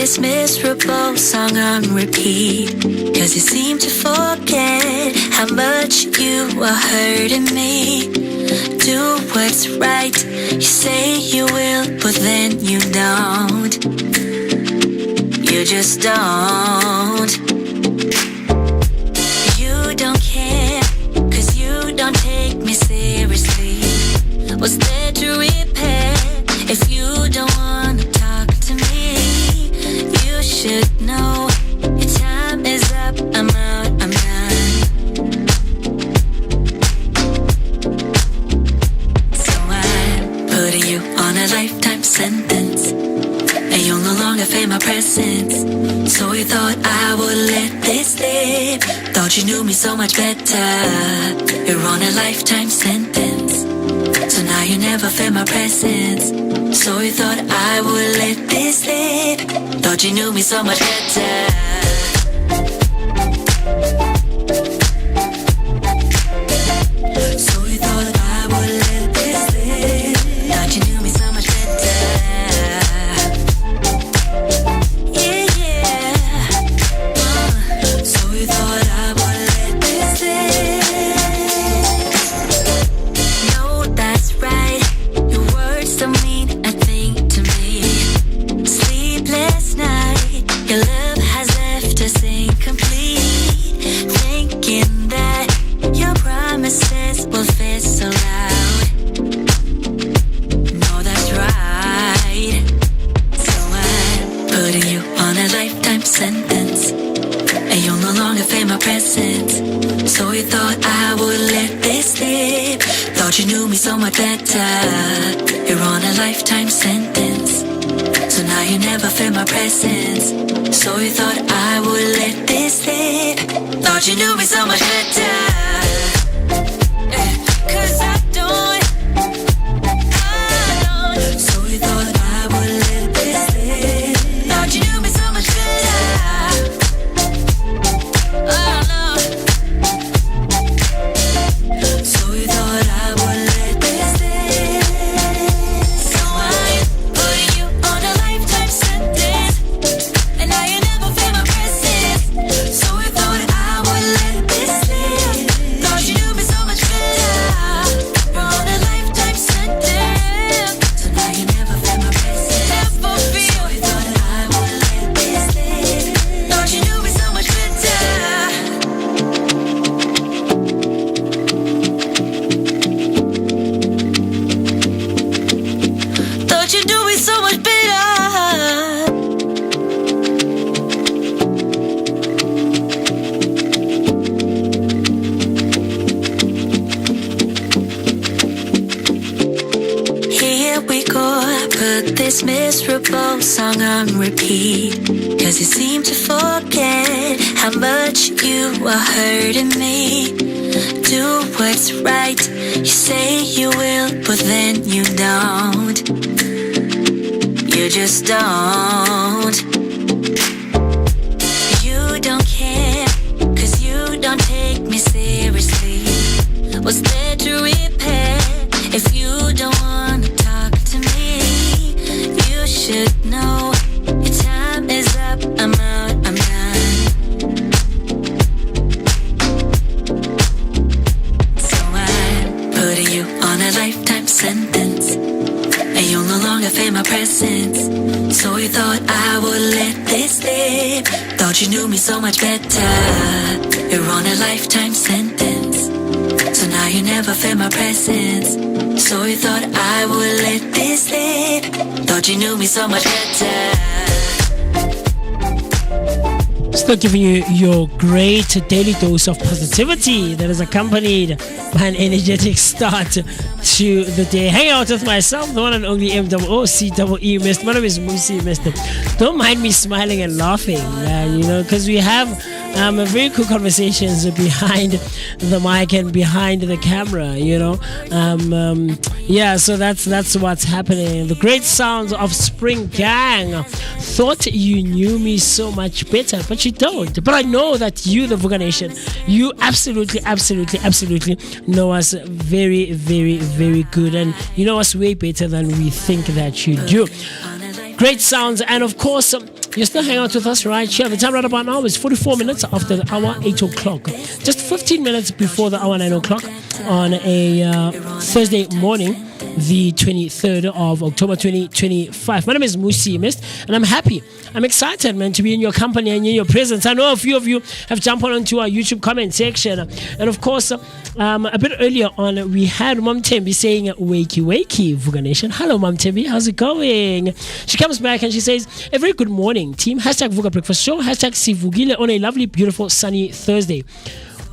this miserable song on repeat. Cause you seem to forget how much you are hurting me. Do what's right, you say you will, but then you don't. You just don't. You don't care, cause you don't take me seriously. What's there to repair if you don't wanna talk to me? You should know your time is up, I'm out, I'm done. So I'm putting you on a lifetime sentence, and you'll no longer feel my presence. So you thought I would let this slip, thought you knew me so much better. You're on a lifetime sentence, so now you never feel my presence. So you thought I would let this slip, thought you knew me so much better. So you thought I would let this slip, thought you knew me so much better. Yeah, yeah. So you thought I would let this slip. No, that's right. Your words don't mean a thing to me. Sleepless night, your love has left us incomplete. Thinking that your promises will fit so loud. No, that's right. So I'm putting you on a lifetime sentence, and you'll no longer feel my presence. So you thought I would let this slip, thought you knew me so much better. You're on a lifetime sentence, so now you never feel my presence. So you thought I would let this slip, thought you knew me so much better. Cause I don't. So you thought I would let this slip, thought you knew me so much better. Oh no. So you thought I would let this slip. So I'm putting you on a lifetime sentence, and now you never feel my presence. So you thought I would let this slip, thought you knew me so much better. You're on a lifetime sentence, so now you never feel my presence. Never feel. So you thought I would let this slip, thought you knew me so much better. Thought you knew me so much better. Here we go, put this miserable song on repeat. Cause you seem to forget how much you are hurting me. Do what's right, you say you will, but then you don't. You just don't. You don't care, cause you don't take me seriously. What's there to repair if you don't wanna talk to me? You should know your time is up, I'm out, I'm done. So I'm putting you on a lifetime sentence, and you'll no longer feel my presence. So you thought I would let this slip, thought you knew me so much better. You're on a lifetime sentence, so now you never feel my presence. So you thought I would let this slip, thought you knew me so much better. Still giving you your great daily dose of positivity that is accompanied by an energetic start to the day. Hang out with myself, the one and only MOOCEE, Mr. My name is Musi, Mr. Don't mind me smiling and laughing, man, you know, because we have very cool conversations behind the mic and behind the camera, you know. Yeah, so that's what's happening. The great sounds of Spring Gang. Thought you knew me so much better, but you don't. But I know that you, the Vooka Nation, you absolutely know us very, very, very good, and you know us way better than we think that you do. Great sounds, and of course, you're still hanging out with us right here. The time right about now is 44 minutes after the hour 8 o'clock. Just 15 minutes before the hour 9 o'clock on a Thursday morning, the 23rd of October 2025. My name is Musi Mist, and I'm happy. I'm excited, man, to be in your company and in your presence. I know a few of you have jumped onto our YouTube comment section. And of course, a bit earlier on, we had Mom Tembi saying, wakey, wakey, Vooka Nation. Hello, Mom Tembi. How's it going? She comes back and she says, a very good morning, team. Hashtag Vooka Breakfast Show. Hashtag Sivugile on a lovely, beautiful, sunny Thursday.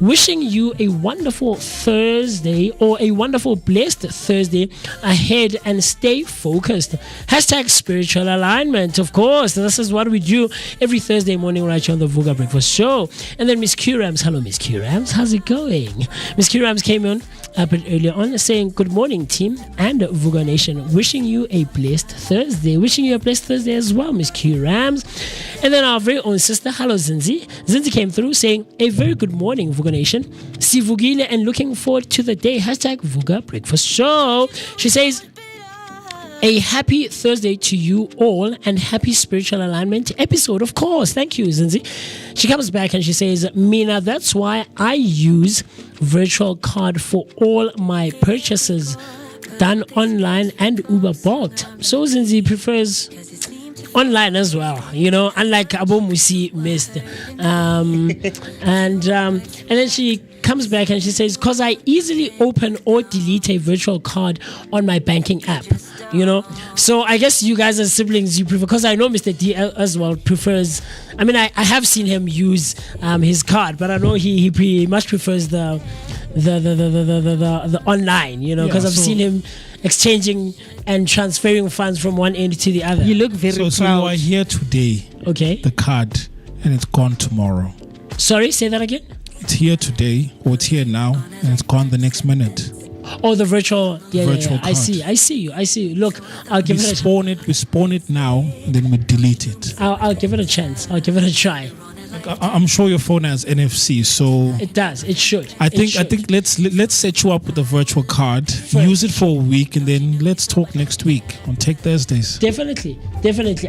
Wishing you a wonderful Thursday or a wonderful blessed Thursday ahead and stay focused. Hashtag spiritual alignment. Of course, this is what we do every Thursday morning right here on the Vooka Breakfast Show. And then Miss Q Rams. Hello, Miss Q Rams. How's it going? Miss Q Rams came on a bit earlier on saying, good morning, team and Vooka Nation. Wishing you a blessed Thursday. Wishing you a blessed Thursday as well, Miss Q Rams. And then our very own sister, hello, Zinzi. Zinzi came through saying, a very good morning, Vooka Nation. Sivugile and looking forward to the day. Hashtag Vooka Breakfast Show. She says, a happy Thursday to you all and happy spiritual alignment episode, of course. Thank you, Zinzi. She comes back and she says, Mina, that's why I use virtual card for all my purchases done online and Uber Bolt. So Zinzi prefers online as well, you know, unlike Abu Musi missed. And then she comes back and she says, because I easily open or delete a virtual card on my banking app, you know. So I guess you guys as siblings, you prefer, because I know Mr. D as well prefers, I mean, I have seen him use his card, but I know he pretty much prefers the online, you know, because I've seen him exchanging and transferring funds from one end to the other. You look very proud. So you are here today. Okay. The card, and it's gone tomorrow. Sorry, say that again? It's here today, or it's here now, and it's gone the next minute. Oh, the virtual, Virtual I see you. Look, I'll give it a chance. We spawn it now, and then we delete it. I'll give it a chance. I'll give it a try. I'm sure your phone has NFC, so it does. It should. I think let's set you up with a virtual card. Use it for a week, and then let's talk next week on Tech Thursdays. Definitely.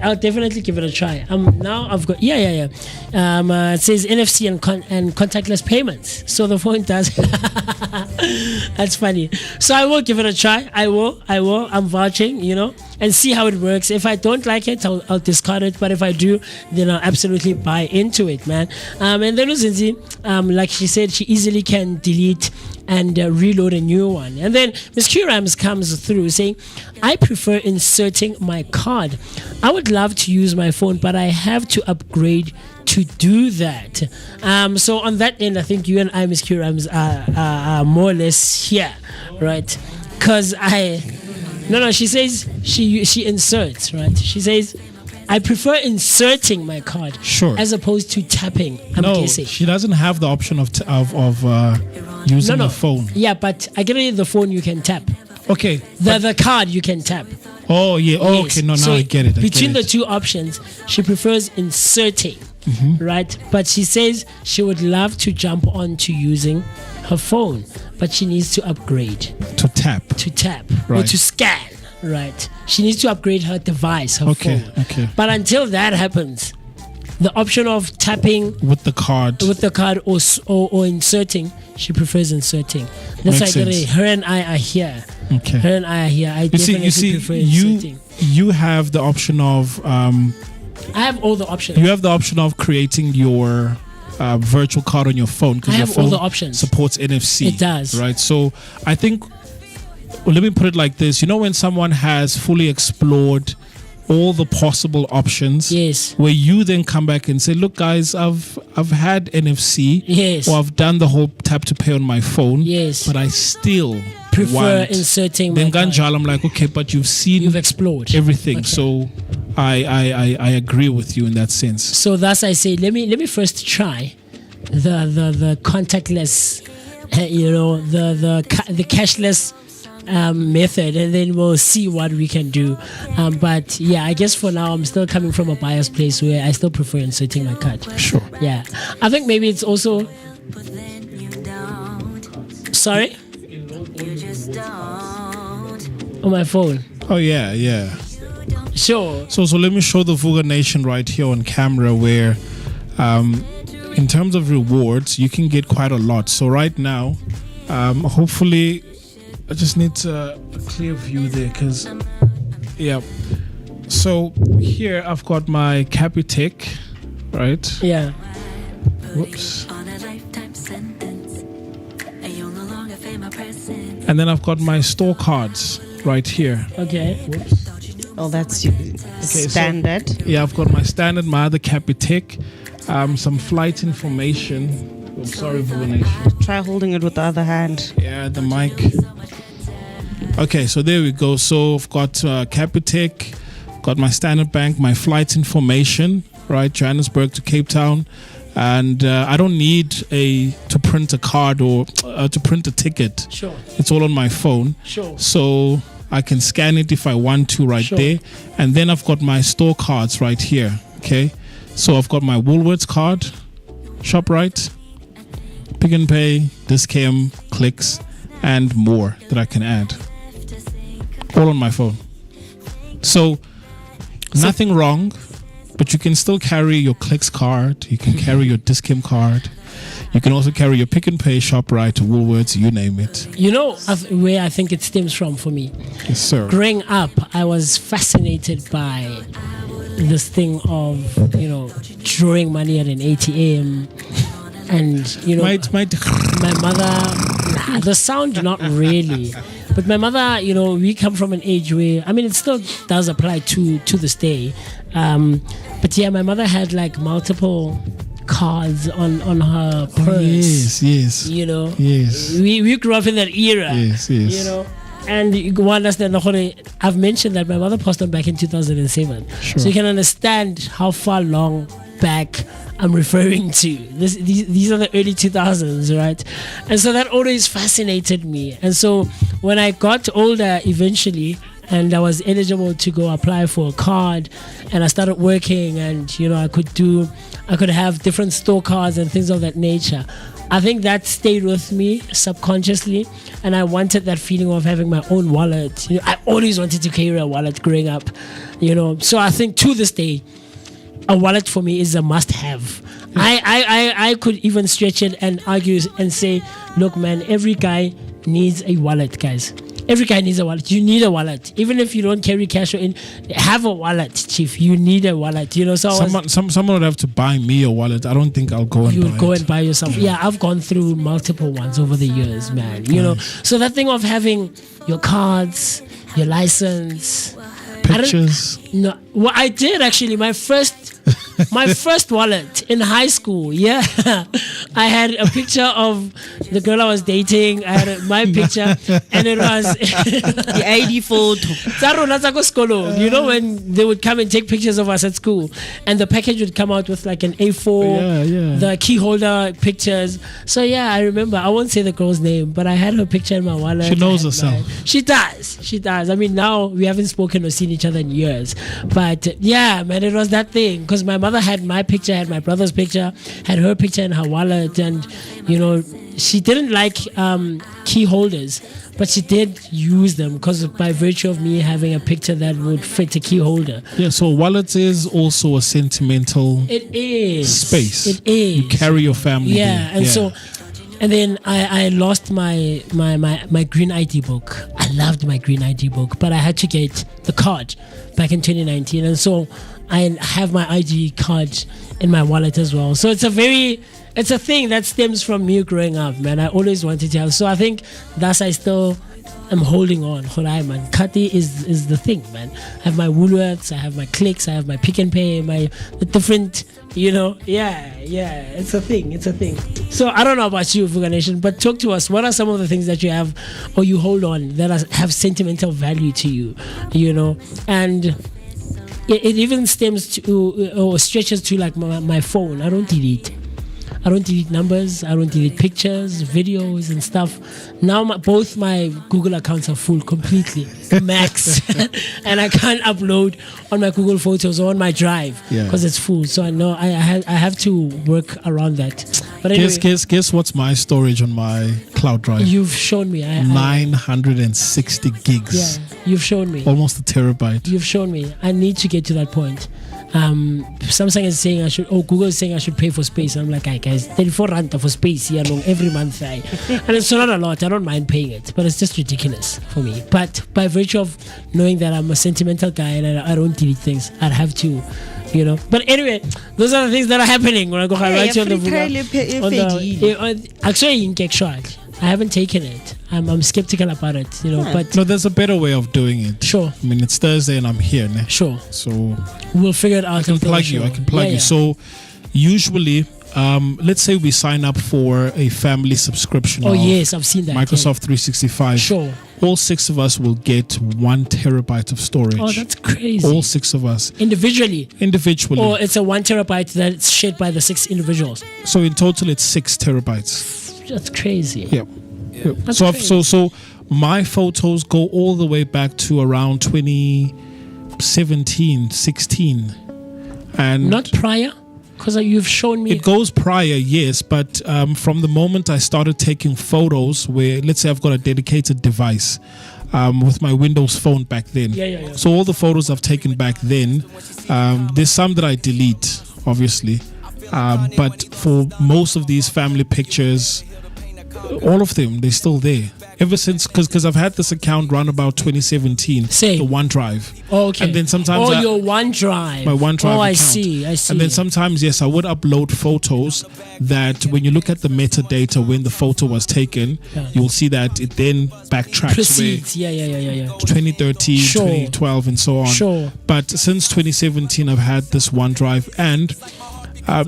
I'll definitely give it a try. Now I've got it says NFC and contactless payments. So the phone does. That's funny. So I will give it a try. I will. I'm vouching, you know, and see how it works. If I don't like it, I'll discard it. But if I do, then I'll absolutely buy into it, man. And then Uzinzi, like she said, she easily can delete and reload a new one. And then Ms. Q Rams comes through saying, I prefer inserting my card. I would love to use my phone, but I have to upgrade to do that. So on that end, I think you and I, Ms. Q Rams, are more or less here, right? Because she says she inserts, right? She says, I prefer inserting my card, sure, as opposed to tapping. I'm guessing she doesn't have the option of using the phone. Yeah, but I get it. The phone you can tap. Okay. The card you can tap. Oh yeah. Oh, yes. okay. No, so now I get it. Between the two options, she prefers inserting, right? But she says she would love to jump on to using her phone, but she needs to upgrade to tap, right, or to scan. Right, she needs to upgrade her device, her phone. Okay. But until that happens, the option of tapping with the card or inserting, she prefers inserting. That's why I get it. Her and I are here. Okay. Her and I are here. I definitely prefer inserting. You have the option of. I have all the options. You have the option of creating your virtual card on your phone because your phone all the options. Supports NFC. It does. Right. So I think. Well, let me put it like this. You know, when someone has fully explored all the possible options, yes, where you then come back and say, look guys, I've had NFC, yes, or I've done the whole tap to pay on my phone, yes, but I still prefer inserting my card. I'm like, okay, but you've explored everything. Okay. So I agree with you in that sense. So thus I say, let me first try the contactless, the cashless method, and then we'll see what we can do. But yeah, I guess for now I'm still coming from a biased place where I still prefer inserting my card. Sure. Yeah, I think maybe it's also. Sorry. On my phone. Oh yeah. Sure. So let me show the Vooka Nation right here on camera where, in terms of rewards, you can get quite a lot. So right now, hopefully, I just need a clear view there because, yeah. So here I've got my Capitec, right? Yeah. Whoops. And then I've got my store cards right here. Okay. Whoops. Oh, that's standard. So, yeah, I've got my standard, my other Capitec, some flight information. Oh, sorry, Vooka Nation. Try holding it with the other hand. Yeah, the mic. Okay, so there we go. So I've got Capitec, got my Standard Bank, my flight information, right? Johannesburg to Cape Town. And I don't need to print a card or to print a ticket. Sure. It's all on my phone. Sure. So I can scan it if I want to right there. And then I've got my store cards right here. Okay. So I've got my Woolworths card, ShopRite, Pick n Pay, Dis-Chem, Clicks, and more that I can add. All on my phone. So nothing wrong. But you can still carry your Clicks card. You can carry your Dis-Chem card. You can also carry your Pick n Pay, ShopRite, Woolworths, you name it. You know where I think it stems from for me? Yes, sir. Growing up, I was fascinated by this thing of, drawing money at an ATM. And, my mother, the sound, not really. But my mother, we come from an age where, it still does apply to this day. But yeah, my mother had like multiple cards on her purse. Yes. Yes. We grew up in that era. Yes. And you can understand, I've mentioned that my mother passed on back in 2007. Sure. So you can understand how far long back I'm referring to. These are the early 2000s, right? And so that always fascinated me. And so when I got older eventually, and I was eligible to go apply for a card, and I started working, and I could have different store cards and things of that nature. I think that stayed with me subconsciously, and I wanted that feeling of having my own wallet. I always wanted to carry a wallet growing up, So I think to this day, a wallet for me is a must-have. I could even stretch it and argue and say, look, man, every guy needs a wallet, guys. Every guy needs a wallet. You need a wallet. Even if you don't carry cash or have a wallet, chief. You need a wallet. So someone would have to buy me a wallet. I don't think I'll go and buy it. You would go and buy yourself. Yeah, I've gone through multiple ones over the years, man. So that thing of having your cards, your license, pictures. I did actually. My first wallet in high school. Yeah, I had a picture of the girl I was dating. I had my picture, and it was the ID photo. When they would come and take pictures of us at school, and the package would come out with like an A4, the key holder pictures. So yeah, I remember. I won't say the girl's name, but I had her picture in my wallet. She knows herself. She does. Now we haven't spoken or seen each other in years, but yeah, man, it was that thing because my mother had my picture, had my brother's picture, had her picture in her wallet, and she didn't like key holders, but she did use them because by virtue of me having a picture that would fit a key holder. Yeah, so wallet is also a sentimental space. It is. You carry your family. Yeah, there. So. And then I lost my green ID book. I loved my green ID book, but I had to get the card back in 2019. And so I have my ID card in my wallet as well. So it's a thing that stems from me growing up, man. I always wanted to have. So I think thus I still am holding on. Man. Kati is the thing, man. I have my Woolworths, I have my Clicks, I have my Pick n Pay, the different, it's a thing. So I don't know about you, Vooka Nation, but talk to us. What are some of the things that you have or you hold on that have sentimental value to you, And it even stems to or stretches to like my phone. I don't delete. I don't delete numbers. I don't delete pictures, videos, and stuff. Now both my Google accounts are full completely, max, and I can't upload on my Google Photos or on my Drive because it's full. So I know I have to work around that. But anyway, guess what's my storage on my cloud drive? You've shown me. 960 gigs. Yeah, you've shown me. Almost a terabyte. You've shown me. I need to get to that point. Samsung is saying Google is saying I should pay for space. I'm like, hey guys, 34 rand for space here long every month. And it's not a lot. I don't mind paying it, but it's just ridiculous for me. But by virtue of knowing that I'm a sentimental guy and I don't delete things, I'd have to. But anyway, those are the things that are happening when I go right on the actually, I haven't taken it. I'm skeptical about it, but no, there's a better way of doing it. Sure. I mean, it's Thursday and I'm here. Ne? Sure. So we'll figure it out. I can plug you. So usually, let's say we sign up for a family subscription. Oh yes, I've seen that. Microsoft 365. Sure. all 6 of us will get 1 terabyte of storage. Oh, that's crazy. All 6 of us. Individually? Individually. Or it's a 1 terabyte that's shared by the 6 individuals? So in total, it's 6 terabytes. That's crazy. Yep. That's So, crazy. so my photos go all the way back to around 2017, 16. And not prior? Because you've shown me. It goes prior, yes, but from the moment I started taking photos, where let's say I've got a dedicated device with my Windows phone back then. Yeah. So all the photos I've taken back then, there's some that I delete, obviously, but for most of these family pictures, all of them, they're still there. Ever since, because I've had this account run about 2017, Same. the OneDrive. Oh, okay. And then sometimes your OneDrive. my OneDrive Oh, I account. see. And then sometimes, yes, I would upload photos that when you look at the metadata when the photo was taken, you'll see that it then backtracks Proceeds. Yeah. 2013, Sure. 2012, and so on. Sure. But since 2017, I've had this OneDrive, and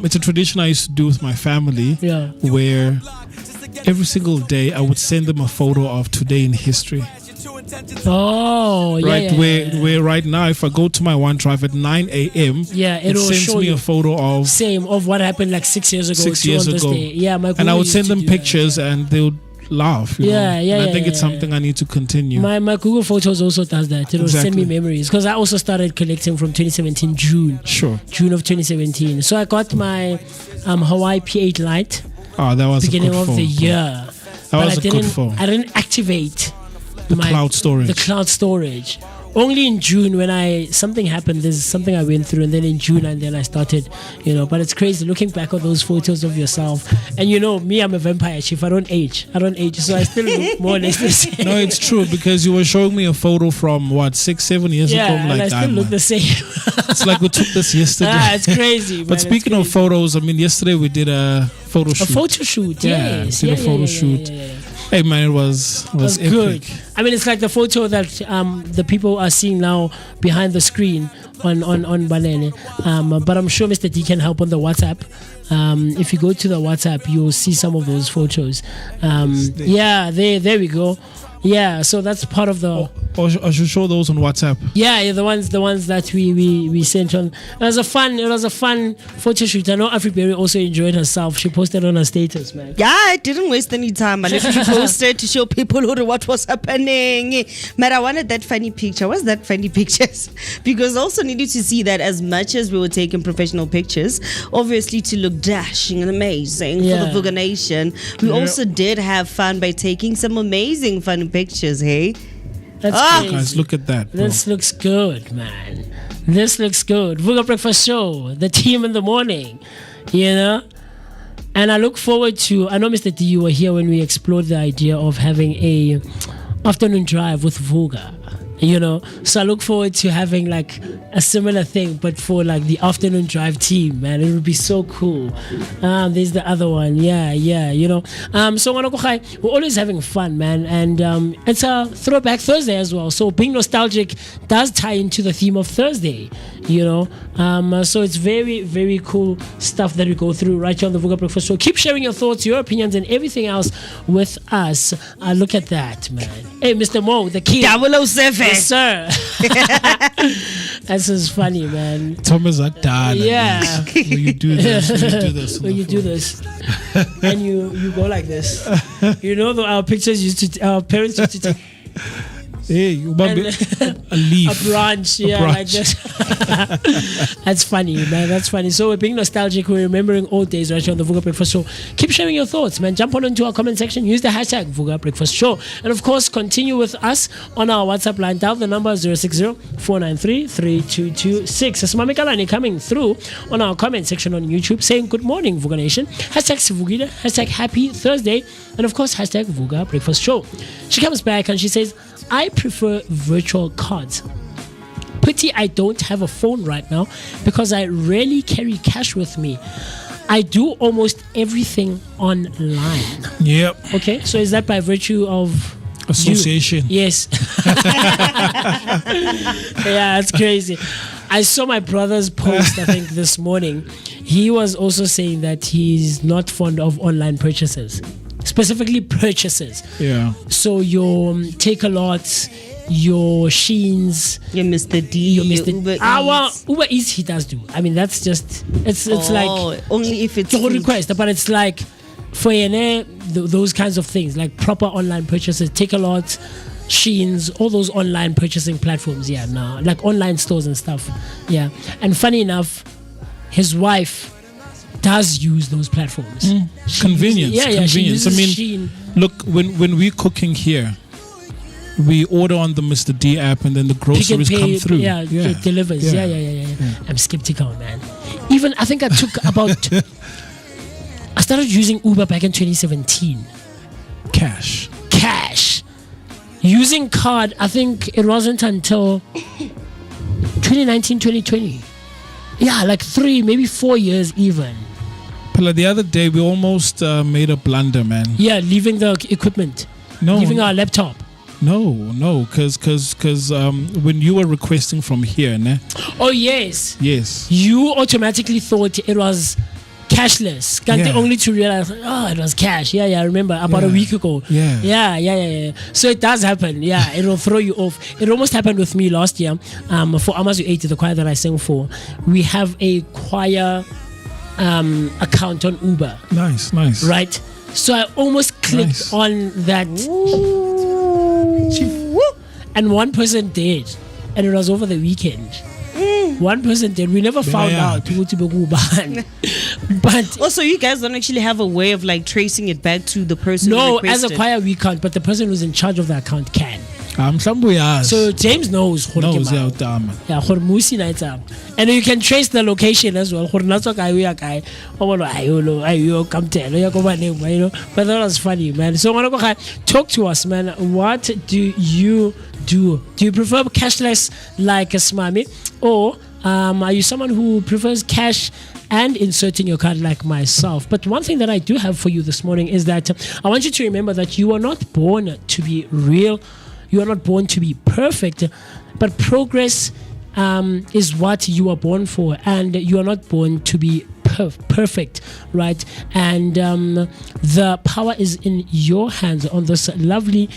it's a tradition I used to do with my family, where every single day I would send them a photo of today in history. Oh, yeah. Right, where right now, if I go to my OneDrive at 9 a.m., it sends show me you a photo of of what happened like 6 years ago. 6 years on this ago. day. Yeah, my and I Google would send used to them do that. pictures, and they would laugh. You know? And I think it's something I need to continue. My Google Photos also does that. It will send me Exactly. memories, because I also started collecting from 2017 June. Sure. June of 2017. So I got my Hawaii P8 Lite. Oh, that was beginning a good of phone. the year. That But was a good phone. I didn't activate The cloud storage. The cloud storage. Only in June when something happened. There's something I went through, and then in June, and then I started, But it's crazy looking back at those photos of yourself. And me, I'm a vampire chief. I don't age, so I still look more or less the same. No, it's true, because you were showing me a photo from 6-7 years ago. I'm and like, I still look the same. it's like we took this yesterday. It's crazy. But speaking of photos, I mean, yesterday we did a photo shoot. A photo shoot, yes. Did a photo shoot. Hey man, it was epic. Good. I mean, it's like the photo that the people are seeing now behind the screen on Balele. But I'm sure Mr. D can help on the WhatsApp. If you go to the WhatsApp, you'll see some of those photos. There we go. Yeah, so that's part of the. I should show those on WhatsApp. Yeah, the ones that we sent on. It was a fun photo shoot. I know Afriberry also enjoyed herself. She posted on her status, man. Yeah, I didn't waste any time. I literally posted to show people what was happening. Man, I wanted that funny picture. What's that funny pictures? Because I also needed to see that as much as we were taking professional pictures, obviously to look dashing and amazing for the Vooka Nation, we also did have fun by taking some amazing fun pictures, hey? That's crazy. Guys, look at that, bro. This looks good, man. This looks good. Vooka Breakfast Show, the team in the morning, And I look forward to, I know Mr. D, you were here when we explored the idea of having a afternoon drive with Vooka. So I look forward to having like a similar thing, but for like the afternoon drive team, man. It would be so cool. There's the other one, So we're always having fun, man, and it's a throwback Thursday as well. So being nostalgic does tie into the theme of Thursday, So it's very, very cool stuff that we go through right here on the Vooka Breakfast Show. Keep sharing your thoughts, your opinions, and everything else with us. Look at that, man. Hey, Mr. Mo, the kid. 007. Yes, sir. That's just funny, man. Thomas Akdala. Yeah. Will you do this? Will you do this? When you do this, and you go like this. You know, our parents used to take Hey, you and- a leaf. a branch, yeah, like this. That's funny, man. That's funny. So we're being nostalgic. We're remembering old days right here on the Vooka Breakfast Show. Keep sharing your thoughts, man. Jump on into our comment section. Use the hashtag Vooka Breakfast Show. And of course, continue with us on our WhatsApp line. Dial the number 060-493-3226. As Mami Kalani coming through on our comment section on YouTube saying, good morning, Vooka Nation. Hashtag Sivugida. Hashtag Happy Thursday. And of course, hashtag Vooka Breakfast Show. She comes back and she says, I prefer virtual cards. Pity I don't have a phone right now because I rarely carry cash with me. I do almost everything online. Yep. Okay, so is that by virtue of Association. you? Yes. Yeah, that's crazy. I saw my brother's post, I think, this morning. He was also saying that he's not fond of online purchases. Specifically purchases. Yeah. So your Takealots, your Sheins, Your Mr. D, your your Mr. Uber Our Eats. Uber Eats he does do. I mean, that's just it's like only if it's your food. request, but it's like for those kinds of things, like proper online purchases, Takealot, Sheins, all those online purchasing platforms. Yeah, now like online stores and stuff. Yeah, and funny enough, his wife does use those platforms. Convenience. Yeah, convenience. she uses I mean, Shein. look, when we're cooking here, we order on the Mr. D app and then the Pick and groceries pay, come through. yeah, it delivers. Yeah. Yeah. I'm skeptical, man. Even I think I took about. I started using Uber back in 2017. Cash. Using card, I think it wasn't until 2019, 2020. Yeah, like 3, maybe 4 years even. Pala, the other day we almost made a blunder, man. Yeah, leaving the equipment. No, Leaving our laptop. No, because when you were requesting from here, ne? Oh, yes. Yes. You automatically thought it was cashless. Can't Yeah. only to realize, oh, it was cash. Yeah, I remember about a Yeah. week ago. Yeah. So it does happen. Yeah, it will throw you off. It almost happened with me last year. For Amazu 80, the choir that I sang for, we have a choir account on Uber, Nice. right? So I almost clicked Nice. on that, and one person did, and it was over the weekend. One person did. We never found Yeah. out who to be Uber. But Also, you guys don't actually have a way of like tracing it back to the person who no, as a requested. choir we can't, but the person who's in charge of the account can. Somewhere So James knows. knows out there, man. Yeah, Hormusi nights up. And you can trace the location as well. But that was funny, man. So talk to us, man. What do you do? Do you prefer cashless like a Smami? Or are you someone who prefers cash and inserting your card like myself? But one thing that I do have for you this morning is that I want you to remember that you are not born to be real. You are not born to be perfect, but progress is what you are born for, and you are not born to be perfect, right? And the power is in your hands on this lovely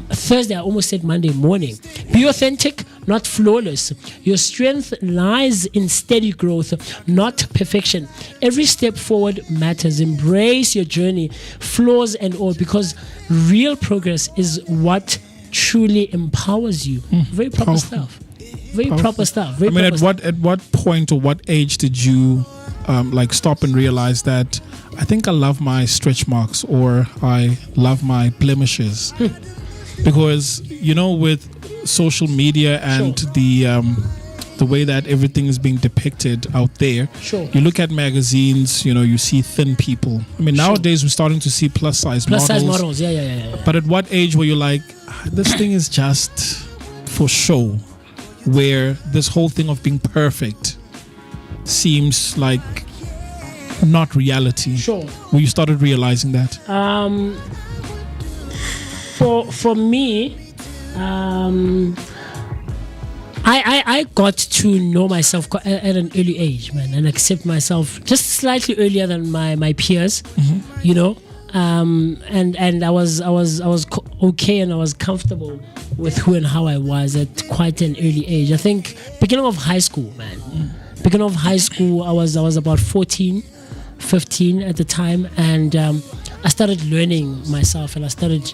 Thursday. I almost said Monday morning. Be authentic, not flawless. Your strength lies in steady growth, not perfection. Every step forward matters. Embrace your journey, flaws and all, because real progress is what truly empowers you. Very proper Powerful. stuff. Very proper stuff. Very I mean, proper at what point or what age did you like stop and realize that I think I love my stretch marks or I love my blemishes? Because with social media and the way that everything is being depicted out there, Sure. you look at magazines, you see thin people. I mean, nowadays we're starting to see plus size models. Yeah. But at what age were you like, this thing is just for show, where this whole thing of being perfect seems like not reality? Sure. When you started realizing that? For me, I got to know myself at an early age, man, and accept myself just slightly earlier than my peers, and I was okay and I was comfortable with who and how I was at quite an early age. I think beginning of high school, man. Beginning of high school, I was about 14, 15 at the time, and I started learning myself, and I started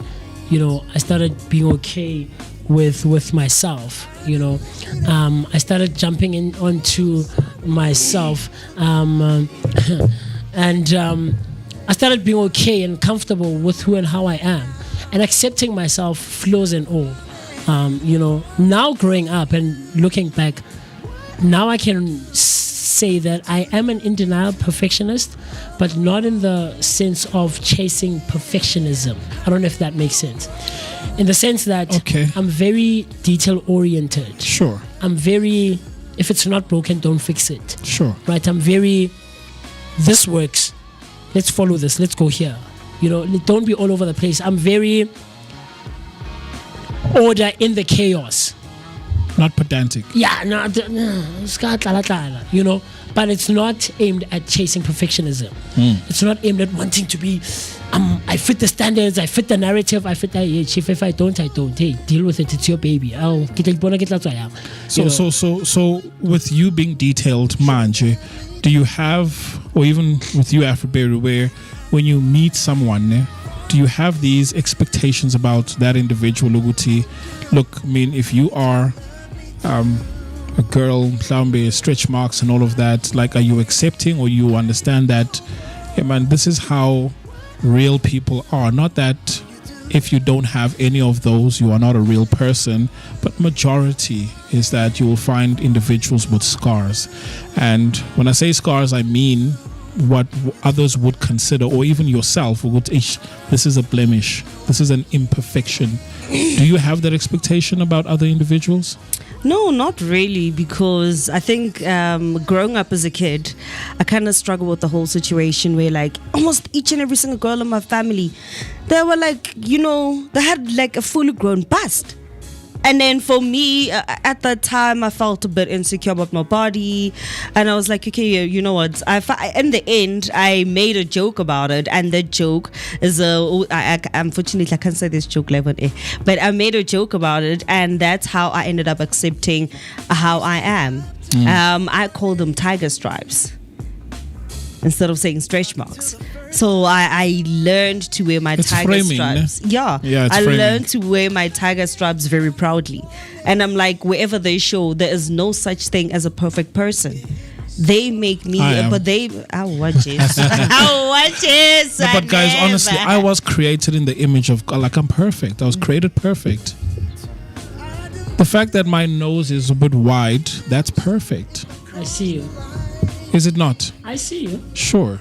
being okay with myself. I started jumping in onto myself, and I started being okay and comfortable with who and how I am, and accepting myself, flaws and all. Now growing up and looking back, now I can say that I am an in denial perfectionist, but not in the sense of chasing perfectionism. I don't know if that makes sense. In the sense that I'm very detail oriented. Sure. I'm very, if it's not broken, don't fix it. Sure. Right? I'm very, this works. Let's follow this. Let's go here. Don't be all over the place. I'm very order in the chaos. Not pedantic. Yeah, but it's not aimed at chasing perfectionism. It's not aimed at wanting to be, I fit the standards, I fit the narrative, I fit the chief. If I don't, I don't. Hey, deal with it. It's your baby. So with you being detailed, manje, do you have, or even with you, Afroberry, where when you meet someone, do you have these expectations about that individual? Look, I mean, if you are a girl, stretch marks and all of that, like, are you accepting, or you understand that, hey man, this is how real people are? Not that if you don't have any of those, you are not a real person, but majority is that you will find individuals with scars. And when I say scars, I mean what others would consider, or even yourself, would, this is a blemish, this is an imperfection. Do you have that expectation about other individuals? No, not really, because I think growing up as a kid, I kind of struggled with the whole situation where, like, almost each and every single girl in my family, they were like, they had like a fully grown bust. And then for me, at that time, I felt a bit insecure about my body. And I was like, okay, you know what? In the end, I made a joke about it. And the joke is, unfortunately, I can't say this joke live on air. But I made a joke about it. And that's how I ended up accepting how I am. I call them tiger stripes instead of saying stretch marks. So I learned to wear my tiger stripes. Yeah, I learned to wear my tiger stripes very proudly. And I'm like, wherever they show, there is no such thing as a perfect person. They make me, but I watch it. I watch it. No, but guys, honestly, I was created in the image of God. Like, I'm perfect. I was created perfect. The fact that my nose is a bit wide, that's perfect. I see you. Is it not? I see you. Sure.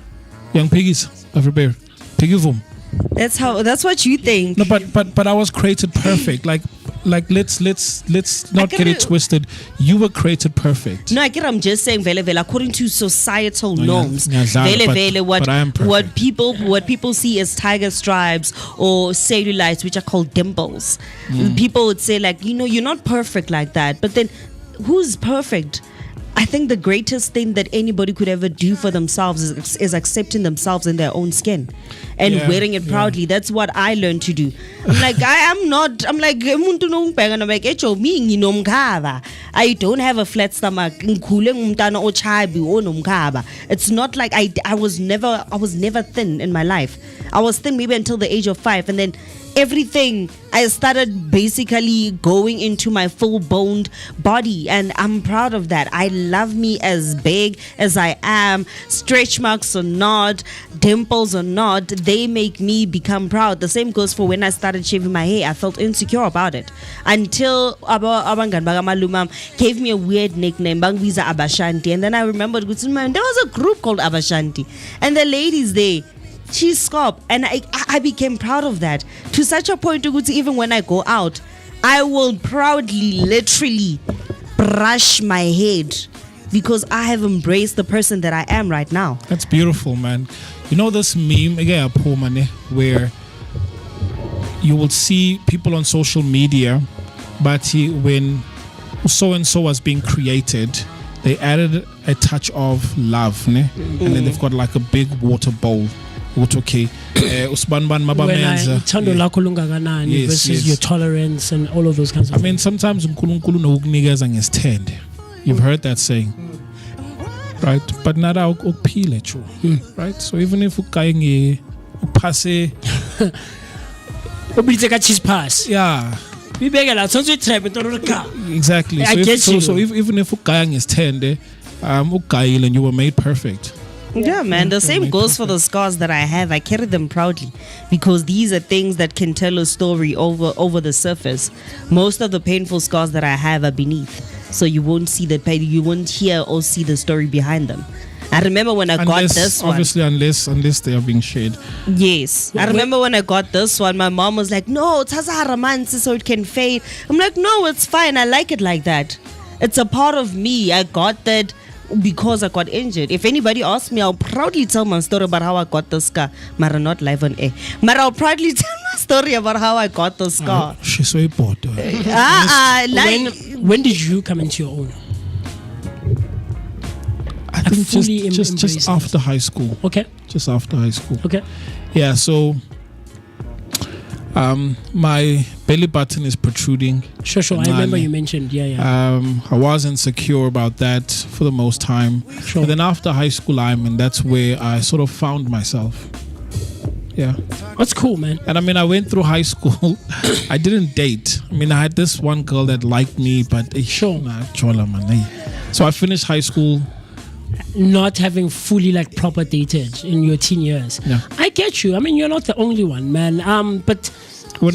Young piggies, everywhere. Piggy voom. That's what you think. No, but I was created perfect. Like let's not get it twisted. You were created perfect. No, I'm just saying, vele, according to societal norms, what people see as tiger stripes or cellulites, which are called dimples. People would say, like, you're not perfect like that. But then, who's perfect? I think the greatest thing that anybody could ever do for themselves is accepting themselves in their own skin and wearing it proudly. That's what I learned to do. I'm like, I don't have a flat stomach. It's not like I was never thin in my life. I was thin maybe until the age of 5, and then everything, I started basically going into my full-boned body, and I'm proud of that. I love me as big as I am. Stretch marks or not, dimples or not, they make me become proud. The same goes for when I started shaving my hair. I felt insecure about it until Abangan Bagamalumam gave me a weird nickname, Bangbiza Abashanti, and then I remembered there was a group called Abashanti, and the ladies there, she's scop, and I became proud of that to such a point to even when I go out, I will proudly, literally brush my head because I have embraced the person that I am right now. That's beautiful, man. You know this meme again, where you will see people on social media, but when so and so was being created, they added a touch of love, and then they've got like a big water bowl ukuthi okay usibanibani mabamenza uthando lakho lungakanani versus your tolerance and all of those kinds of I mean sometimes uNkulunkulu nokukunikeza ngesithende. You've heard that saying, right? But nada ukuphile chu, right? So even if ukaye uphase ubitse ka cheese pass, yeah, bibeke la tsonzo trap into ka exactly. So even if ukaya ngesithende ukayile and you were made perfect. Yeah, man. The same goes for the scars that I have. I carry them proudly because these are things that can tell a story over the surface. Most of the painful scars that I have are beneath, so you won't see the pain. You won't hear or see the story behind them. I remember when I got this one. Obviously, unless they are being shared. Yes, I remember when I got this one. My mom was like, "No, it's a romance, so it can fade." I'm like, "No, it's fine. I like it like that. It's a part of me. I got that." Because I got injured. If anybody asks me, I'll proudly tell my story about how I got the scar. Mara, not live on air. But I'll proudly tell my story about how I got the scar. She's so important. When did you come into your own? I think just after high school. Okay. Just after high school. Okay. Yeah, so my belly button is protruding. Sure. I remember you mentioned. Yeah. I was insecure about that for the most time. Sure. But then after high school, that's where I sort of found myself. Yeah. That's cool, man. And I mean, I went through high school. I didn't date. I mean, I had this one girl that liked me, but sure. So I finished high school not having fully like proper dated in your teen years. Yeah. I get you. I mean, you're not the only one, man. But when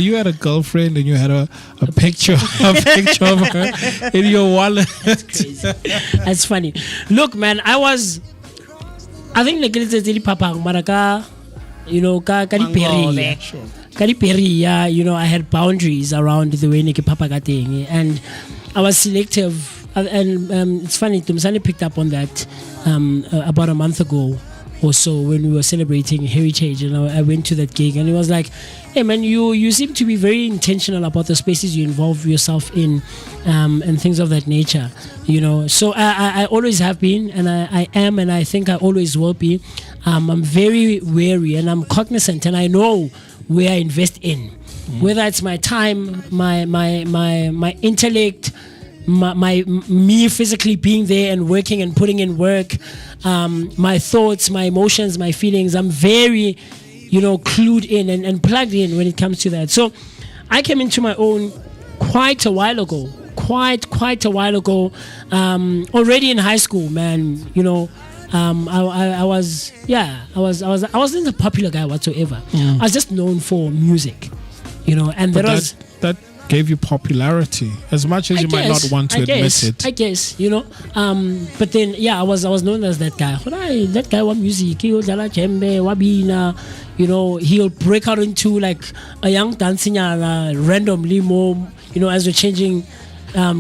you had a girlfriend and you had a picture of her in your wallet. That's crazy. That's funny. Look, man, I think like little papa maraka, you know, yeah, you know, I had boundaries around the way Niki Papa got in, and I was selective. And it's funny, Tumsani picked up on that about a month ago or so when we were celebrating Heritage, and I went to that gig, and it was like, hey man, you seem to be very intentional about the spaces you involve yourself in, and things of that nature, you know. So I always have been, and I am, and I think I always will be. I'm very wary, and I'm cognizant, and I know where I invest in, whether it's my time, my intellect, me physically being there and working and putting in work, my thoughts, my emotions, my feelings. I'm very, you know, clued in and plugged in when it comes to that. So I came into my own quite a while ago, quite a while ago, already in high school, man. You know, I wasn't a popular guy whatsoever. I was just known for music, you know, and that gave you popularity as much as you might not want to admit it. I guess, you know, but then I was known as that guy. That guy wa music, he'll dala jembe, wabina, you know, he'll break out into like a young dancing randomly more, you know, as we're changing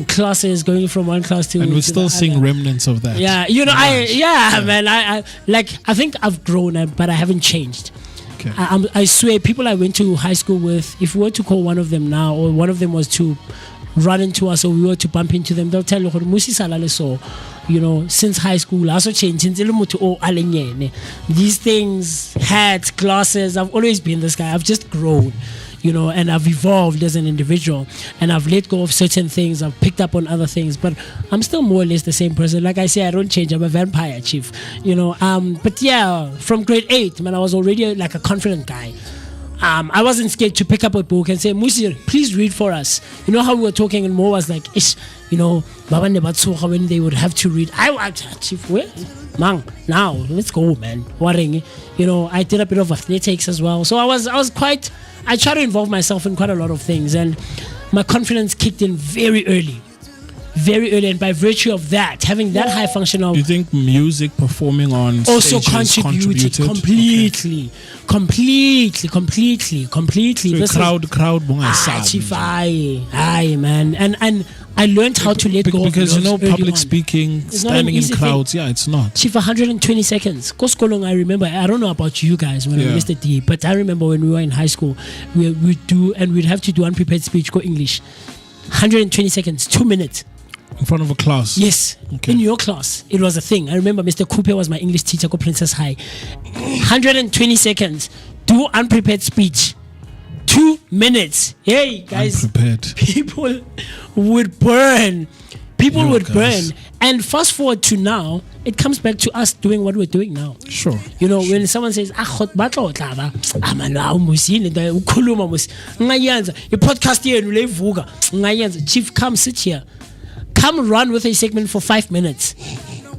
classes, going from one class to and we still seeing remnants of that. Yeah, you know, man, I think I've grown, but I haven't changed. I swear, people I went to high school with, if we were to call one of them now, or one of them was to run into us, or we were to bump into them, they'll tell you, you know, since high school, also changed. These things, hats, glasses, I've always been this guy. I've just grown, you know, and I've evolved as an individual, and I've let go of certain things. I've picked up on other things, but I'm still more or less the same person. Like I say, I don't change. I'm a vampire, chief, you know. But yeah, from grade 8, man, I was already like a confident guy. I wasn't scared to pick up a book and say, Musi, please read for us. You know how we were talking, and Mo was like, ish, you know, when they would have to read. Chief, where? Man, now let's go, man. Worrying, you know, I did a bit of athletics as well, so I was quite. I try to involve myself in quite a lot of things, and my confidence kicked in very early, and by virtue of that, having that high function of, do you think music performing on also contributed completely? So crowd man, and I learned how to let go because of you know public on. speaking, standing in crowds, it's not. Chief, 120 seconds. I remember, I don't know about you guys when I missed the D, but I remember when we were in high school, we'd have to do unprepared speech, go English. 120 seconds, 2 minutes. In front of a class? Yes, in your class. It was a thing. I remember Mr. Cooper was my English teacher at Princess High. 120 seconds. Do unprepared speech. 2 minutes. Hey, guys. Unprepared. People would burn. People would guys. burn. And fast forward to now, it comes back to us doing what we're doing now. Sure. You know, when someone says, your podcast here, Chief, come sit here. Come run with a segment for 5 minutes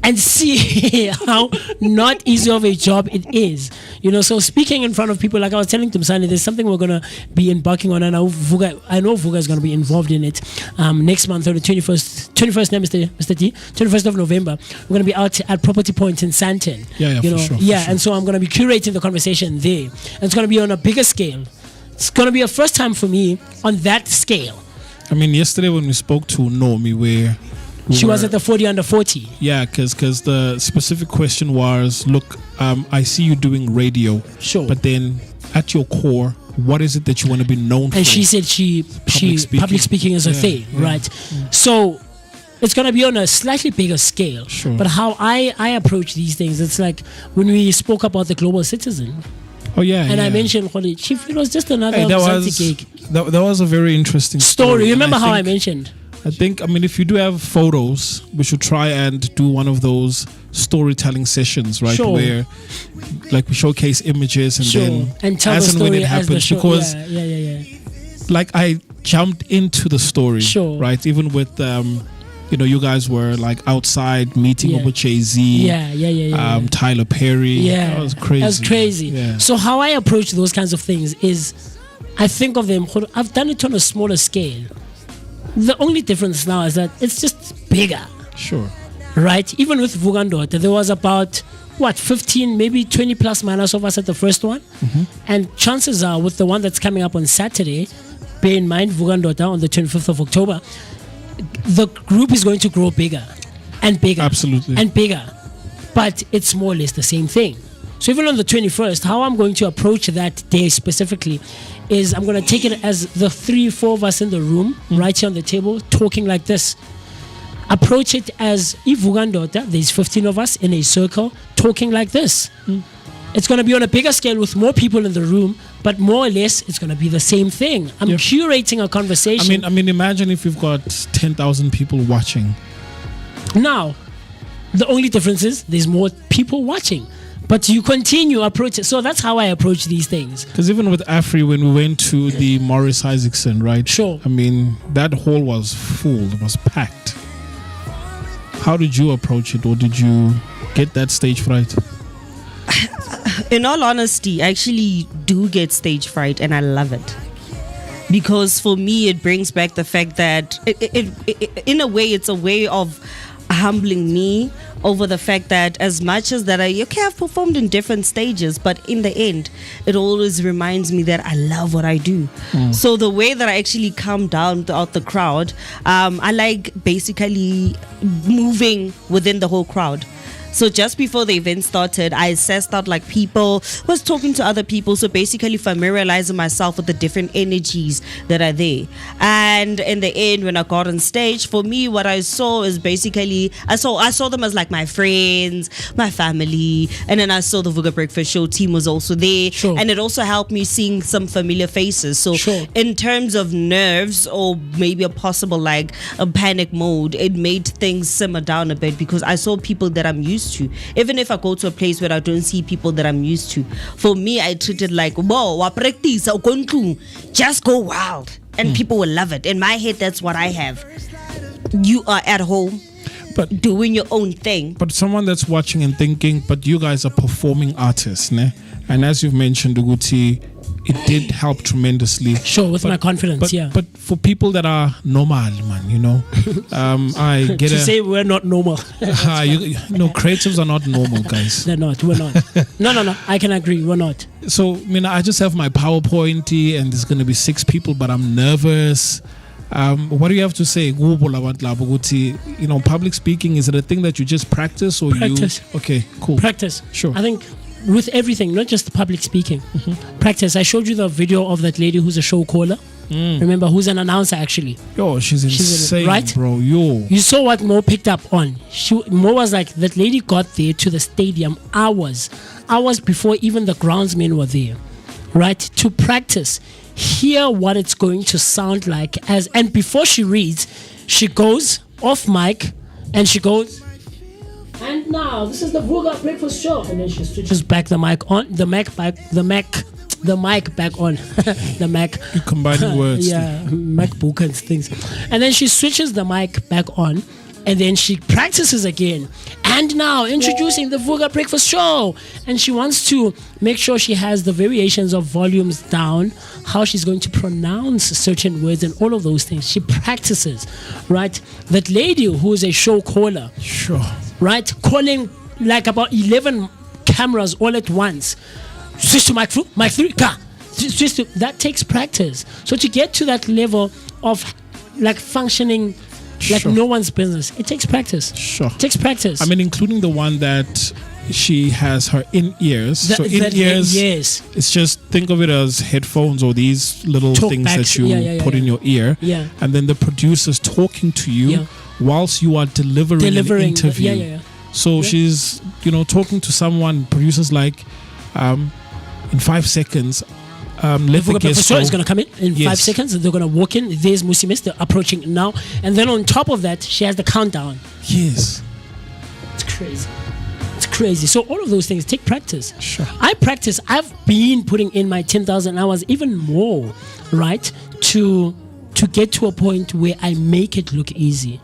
and see how not easy of a job it is. You know, so speaking in front of people, like I was telling Tumsani, there's something we're going to be embarking on, and I know Vooka is going to be involved in it next month on the 21st of November. We're going to be out at Property Point in Sandton. Yeah, you know, for sure. And so I'm going to be curating the conversation there. And it's going to be on a bigger scale. It's going to be a first time for me on that scale. I mean, yesterday when we spoke to Nomi, where she was at the 40 under 40. Yeah, because the specific question was, look, I see you doing radio. Sure. But then at your core, what is it that you want to be known for? And she said public speaking is a thing, right? So it's going to be on a slightly bigger scale. Sure. But how I approach these things, it's like when we spoke about the global citizen. Oh, yeah. And I mentioned, Chief, it was just another gig. That was a very interesting story. Remember how I mentioned? I think, if you do have photos, we should try and do one of those storytelling sessions, right? Sure. Where, like, we showcase images and then and tell as the and story when it as the happens. show. Because, like, I jumped into the story, right? Even with, you guys were like outside meeting up with Jay-Z, Tyler Perry. Yeah, that was crazy. That's crazy. Yeah. So how I approach those kinds of things is, I think of them. I've done it on a smaller scale. The only difference now is that it's just bigger. Sure. Right? Even with Vugandota, there was about 15, maybe 20 plus minus of us at the first one, and chances are with the one that's coming up on Saturday, bear in mind Vugandota on the 25th of October. The group is going to grow bigger and bigger. Absolutely. And bigger. But it's more or less the same thing. So even on the 21st, how I'm going to approach that day specifically is I'm going to take it as the 3-4 of us in the room, right here on the table, talking like this. Approach it as if Vugandota, there's 15 of us in a circle, talking like this. It's going to be on a bigger scale with more people in the room, but more or less it's going to be the same thing. I'm curating a conversation. I mean, imagine if you've got 10,000 people watching. Now, the only difference is there's more people watching, but you continue approach it. So that's how I approach these things. Because even with Afri, when we went to the Morris Isaacson, right? Sure. I mean, that hall was full. It was packed. How did you approach it, or did you get that stage fright? In all honesty, I actually do get stage fright, and I love it. Because for me, it brings back the fact that, in a way, it's a way of humbling me over the fact that as much as that I've performed in different stages, but in the end, it always reminds me that I love what I do. So the way that I actually calm down throughout the crowd, I like basically moving within the whole crowd. So just before the event started, I assessed out like people, was talking to other people. So basically familiarizing myself with the different energies that are there. And in the end, when I got on stage, for me, what I saw is basically, I saw them as like my friends, my family. And then I saw the Vooka Breakfast Show team was also there. Sure. And it also helped me seeing some familiar faces. So in terms of nerves or maybe a possible like a panic mode, it made things simmer down a bit because I saw people that I'm used to. Even if I go to a place where I don't see people that I'm used to, for me, I treat it like, whoa, wa practice, just go wild, and people will love it. In my head, that's what I have. You are at home, but doing your own thing. But someone that's watching and thinking, but you guys are performing artists, ne? And as you've mentioned, Uguti, it did help tremendously. Sure, with my confidence, But for people that are normal, man, you know, I get to say we're not normal. Creatives are not normal, guys. They're not. We're not. No. I can agree. We're not. So, I just have my PowerPoint and there's going to be 6 people, but I'm nervous. What do you have to say? Public speaking, is it a thing that you just practice or practice? Okay, cool. Practice. Sure. I think with everything, not just public speaking. Practice. I showed you the video of that lady who's a show caller. Remember, who's an announcer actually. Yo, she's insane, right? bro. Yo. You saw what Mo picked up on. Mo was like, that lady got there to the stadium hours before even the groundsmen were there, right? To practice, hear what it's going to sound like and before she reads, she goes off mic and she goes, and now this is the Vooka Breakfast Show, and then she switches back the mic on, the mic back on, the Mac. You're combining words. Yeah, MacBook and things. And then she switches the mic back on, and then she practices again. And now introducing the Vooka Breakfast Show. And she wants to make sure she has the variations of volumes down, how she's going to pronounce certain words and all of those things. She practices, right? That lady who is a show caller, Sure. right? Calling like about 11 cameras all at once. Switch to mic 3, that takes practice. So to get to that level of like functioning like Sure. no one's business, it takes practice. Sure. It takes practice. I mean, including the one that she has her in-ears. Yes. It's just, think of it as headphones or these little Talk things backs. that you put in your ear. Yeah. And then the producer's talking to you Yeah. whilst you are delivering an interview. Yeah. So she's, talking to someone, producer's like, in 5 seconds, let the guest Show go. is going to come in 5 seconds. They're going to walk in. There's Musimis. They're approaching now. And then on top of that, she has the countdown. Yes. It's crazy. So all of those things take practice. Sure. I practice. I've been putting in my 10,000 hours, even more, right? To get to a point where I make it look easy.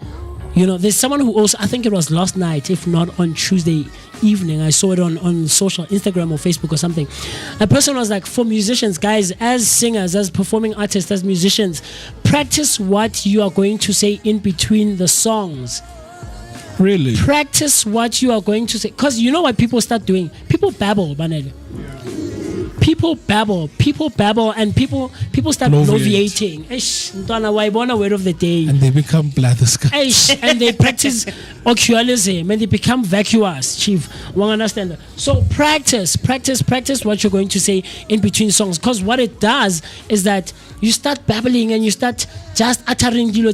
There's someone who also, I think it was last night, if not on Tuesday evening, I saw it on social, Instagram or Facebook or something. A person was like, for musicians, guys, as singers, as performing artists, as musicians, practice what you are going to say in between the songs. Really? Practice what you are going to say. Because you know what people start doing? People babble, Banel. People babble, and people start bloviating. Word of the day. And they become blatherska. And they practice occualism and they become vacuous, chief. One understand that. So practice what you're going to say in between songs. Because what it does is that you start babbling and you start just uttering one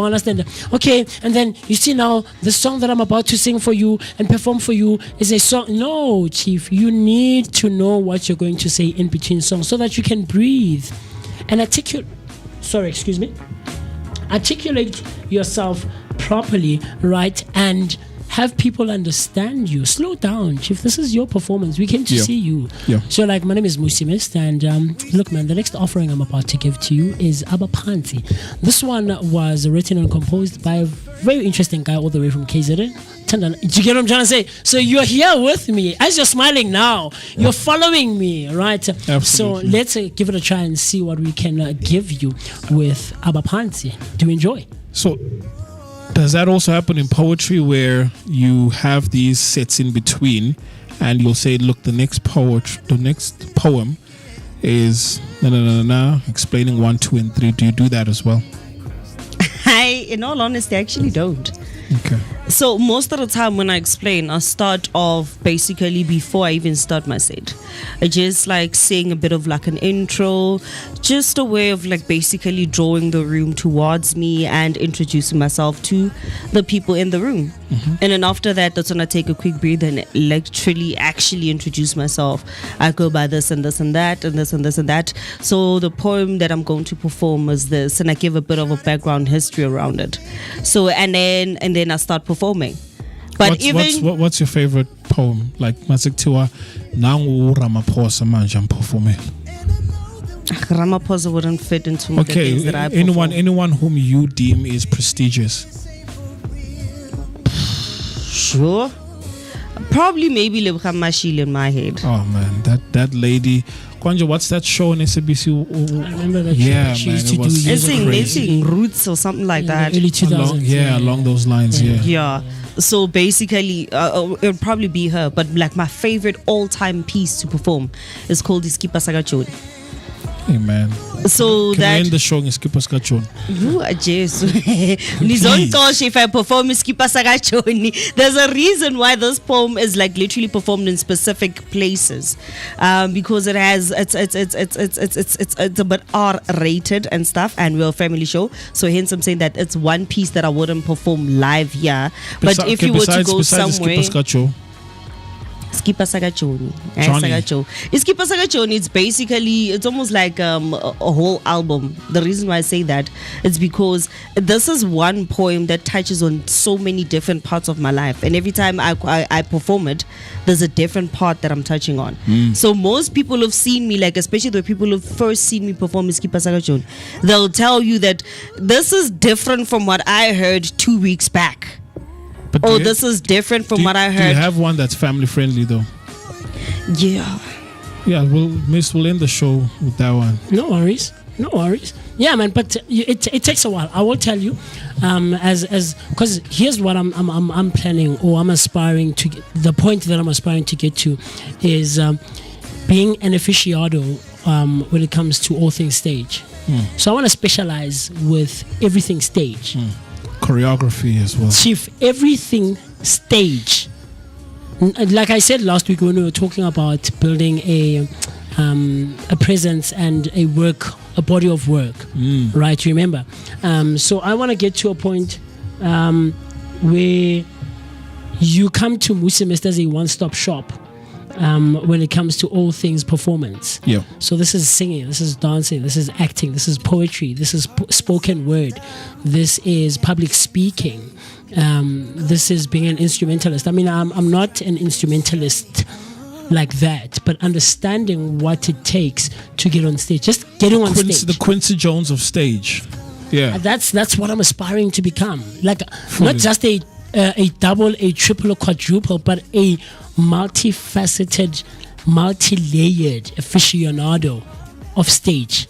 understand that. Okay, and then you see now the song that I'm about to sing for you and perform for you is a song. No, chief, you need to know what you're going to say in between songs so that you can breathe and articulate yourself properly, right? And have people understand you. Slow down, chief. This is your performance. We came to see you. Yeah. So, like, my name is Musimist, and look, man, the next offering I'm about to give to you is Abapansi. This one was written and composed by a very interesting guy all the way from KZN. Do you get what I'm trying to say? So you're here with me. As you're smiling now, you're following me, right? Absolutely. So let's give it a try and see what we can give you with Abapansi. Do you enjoy? So, does that also happen in poetry where you have these sets in between and you'll say, look, the next poem is explaining 1, 2, and 3. Do you do that as well? In all honesty, I actually don't. Okay. So most of the time when I explain, I start off basically before I even start my set. I just like saying a bit of like an intro, just a way of like basically drawing the room towards me and introducing myself to the people in the room. Mm-hmm. And then after that, that's when I take a quick breather and literally actually introduce myself. I go by this and this and that and this and this and that. So the poem that I'm going to perform is this, and I give a bit of a background history around it. So and then I start performing. But what's your favorite poem? Like Masiktiwa Nangu Ramaphosa manje performing. Ramaphosa wouldn't fit into the things that I perform. Anyone whom you deem is prestigious. Sure. Probably maybe Lebram Mashil in my head. Oh man, that lady. Kwanja, what's that show on SABC? I remember that she used to do It's in Roots or something like that. Early 2000s. Along those lines, Yeah. So basically, it would probably be her. But like my favorite all-time piece to perform is called Iskipa Sagachoni. Hey man. So Can that we end the show in Skipper Skachon? you are Jesus. If I perform Skipa Sagachoni, there's a reason why this poem is like literally performed in specific places, because it has it's a bit R-rated and stuff, and we're a family show. So hence I'm saying that it's one piece that I wouldn't perform live here. But if you were to go somewhere. Skipa Sagachoni. Skipa Sagachoni, it's almost like a whole album. The reason why I say that is because this is one poem that touches on so many different parts of my life, and every time I perform it, there's a different part that I'm touching on. So most people have seen me, like especially the people who've first seen me perform Skipa Sagachoni, they'll tell you that this is different from what I heard 2 weeks back. But this is different from what I heard. Do you have one that's family friendly though? Yeah. Yeah, we'll end the show with that one. No worries. Yeah, man. But it takes a while. I will tell you, because here's what I'm planning, or I'm aspiring to. The point that I'm aspiring to get to is being an aficionado when it comes to all things stage. So I want to specialize with everything stage. Choreography as well. Chief, everything stage. Like I said last week when we were talking about building a presence and a body of work, right? Remember? So I want to get to a point where you come to Musimest as a one-stop shop when it comes to all things performance. Yeah. So this is singing, this is dancing, this is acting, this is poetry, this is spoken word, this is public speaking, this is being an instrumentalist. I mean, I'm not an instrumentalist like that, but understanding what it takes to get on stage, just getting on stage. The Quincy Jones of stage. Yeah. That's what I'm aspiring to become. Like not just a double, a triple, or quadruple, but a multifaceted, multi-layered aficionado of stage.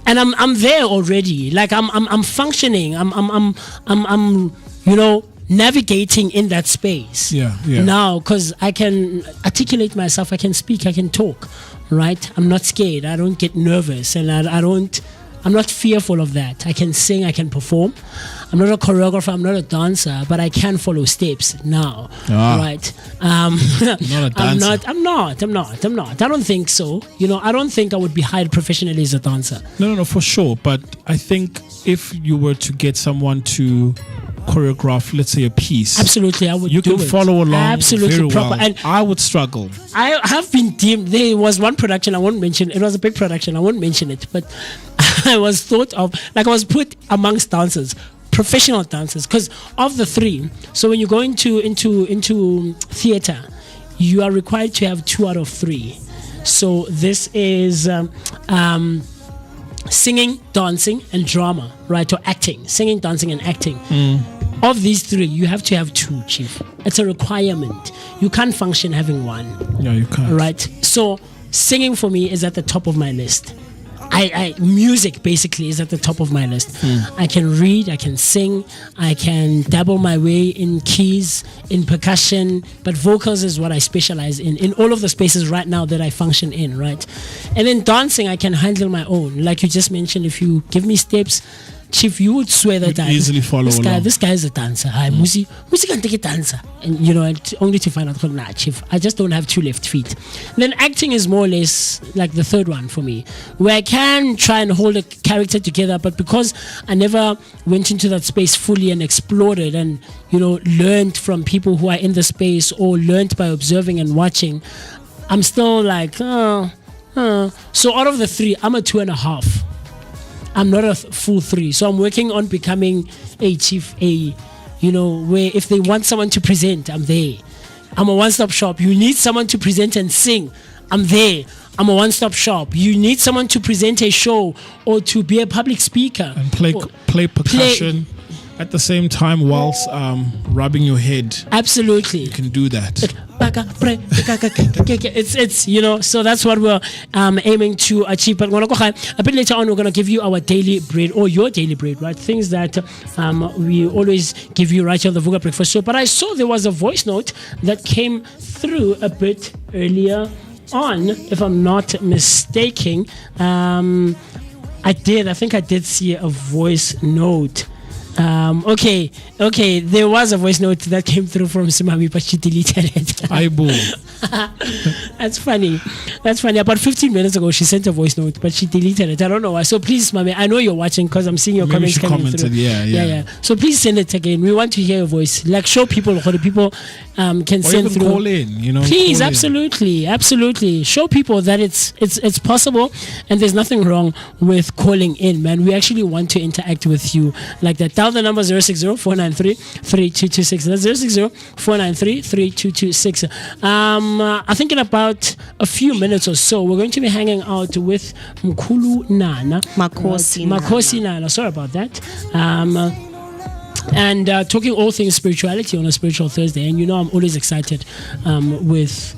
And I'm there already. Like I'm functioning. I'm navigating in that space. Yeah. Now, because I can articulate myself, I can speak, I can talk. Right? I'm not scared. I don't get nervous, and I'm not fearful of that. I can sing, I can perform. I'm not a choreographer, I'm not a dancer, but I can follow steps now. Right? Not a dancer. I'm not. I don't think so. I don't think I would be hired professionally as a dancer. No, for sure. But I think if you were to get someone to choreograph, let's say, a piece, absolutely, I would. You can follow along absolutely very proper. Well. And I would struggle. I have been deemed. There was one production I won't mention. It was a big production. I won't mention it, but I was thought of, like I was put amongst dancers, professional dancers, because of the three. So when you go into theater, you are required to have 2 out of 3. So this is singing, dancing, and drama, right? Or acting, singing, dancing, and acting. Of these 3, you have to have 2, Chief. It's a requirement. You can't function having 1. Yeah, you can't. Right? So singing for me is at the top of my list. Music basically is at the top of my list. I can read, I can sing, I can dabble my way in keys, in percussion, but vocals is what I specialize in all of the spaces right now that I function in, right? And then dancing, I can handle my own. Like you just mentioned, if you give me steps, Chief, you would swear that I easily follow along. This guy is a dancer. Musi can take a dancer, and only to find out, nah, Chief, I just don't have 2 left feet. Then acting is more or less like the third one for me, where I can try and hold a character together, but because I never went into that space fully and explored it, and learned from people who are in the space or learned by observing and watching, I'm still like, So out of the 3, I'm a 2.5. I'm not a full 3. So I'm working on becoming a chief, where if they want someone to present, I'm there. I'm a one-stop shop. You need someone to present and sing, I'm there. I'm a one-stop shop. You need someone to present a show or to be a public speaker. And play percussion at the same time whilst rubbing your head. Absolutely. You can do that. It's so that's what we're aiming to achieve. But a bit later on, we're going to give you our daily bread, or your daily bread, right? Things that we always give you right here on the Vooka Breakfast Show. But I saw there was a voice note that came through a bit earlier on, if I'm not mistaken. I think I did see a voice note. Okay, there was a voice note that came through from Simami, but she deleted it. I boo. That's funny. About 15 minutes ago, she sent a voice note, but she deleted it. I don't know why. So please, Mami, I know you're watching because I'm seeing your Maybe comments she coming commented, through. yeah. So please send it again. We want to hear your voice. Like, show people how the people can Or send even through. call in, Please, call in. absolutely. Show people that it's possible, and there's nothing wrong with calling in, man. We actually want to interact with you like that. Dial the number 060-493-3226. That's 060-493-3226. I think in about a few minutes or so, we're going to be hanging out with Mkhulu Nana. Makhosi Nana. Sorry about that. And talking all things spirituality on a spiritual Thursday. And I'm always excited with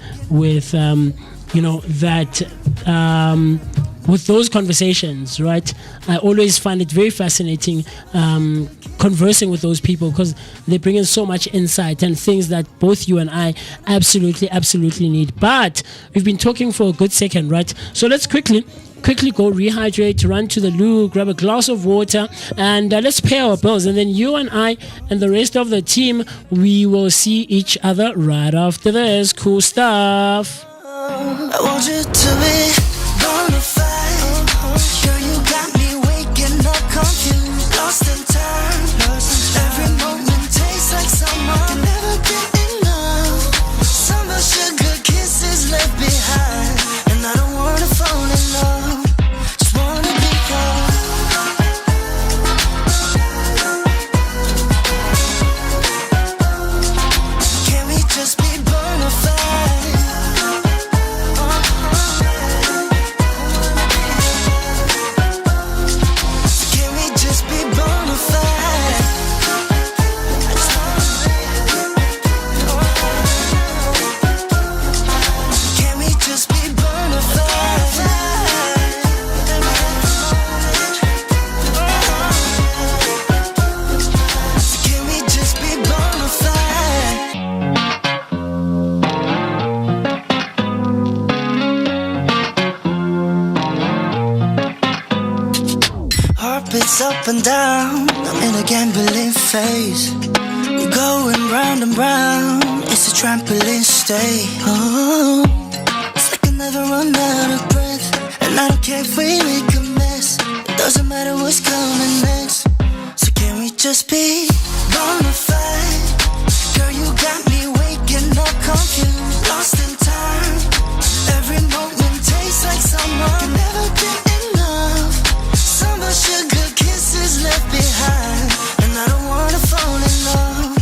with those conversations, right? I always find it very fascinating conversing with those people because they bring in so much insight and things that both you and I absolutely need. But we've been talking for a good second, right? So let's quickly go rehydrate, run to the loo, grab a glass of water, and let's pay our bills. And then you and I and the rest of the team, we will see each other right after this. Cool stuff. I want you to be bonafide. Girl, you got me waking up confused, lost in time. Every moment tastes like summer. Can never get enough. Summer sugar kisses left behind, and I don't wanna fall in love. Just wanna be yours. Can we just be bonafide? Can we just be bonafide? Can we just be bonafide? Can we just be bonafide? Heart beats up and down, I'm in a gambling phase. We're going round and round, it's a trampoline stay. Oh, it's like I never run out of breath, and I don't care if we make a mess. It doesn't matter what's coming next. So can we just be bonafide? Girl, you got me waking up confused, lost in time. Every moment tastes like summer. Can never get enough. Summer sugar kisses left behind, and I don't wanna fall in love.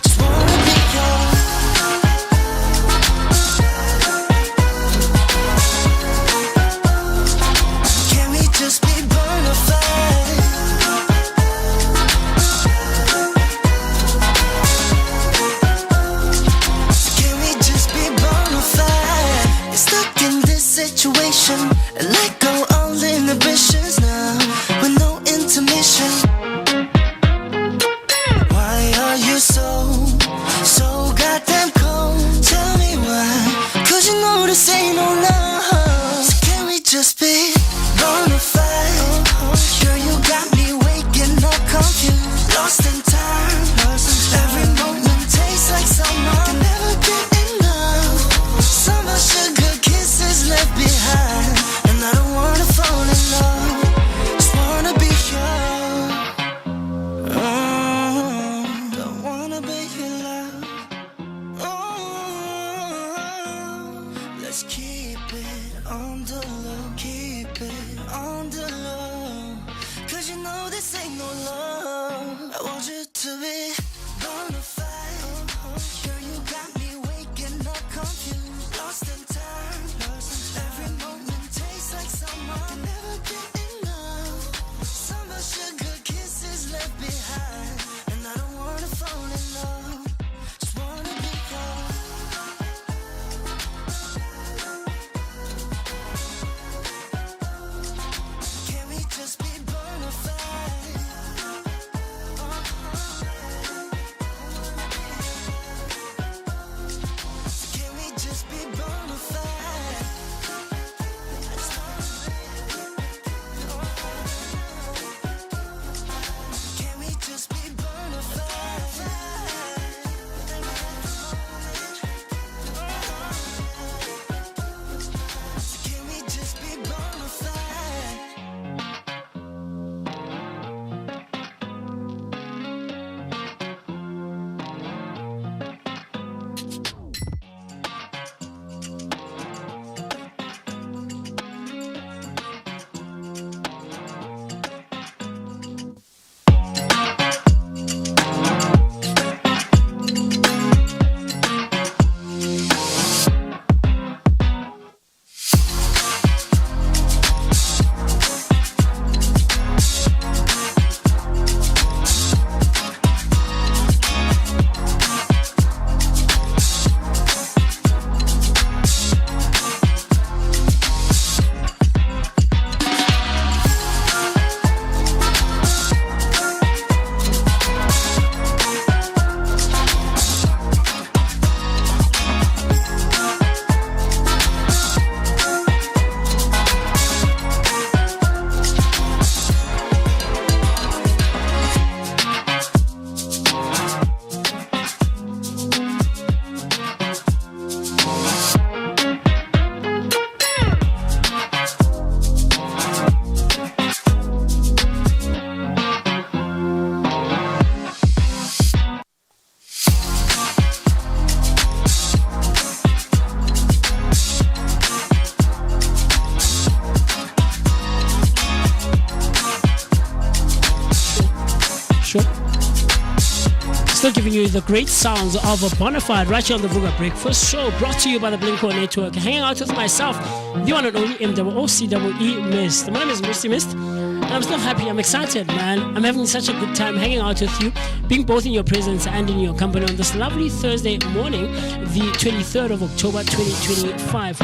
Just wanna be yours. Can we just be bonafide? Can we just be bonafide? You're stuck in this situation and let go all inhibitions now with no intermission. Why are you so goddamn cold? Tell me why, 'cause you know this ain't no love. So can we just be bonafide? Girl, you got me waking up confused, lost in time. Every moment tastes like summer. Can never get enough. Summer sugar kisses left behind, and I don't wanna fall in love. Just wanna be yours. Don't wanna be your love. Let's keep it on the low, keep it on the low. 'Cause you know this ain't no love. I want you to be bonafide. Girl, you got me waking up confused, lost in time. Every moment tastes like summer. Can never get enough. Summer sugar kisses left behind, and I don't wanna fall in love. Just wanna be yours. Can we just be bonafide? Show. Still giving you the great sounds of a Bonafide right here on the Vooka Breakfast Show, brought to you by the Blink-O Network. Hanging out with myself, the one and only MOOCEE Mist. My name is Misty Mist, and I'm still happy. I'm excited, man. I'm having such a good time hanging out with you, being both in your presence and in your company on this lovely Thursday morning, the 23rd of October 2025.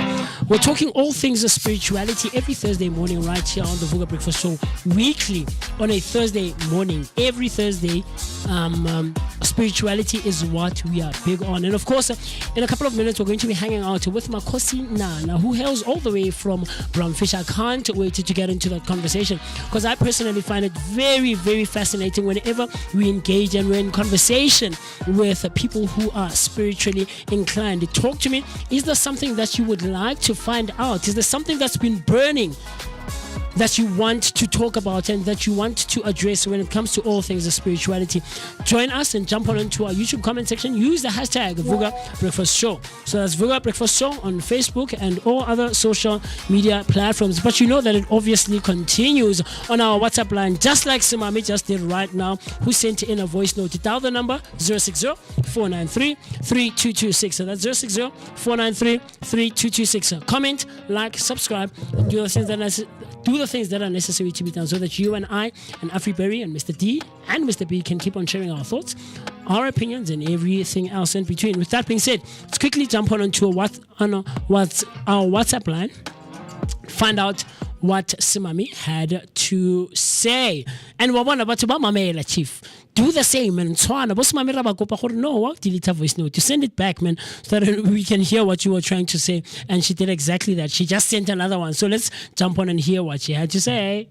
We're talking all things spirituality every Thursday morning right here on the Vooka Breakfast Show, weekly on a Thursday morning. Every Thursday, spirituality is what we are big on. And of course, in a couple of minutes, we're going to be hanging out with Makosi Nana, who hails all the way from Brownfish. I can't wait to get into that conversation, because I personally find it very, very fascinating whenever we engage and we're in conversation with people who are spiritually inclined. Talk to me. Is there something that you would like to find out? Is there something that's been burning that you want to talk about and that you want to address when it comes to all things of spirituality? Join us and jump on into our YouTube comment section. Use the hashtag Vooka Breakfast Show. So that's Vooka Breakfast Show on Facebook and all other social media platforms. But you know that it obviously continues on our WhatsApp line, just like Simami just did right now, who sent in a voice note. Dial the number 060-493-3226. So that's 060-493-3226. Comment, like, subscribe, and do the things that are necessary to be done so that you and I and Afriberry and Mr. D and Mr. B can keep on sharing our thoughts, our opinions, and everything else in between. With that being said, let's quickly jump on onto what's our WhatsApp line, find out what Simami had to say. And wabona batho ba mamela, chief. Do the same, man. No, delete her voice note. You send it back, man, so that we can hear what you were trying to say. And she did exactly that. She just sent another one. So let's jump on and hear what she had to say.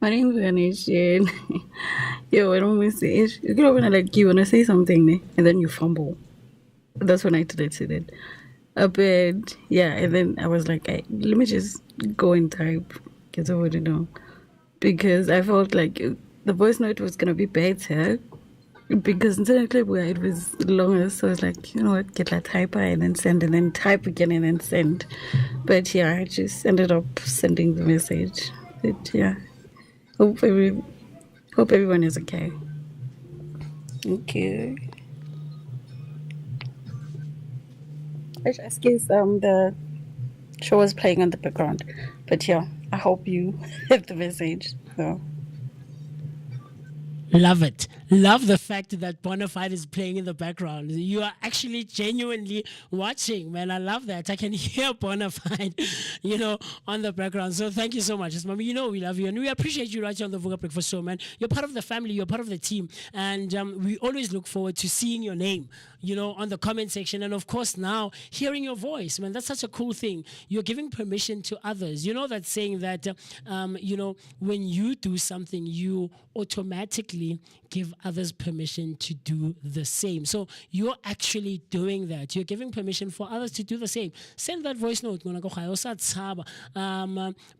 My name is Ganesh. Yo, I don't miss it. You know when you wanna say something, and then you fumble. That's when I deleted it. But yeah, and then I was like, hey, let me just go and type, get over to know. Because I felt like the voice note was going to be better, because instead of clip where it was longer, so I was like, you know what, get that typer and then send, and then type again and then send. But yeah, I just ended up sending the message. But yeah, hope everyone is okay. Okay. I just guess the show was playing on the background, but yeah, I hope you have the message. So. Love it. Love the fact that Bonafide is playing in the background. You are actually genuinely watching, man. I love that. I can hear Bonafide, on the background. So thank you so much. Mommy, we love you and we appreciate you right here on the Vooka Breakfast Show, man. You're part of the family. You're part of the team. And we always look forward to seeing your name, on the comment section. And of course, now hearing your voice, man, that's such a cool thing. You're giving permission to others. That saying that, when you do something, you automatically give others permission to do the same. So you're actually doing that. You're giving permission for others to do the same. Send that voice note.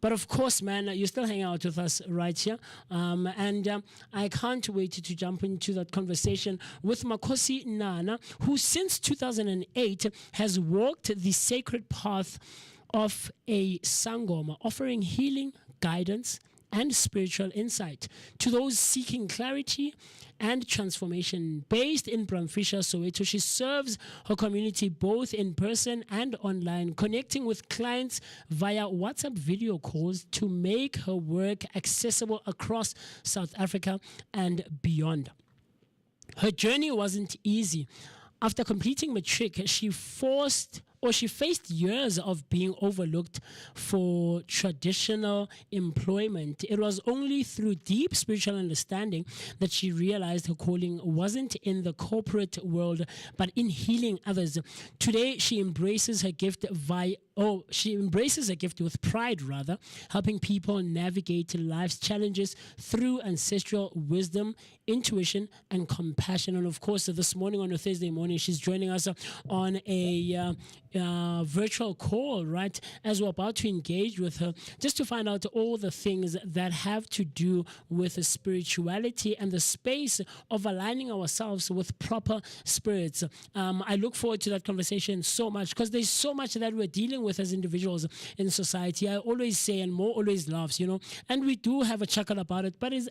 But of course, man, you're still hanging out with us right here. And I can't wait to jump into that conversation with Makosi Nana, who since 2008 has walked the sacred path of a Sangoma, offering healing, guidance, and spiritual insight to those seeking clarity and transformation. Based in Brownfish, Soweto, she serves her community both in person and online, connecting with clients via WhatsApp video calls to make her work accessible across South Africa and beyond. Her journey wasn't easy. After completing matric, she faced years of being overlooked for traditional employment. It was only through deep spiritual understanding that she realized her calling wasn't in the corporate world, but in healing others. Today, she embraces her gift with pride, helping people navigate life's challenges through ancestral wisdom, intuition, and compassion. And of course, this morning on a Thursday morning, she's joining us on a virtual call, right, as we're about to engage with her, just to find out all the things that have to do with spirituality and the space of aligning ourselves with proper spirits. I look forward to that conversation so much, because there's so much that we're dealing with as individuals in society. I always say, and Mo always laughs, and we do have a chuckle about it, but it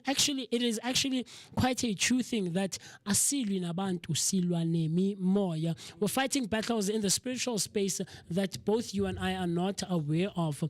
is actually quite a true thing that asilwi nabantu silwa nemi moya. We're fighting battles in the spiritual space that both you and I are not aware of,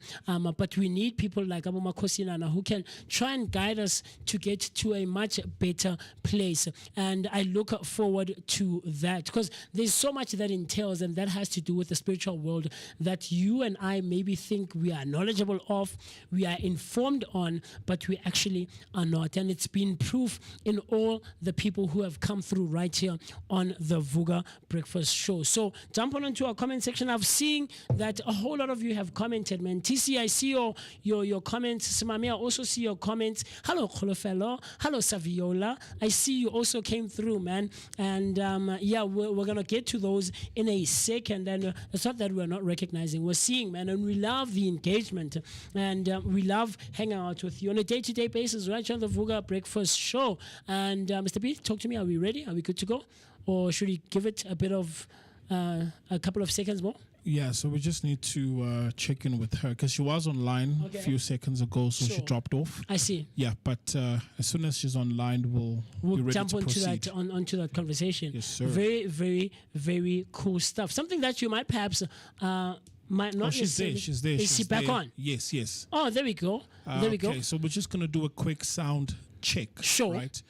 but we need people like Abu Makosinana who can try and guide us to get to a much better place. And I look forward to that because there's so much that entails, and that has to do with the spiritual world that you and I maybe think we are knowledgeable of, we are informed on, but we actually are not. And it's been proof in all the people who have come through right here on the Vooka Breakfast Show. So jump on into our comment section. I've seen that a whole lot of you have commented, man. TC, I see your comments. Simami, I also see your comments. Hello, Kholofelo. Hello, Saviola. I see you also came through, man. And we're going to get to those in a second. And it's not that we're not recognizing. We're seeing, man, and we love the engagement. And we love hanging out with you on a day-to-day basis right here on the Vooka Breakfast Show. And Mr. B, talk to me. Are we ready? Are we good to go? Or should we give it a bit of a couple of seconds more? Yeah, so we just need to check in with her because she was online a few seconds ago, so she dropped off. I see. Yeah, but as soon as she's online, we'll be ready jump to onto proceed. onto that conversation. Yes, sir. Very, very, very cool stuff. Something that you might perhaps might not. She's there. She's there. Is she back on? Yes. Oh, there we go. There we go. Okay, so we're just gonna do a quick sound check. Sure. Right.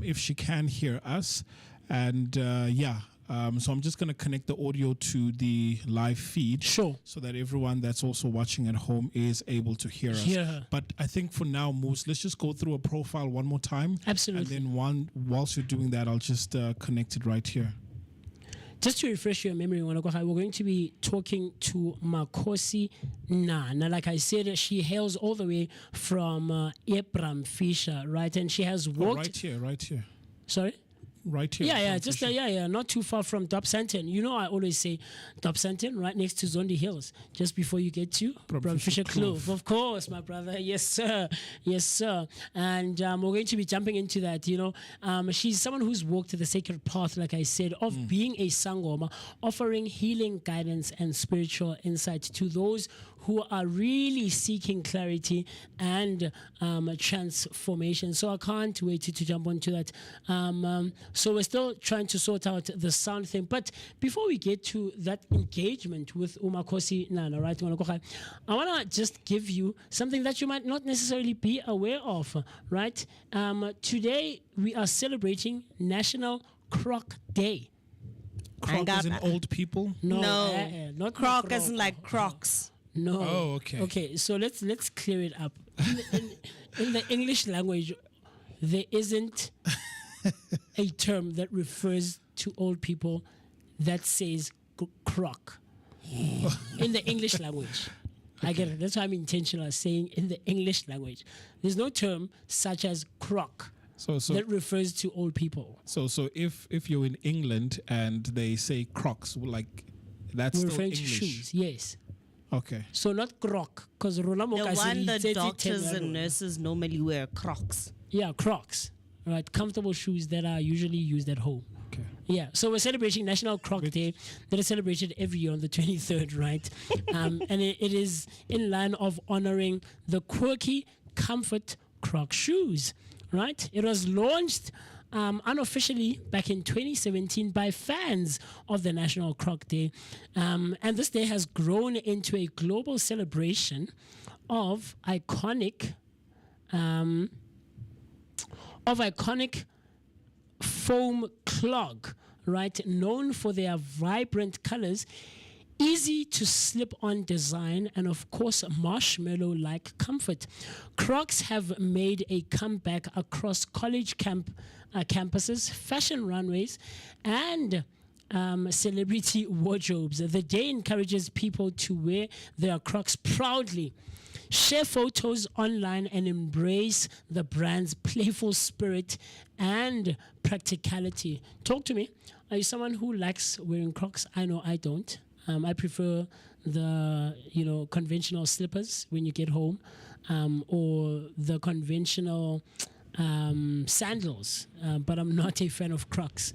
If she can hear us, and so I'm just going to connect the audio to the live feed. Sure. So that everyone that's also watching at home is able to hear us. Yeah. But I think for now, Moose, let's just go through a profile one more time. Absolutely. And then whilst you're doing that, I'll just connect it right here. Just to refresh your memory, we're going to be talking to Makosi Nana. Like I said, she hails all the way from Abraham Fisher, right? And she has walked... Right here. Sorry? Right here. Not too far from Dobsonville. I always say Dobsonville, right next to Zondi Hills, just before you get to Fisher Kloof. Of course, my brother. Yes, sir. And we're going to be jumping into that. She's someone who's walked the sacred path, like I said, of being a sangoma, offering healing guidance and spiritual insight to those who are really seeking clarity and transformation. So I can't wait to jump onto that. So we're still trying to sort out the sound thing. But before we get to that engagement with Umakosi Nana, right? I want to just give you something that you might not necessarily be aware of, right? Today we are celebrating National Croc Day. Croc as in old people? No. Not croc as in like Crocs. No. Oh, okay. Okay, so let's clear it up. In the English language, there isn't a term that refers to old people that says croc in the English language. I get it. That's why I'm intentional saying in the English language. There's no term such as croc that refers to old people. So if you're in England and they say crocs, like that's we're still referring to English. shoes, yes. Okay. So not croc, because The one the doctors and nurses normally wear, Crocs. Yeah, Crocs. Right, comfortable shoes that are usually used at home. Okay. Yeah, so we're celebrating National Croc Day that is celebrated every year on the 23rd, right? And it is in line of honoring the quirky comfort Croc shoes, right? It was launched unofficially back in 2017 by fans of the National Croc Day. And this day has grown into a global celebration of iconic foam clog, right? Known for their vibrant colors, easy to slip on design, and of course, marshmallow-like comfort. Crocs have made a comeback across college campuses, fashion runways, and celebrity wardrobes. The day encourages people to wear their Crocs proudly, share photos online, and embrace the brand's playful spirit and practicality. Talk to me. Are you someone who likes wearing Crocs? I know I don't. I prefer the conventional slippers when you get home, or the conventional sandals, but I'm not a fan of Crocs.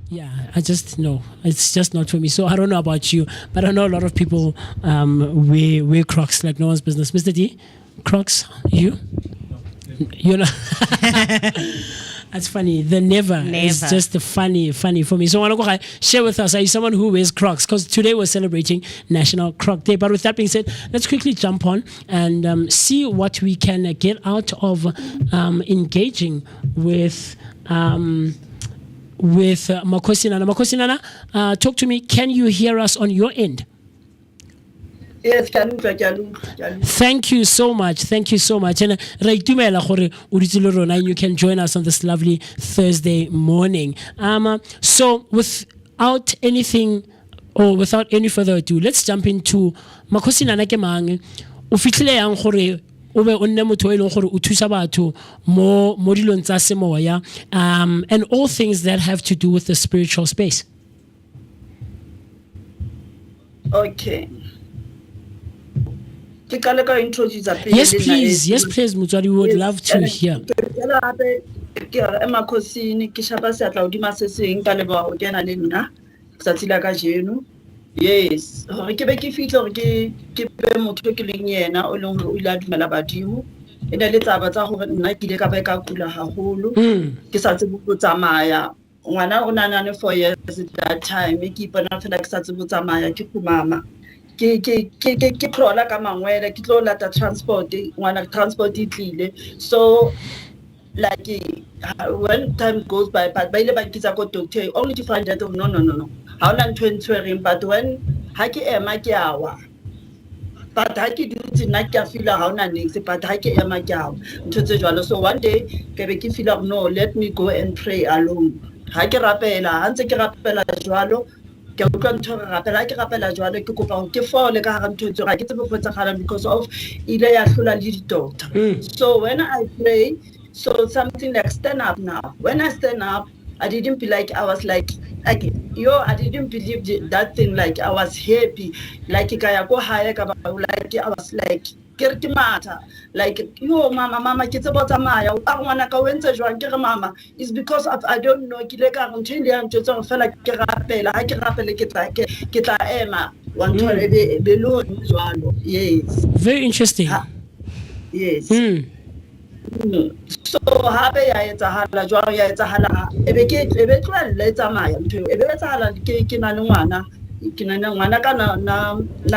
Yeah, I just no, it's just not for me. So I don't know about you, but I know a lot of people wear Crocs like no one's business. Mr. D, Crocs, you know. That's funny. The never is just funny for me. So I want to go share with us, are you someone who wears Crocs? Because today we're celebrating National Croc Day. But with that being said, let's quickly jump on and see what we can get out of engaging with Makosinana. Makosinana, talk to me. Can you hear us on your end? Yes, Thank you so much. And you can join us on this lovely Thursday morning. So without anything or without any further ado, let's jump into Makosinana ke mang. O fitlhile yang gore o be o nne motho e leng gore o thusa batho mo dilong tsa semoya and all things that have to do with the spiritual space. Okay. Yes, please, Mutswadi, we would love to hear. Yes, ke be ke fitlhe gore ke be motho ke leng yena o leng o ile a dumela badimo e ne le tsaba tsa gore nna ke ile ka ba ka kula haholo ke sa tsebe go tsamaya ngwana o nanane 4 years at that time ke ipona fela ke sa tsebe go tsamaya ke khumama ke tlola ka mangwele ke tlo lata transport ngwana transport e tlile so like when time goes by but ba ile ba kitsa go doctor only to find that no how long 20 but when ha ke ema ke awa but ha ke dutse nna ke a feel how na next but ha ke ema ke awa ntse jwalo so one day ke be ke feel no let me go and pray alone ha ke rapela ha ntse ke rapela jwalo ke utlwa ntho re rapela ke rapela jwalo ke kopa ke fole ka hara ntho tse ga ke tsebe go tsagala because of ile ya hlola le doctor so when I pray so something like stand up now when I stand up I didn't feel like I was like I didn't believe that thing like I was happy like I go higher like I was like ke mata like mama ke tseba tsamaya a ngwana ka wentse jwang ke re mama is because of I don't know ke le ka go ntse le ntse tsa fela ke rapela ha ke rapele ke tla ema one to be lo jwalo yes very interesting yes so hape ya etsahala jwang ya etsahala ebe tloelle tsamaya ntho ebe etsahala ke na le ngwana ka na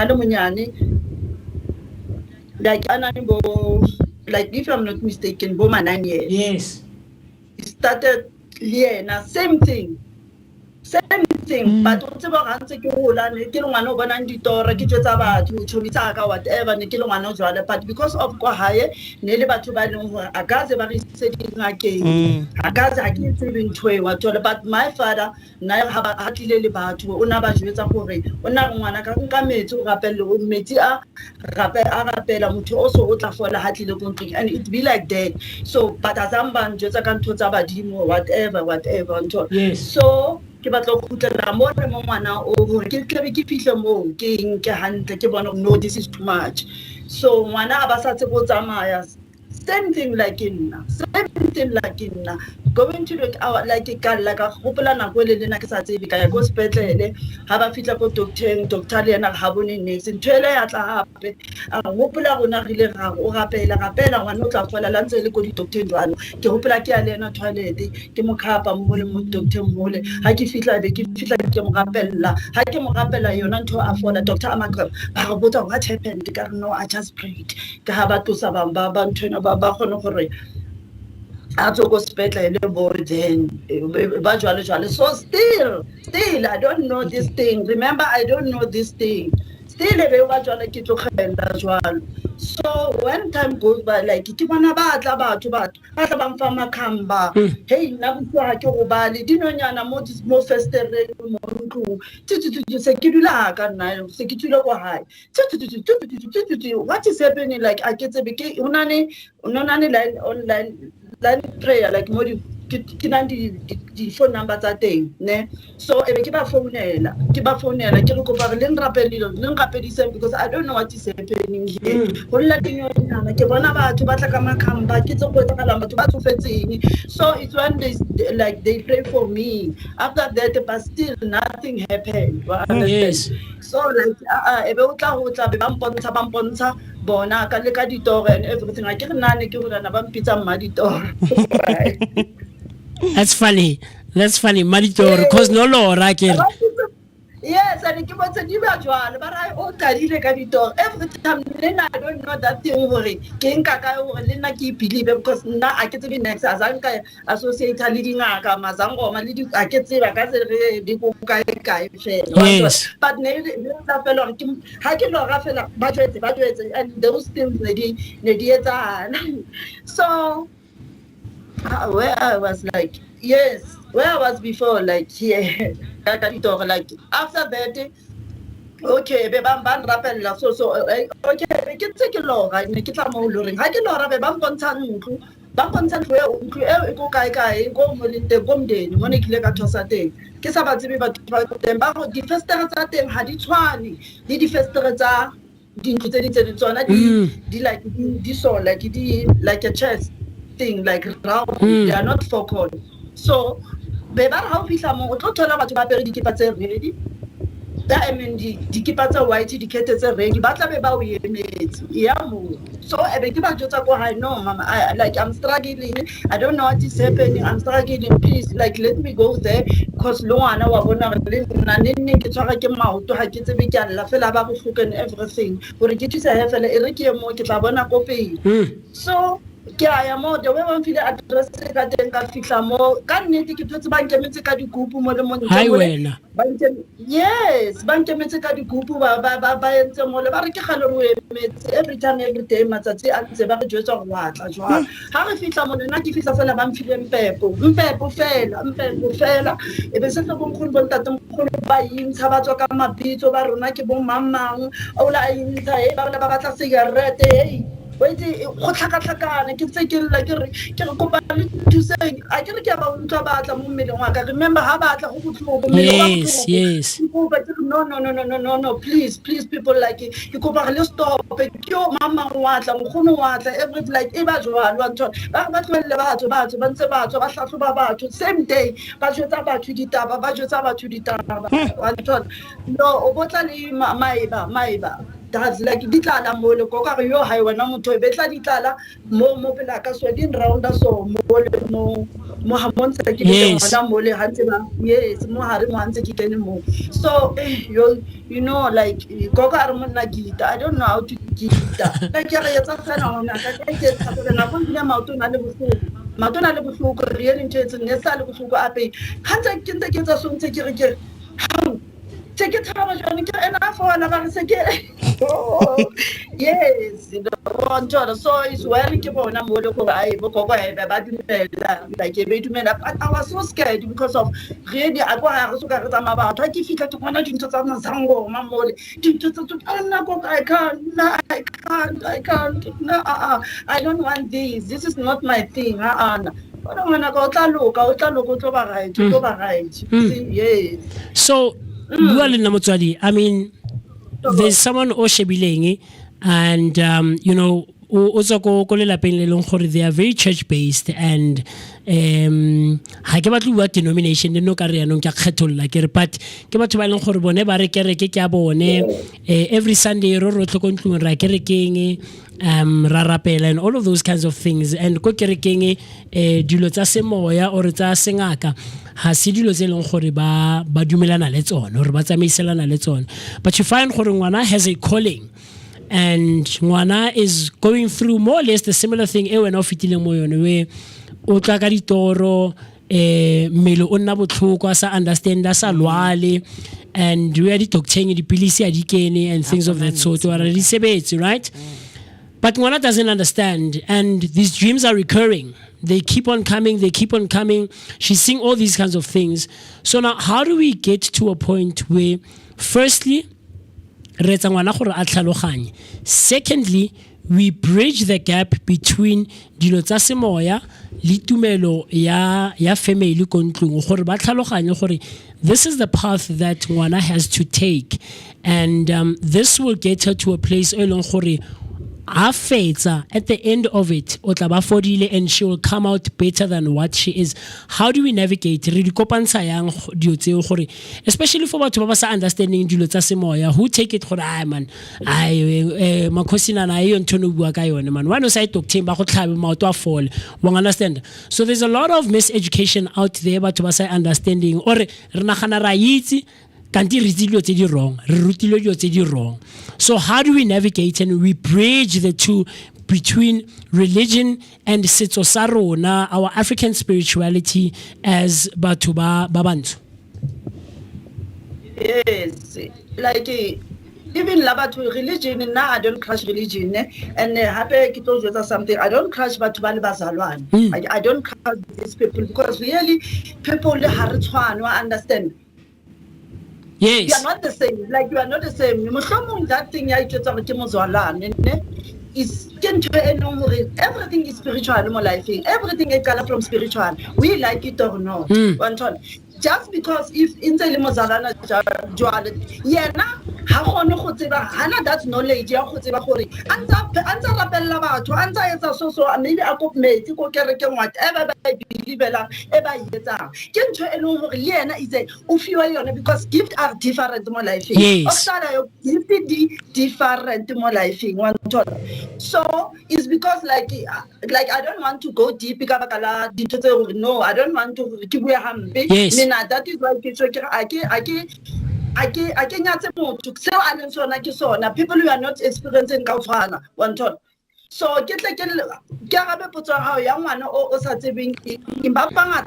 le monyane like bo like if I'm not mistaken bo 9 years yes it started yena same thing but o tseba ga ntse ke gola ne ke le ngwana o bonang ditoro ke tsetsa batho tshomi tsa ka whatever ne ke le ngwana o jwale but because of kwa hae ne le batho ba leng gore akaze ba re se dingakeng akaze ha ke tsebe ntho e wa tsole but my father na ha tlile le batho o na ba jwetsa gore o na ngwana ka nka metsi o rapelle o metsi a rapela motho o so o tla fola ha tlile go ntlo and it be like that so but azamba njwetsa ka ntho tsa badimo whatever ntho so ke batla go khutlela mo re mo ngwana o gore ke tle ke fihle mo ke nke hantle ke bona no this is too much so ngwana a ba sa tse go tsamaya same thing like going to look out like a hopola na go le lena ke sa tsebe ka ya go spetlele ha ba fitla go doctor le yena ha bone next ntwele ya tla hape a hopola gona rile ga o rapela ngwana o tla fola la ntse le go di doctor jwalo ke hopola ke ya le yena toilet ke mo khapa mo le mo doctor mole ha ke fitla ke mo rapella ha ke mo rapella yona ntho a fola doctor a makra ba go botsa what happened ka no I just prayed ka ha ba tlosa ba ntwena ba gone gore a tlo go spetlele bo then ba jwale so still I don't know this thing remember I don't know this thing still be wa jwale ke tlogela jwalo so when time goes by like ke bona ba tla batho ba tla ba mfa makhamba hey nna bua ke go bale dinonyana mo festereng mo ntlo se ke dula ka nna se ke tula go hae what is happening like I get be ke unane line online line prayer like mo ke na di phone number tsa teng ne, so ebe ke ba founela ke re kopa re le nrapedise because I don't know what is happening here. Ho lla teng yona ke bona batho ba tla ka makhamba ke tse go etsagalang batho ba tsofetseng, so it's when they pray for me. After that but still nothing happened. Yes. So like ebe o tla be ba mpontsha bona ka le ka ditoro and everything. I ke nane ke go rana ba mpitsa mma ditoro. That's funny Maditoro, because no Laura can. Yes, and ke botse di ba jwale ba ra o tadile ka ditoro every time. Then I don't know that thing hore ke nka ka hore le nna ke believe because nna a ke tsebe next azanka associate le dingaka mazangoma le di a ke tseba ka se re di go kae fela. Yes. But ne la fela ke ha ke lo ra fela ba jwetse and those things ne di etsana. So where I was like, yes, where I was before, like here, like after that, okay, be bang rapella so okay, ke tse ke lora ne ke tla mo loring ha ke lora be bang bontsha ntlo e go kae go mo le teng go mdeni mo ne kile ka thosa teng ke sa ba tsebe batho ba teng ba go di festere tsa teng ha di tshwane le di festere tsa dintlo tse di tsona di like di so like di like a chest thing like round. They are not focal. So be ba ha o fihla mo o tlo thola batho ba pere dikipa tse ready. I mean di kipa tse white di kete tse ready ba tla be ba o emetse ya mo. So ebe ke ba jotsa go ha no mama I'm struggling, I don't know what is happening, I'm struggling, please like let me go there because lo ngwana wa bona le nna nne ke tshwara ke maoto ha ke tsebe ke alla fela ba go and everything gore ke tshisa he fela e re ke mo ke tla bona ko pele. So ke aya mo the way one feel address ka teng ka fihla mo ka nnete ke thotse ba nkemetse ka dikupu mo le mo wena yes ba nkemetse ka dikupu ba entse mo le ba re ke gale ro emetse every day matsatsi a ntse ba re jwetsa go watla jwa ha re fihla mo nna ke fihla fela ba mfile mpepo fela e be se tlo go nkgolo bontate mogolo ba intsha ba tswa ka mabitso ba rona ke bo mamang o la intsha ba batla cigarette wait go tlhakatlhakana ke tse ke lla ke re kopa le thuseng a ke re ke ba untwa ba tla mo mmeleng wa ka remember ha ba tla go botlhoko yes no please people like ke kopa le stop ke yo mama wa tla mogolo wa tla every like e ba jwalo wa ntho ba tlwelle batho ba ntse ba hlahloba batho same day ba jwetsa batho ditaba wa ntho no o botla le maiba that's like ditlala mo le go ka re yo ha wena motho e betla ditlala mo pela ka so din rounda so mo ha monse ke bona mo le hantse ba yes mo ha re mo hantse ke tene mo so you know like go ka re monna gita I don't know how to gita like ya etsa tsana ona ka ke tsaka na go dina maoto na le bohloko re ene ntse ne sa le bohloko ape hantse ke ntse ke tsa so ntse ke re take it how much and enough for another second. Oh, yes, so it's well keep on like I was so scared because of really I go have to get about 20 feet to one into some sango, I can't. No, I don't want this. This is not my thing. Yes. So I mean, there's someone o shebileng and you know o tsa go lelapeng le leng gore they are very church based and ha ke batlo bua denomination no ka re yanong ke kgetholla ke re but ke batho ba leng gore bone ba re kereke ke a bone every Sunday ro tlhokontlong ra kerekeng ra rapela and all of those kinds of things and ko kerekeng dilo tsa semoya or tsa sengaka ha se dilo tse leng gore ba dumelana le tsone or ba tsamaiselana le tsone but you find gore ngwana has a calling and ngwana is going through more or less the similar thing e wena o fitileng mo yone we o tla ka ditoro melo o nna botlhoko sa understand sa lwale and we are the doctoring the pilisi a dikene and things of that sort or di sebetse right but ngwana doesn't understand and these dreams are recurring. They keep on coming. She's seeing all these kinds of things. So now, how do we get to a point where, firstly, secondly, we bridge the gap between dilo tsa semoya le tumelo ya family ko ntlong gore ba tlhaloganye gore this is the path that ngwana has to take, and this will get her to a place e leng gore at the end of it o tla ba fodile and she will come out better than what she is. How do we navigate re di kopantsha yang dio tseo gore especially for batho ba ba sa understanding dilo tsa semoya who take it gore man makhosina na yo nthono bua ka yone man wano sa doctor ba go tlhabe maoto a fall wa understand. So there's a lot of miseducation out there batho ba sa understanding or re nagana ra itse kanti re dilo tse di wrong re rutile dilo tse di wrong. So how do we navigate and we bridge the two between religion and setso sa rona, our African spirituality as batho ba bantu? Yes, like even Labato religion, now I don't crush religion, and happy to told you something. I don't crush Batubali Bazalwan. I don't crush these people because really people understand. Yes. You are not the same. Like you are not the same. That thing is everything is spiritual in my life. Everything is color from spiritual. We like it or not. Just because if in the limozalana yeah na ha gone go tseba hana that knowledge ya go tseba gore anta rapella batho anta etsa so maybe a go meti go kereke whatever ba believela e ba yetsang ke ntho e leng gore yena is a o fiwa yona because gifts are different mo life. Yes. Gift different mo life. So it's because like I don't want to go deep no, I don't want to yes. That is why I can people who are not experiencing Kaufana one ton. So get like Garabe put how young one or something in Bapanga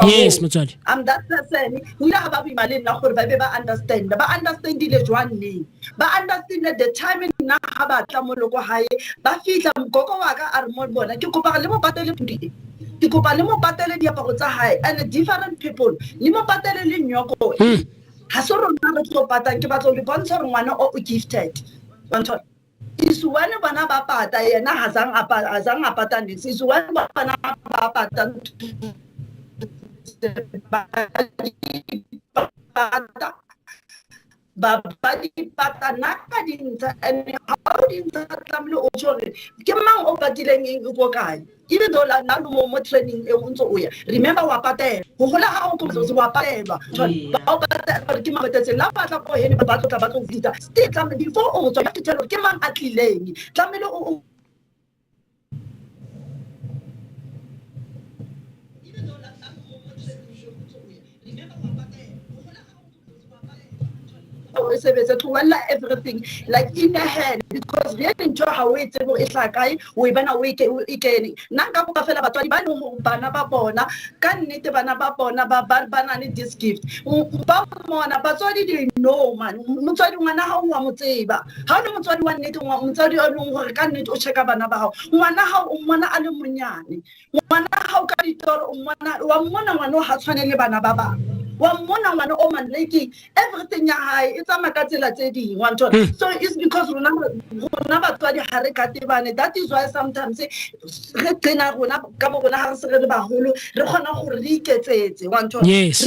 yes, Machad. I'm that person. We have a Malina for understand, but understand the one name. But understand that the time in Nahaba Tamoloko High, but feed them Cocoaga are more bona, Kikopa battle today. Kikopa limo battle dia pakota high, and different people. Limo battle in Yoko. Hasoro number to patan, Kibato, the sponsor one or gifted. One ton. Is one banana pata, and Hazang apatan. This is one banana patan. Babadi patanaka dinta and how dinta tamlo ojore. Kemang opatiling in Ugokai. Even though like now more training remember wapate hola how comes wapeva before also you have to tell Kemang Atlileng Tamilo. Everything like in the head because we enjoy how it's like we bana week again. Nanga fela batho ba no bana ba bona ka nnete bana ba bona ba bana ni this gift ba mona batswadi di no man motswadi ngwana ha o mo tseba ha o motswadi wa nnete motswadi o leng gore ka nnete o checka bana ba hao ngwana ha o mona a le monyane ngwana ha o ka ditoro o mona wa mona ngwana ha tshwanele bana ba ba everything it's a makatsela tse ding one ton. So it's because that is why sometimes yes.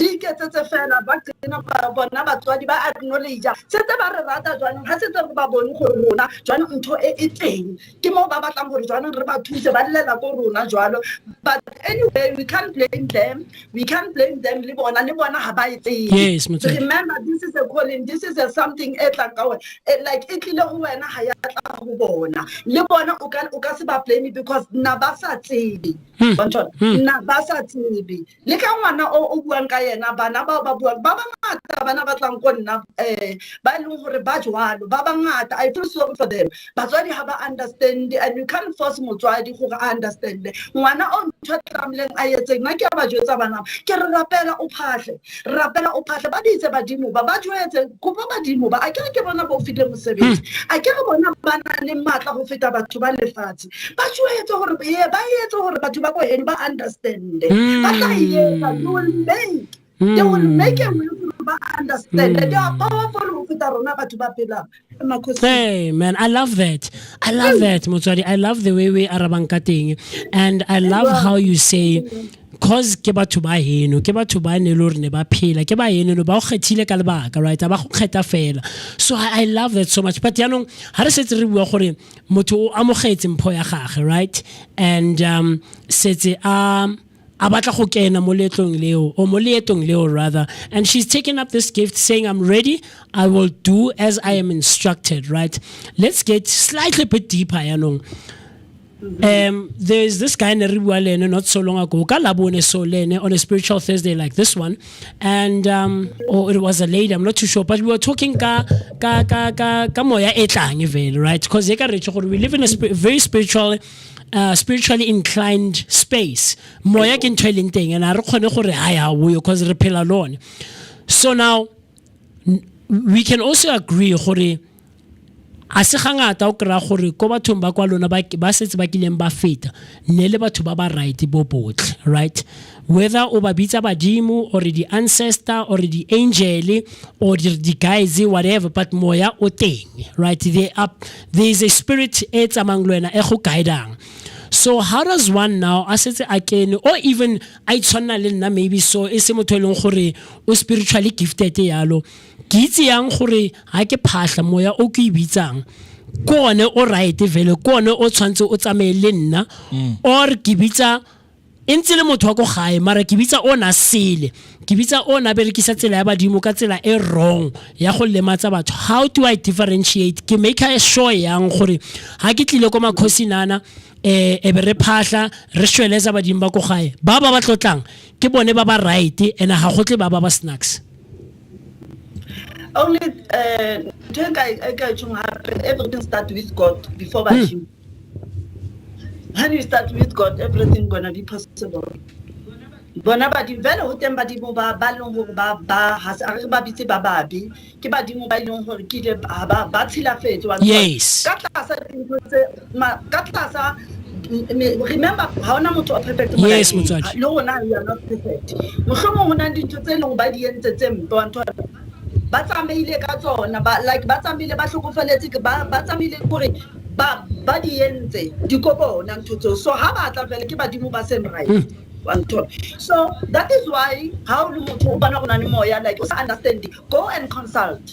But anyway, we can't blame them. Yes, remember, this is a calling, this is a something like it Libona Ukasiba play me because Nabasa TV. Nabasa TV. Likawana o Uguankayana, Banaba Babangata, Balu Babangata. I feel sorry for them. But when you have an understanding and you can't force Mutuadi who understand. Wana on Chatlamlen, I say, Nakabajosabana, Kerapela Upasha, but it's about Dimuba, Kupa Dimuba. I can't get on about freedom service. I can't go on banana matter who fit about Tubale Fati. But you had to buy it or but you understand. But I will make. They will make a batho ba understand they are powerful ho feta rona batho ba phelang emakhosini. Hey man, I love that. Motswadi. I love the way we arabang ka teng, and I love how you say, cause ke batho ba heno, ke batho ba ne lo re ne ba phela, ke ba heno ba o kgethile ka lebaka, right? Ba go kgetha fela. So I love that so much. But yanong ha re setse re bua gore motho o amogetse mpho ya gagwe, right? And setse a batla go kena mo leetong leo, o mo leetong leo rather, and she's taken up this gift saying, I'm ready, I will do as I am instructed, right? Let's get slightly bit deeper, yanong. There's this guy not so long ago on a spiritual Thursday like this one, and or it was a lady, I'm not too sure, but we were talking ka moya etlang vele, right? Because we live in a very spiritually inclined space. Moya ke ntho e leng teng, and a re kgone gore ha wo because re phela lone. So now we can also agree gore a se gangata o kra gore ko bathong ba kwa lona ba setse ba kileng ba feta ne le batho ba ba right bo botle, right? Whether o ba bitsa badimo or the ancestor or the angel or the guys whatever, but moya o teng, right? There is a spirit it's among lona e go guidang. So how does one now assets again, or even I tshwana le nna maybe so e se motho eleng gore o spiritually gifted yalo ke itse yang gore ha ke phahla moya o ke ibitsang kone o right vele kone o tshwantse o tsamaye le nna or ke bitsa entse le motho wa go gae mara ke bitsa ona sele ke bitsa ona berekisa tsela ya badimo ka tsela e wrong ya go lematsa batho. How do I differentiate? Ke make sure yang gore ha ke tlile ko makhosi nana e be re phahla re shweleza badimo ba go gae ba tlotlang ke bone ba ba right and ha gotle ba snacks. Only everything starts with God before badimo. When you start with God, everything gonna be possible. Bona badimo vele ho teng badimo ba leng hore ba ha re ba bitse ba babi ke badimo ba leng hore ke le ba tshilafetse wa yes ka tlasa dintho tse ka tlasa remember ha ona motho o perfect mo yes motswadi le rona we are not perfect mohlomong hona dintho tse leng ba di entse tse mpe wa ntho ba tsamaile ka tsona ba like ba tsamaile ba hlokofeletse ba tsamaile gore ba di entse di go bona ntho tseo so ha ba tla vele ke badimo ba same right. So that is why how you like understand, go and consult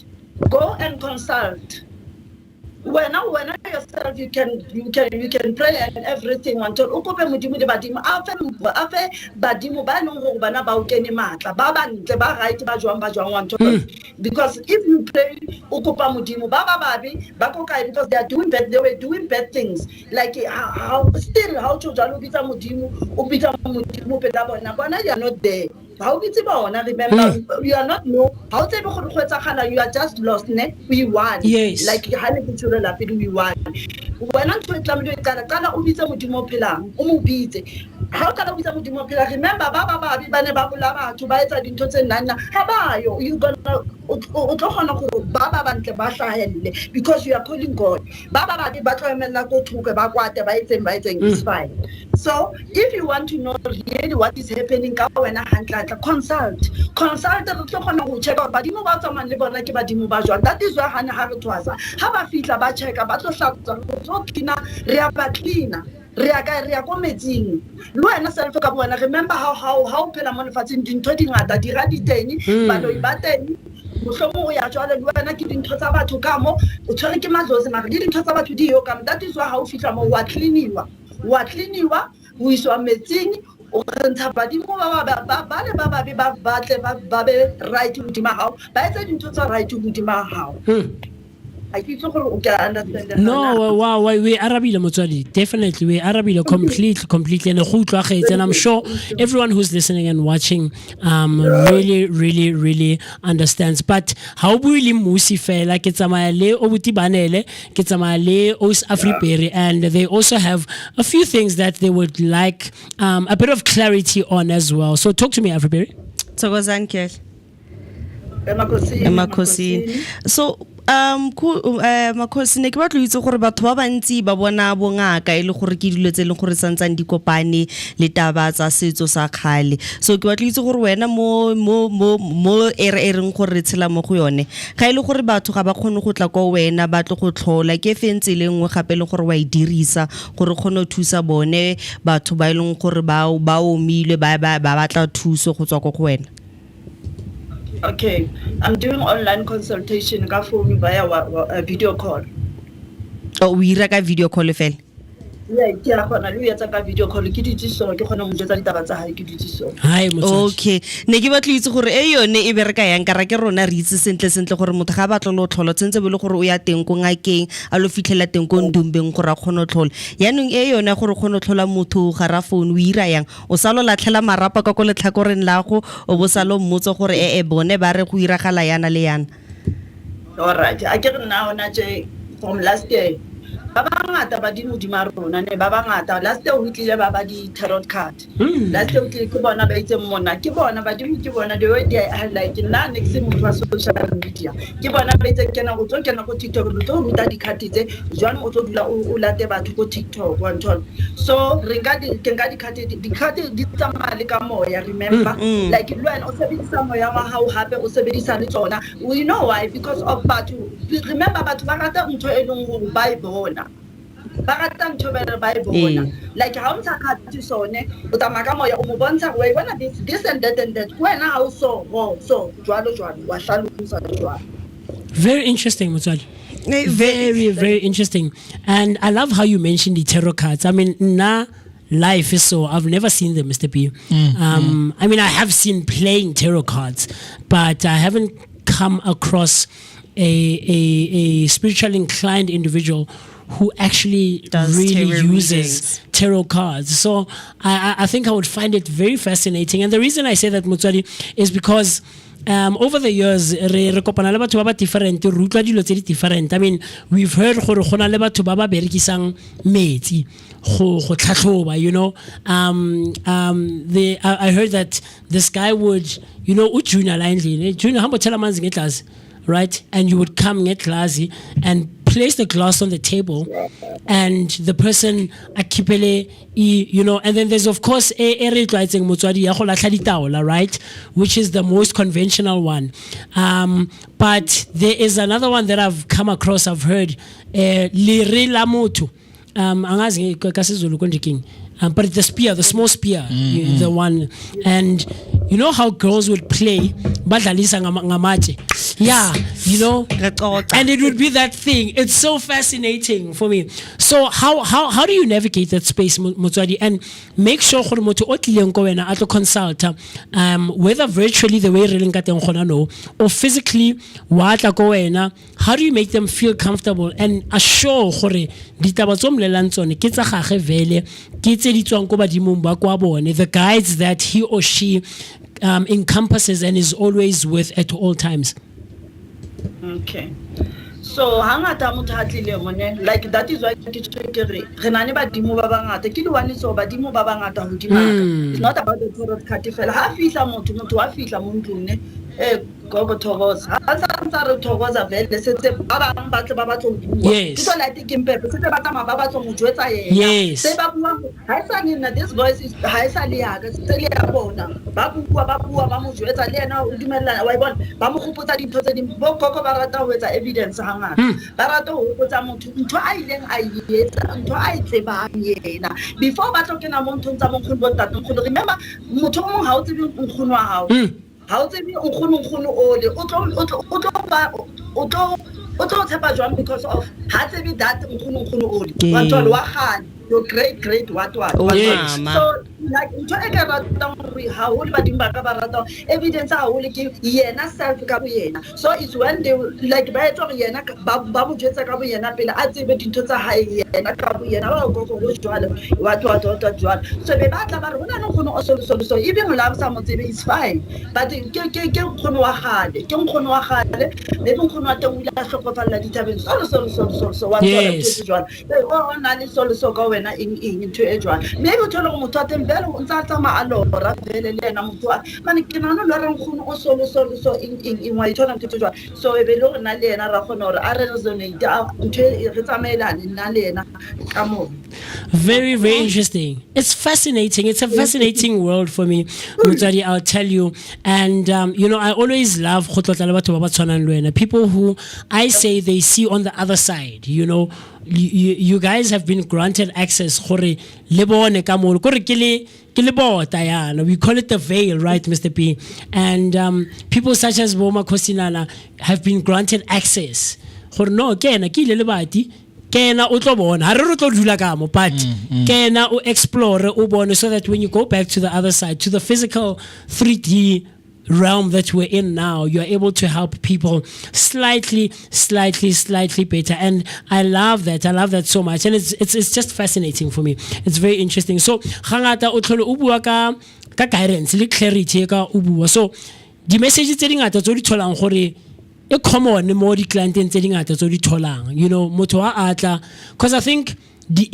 when yourself you can pray and everything until ukope modimo de badimo afe badimo ba nong go bana ba o kene matla ba ntle ba right ba jwang wanto because if you pray ukopa modimo ba babi ba go kae because they were doing bad things like how to jalo bitsa modimo o bitsa modimo pela bona you are not there. How did you remember? You are not no. How you are just lost, ne? We won. Yes. Like we won. When I'm to Kana Ubita Mutimo Pila, Umubite. How can I be Mutimo Pila? Remember, Baba, Babula, to buy it into Nana. Habayo, you gonna Baba and Basha because you are calling God. Baba, the Batman go to about what by saying it's fine. So if you want to know really what is happening, go and consult the check out but about someone live like that is why Hannah Harriet was have a feet about check about remember how Pelamon in 20 that the raditani but mohlomong ya jwale le wena ke dintho tsa batho ka mo o tshwere ke madlozi mara di dintho tsa batho di yo ka that is why ha o fitla mo wa cleaniwa o iswa metsing o renta badimo ba be right hodima hao ba etsa dintho tsa right hodima hao. No, wow, we Arabile motswadi. Definitely, we Arabile completely, and I'm sure everyone who's listening and watching, really understands. But how really musi fela ketsamale obuti banele ketsamale os Afriperi, and they also have a few things that they would like a bit of clarity on as well. So talk to me, Afriperi. Emakhosini. So Makhosi ne ke batla ho itse gore batho ba bantsi ba bona bongaka ile gore ke dilo tse leng gore santsang di kopane le taba tsa setso sa khale. So ke batla ho itse gore wena mo ereng gore re tshela mo go yone ga ile gore batho ga ba khone go tla kwa wena ba tlo go tlhola ke fentse le nngwe gape le gore wa e dirisa gore khone thusa bone batho ba ileng gore ba omile ba batla thuso go tswa go wena. Okay, I'm doing online consultation ka phone via video call. O ira ka video call fela. Yeah, ke a khona le yetsa ka video call ke ditso ke khona mo jetsa ditaba tsa hae ke ditso. Hi Motswadi. Okay, ne ke batla itse gore yone e bereka yang ka ra ke rona re itse sentle gore motho ga batla lo tlhola tsentse bele gore o ya teng go ngakeng a lo fitlhela teng go ndumbeng gore a khona tlhola. Yanong yone gore khona tlhola motho ga ra phone o ira yang o salo latlhela marapa ka go letlhakoreng la go o bo salo mmotsa gore bone ba re go iragala yana le yana. All right, I get now na je from last year. Ba bangata ba di modima rona ne ba bangata last year o itlile ba di tarot card. Last year o itlile ke bona ba itse mona ke bona ba di ke bona the way they are like na next motho wa social media ke bona ba itse kena go TikTok go tlo ruta di card tse jwang o tlo dula o late batho go TikTok one ton. So re ga di card di tsamaya le ka moya remember like when o sebedisa moya wa hao hape o sebedisa le tsona we know why because of batho remember batho ba rata ntho e leng go ba e bona Baratan to better Bible. Like how to cut sone, but I'm a moya o bonta way when this and that when I also so Very interesting, Motswadi. Very interesting. And I love how you mentioned the tarot cards. I mean, life is so I've never seen them, Mr. P. I mean, I have seen playing tarot cards, but I haven't come across a spiritually inclined individual who actually really uses tarot cards. So I think I would find it very fascinating. And the reason I say that, Motswadi, is because over the years, re kopana le batho ba different, re utlwa dilo tse different. I mean, we've heard gore gona le batho ba berekisang metsi go tlhatlhoba, you know. I heard that this guy would, you know, Junior Lindsay, Junior how much manzi ngetlazi, right? And you would come ngetlazi and place the glass on the table, and the person akipele, you know, and then there's of course right, which is the most conventional one. But there is another one that I've come across. I've heard lirilamoto. But the spear, the small spear, the one, and you know how girls would play, yeah, you know, and it would be that thing. It's so fascinating for me. So how do you navigate that space, Motswadi, and make sure to consult, whether virtually the way or physically, how do you make them feel comfortable and assure the guides that he or she encompasses and is always with at all times? Okay. So hangata motho ha tlile mone like that is why ke re na ne badimo ba bangata ke di one so badimo ba bangata ho dimaka. It's not about the tarot card fela ha fihla motho wa fihla mo ntlong ne go thokoza ha sa re thokoza vele setse ba bang ba tle ba batlo bua ke so like ke mpepe setse ba tama ba batlo mo jwetsa yena se ba bua ha sa nna this voice is ha sa le ya ka se le ya bona ba bua ba mo jwetsa le yena o dumellana wa bona ba mo gopotsa dintho tse di bo koko ba rata ho etsa evidence hangata ba rata ho gopotsa motho ntho a ileng a yetsa ntho a itlebang yena before ba tlo kena mo nthong tsa mo kholo botatong kholo remember motho mo ha o tsebe nkgono wa hao ha o tsebe nkgono ole o tlo tshepa jwang because of ha tsebe that nkgono ole wa tswa wa khana your great what so like ntho e ka ratang re ha ho le badimo ba ka ba ratang evidence ha ho le ke yena self ka bo yena so it's when they like ba etsa yena ba mo jetsa ka bo yena pele a tsebe dintho tsa hae yena ka bo yena ba go jwalo what jwalo so be ba tla ba re hona no khono o so even mo la sa mo tsebe is fine but ke khono wa gale le khono wa teng ila hlokofalla ditabeng so wa jwalo o na le so ka wena in into a jwalo maybe o thola go motho a teng jalo o ntse a tsamaya a lora vele le ena motho a mane ke nana le reng kgono o so in wa ithola ntho jwa so e be le rena le ena ra khona hore a re resonate a ntho re tsamaelane nna le ena ka mo. Very, very interesting. It's fascinating. It's a fascinating world for me, Mutswadi, I'll tell you. And, you know, I always love people who I say they see on the other side. You know, you guys have been granted access. We call it the veil, right, Mr. P? And people such as Boma Kosinana have been granted access. Kena o tlo bona ha re tlo dula ka mo but kena o explore o bone so that when you go back to the other side to the physical 3D realm that we're in now, you're able to help people slightly better. And I love that so much, and it's just fascinating for me. It's very interesting. So hangata o tlhole o bua ka guidance le clarity ka o bua. So di message tse dingata tso di tholang gore e common mo di clienteng tse dingata tso di tholang, you know, motho wa atla, because I think the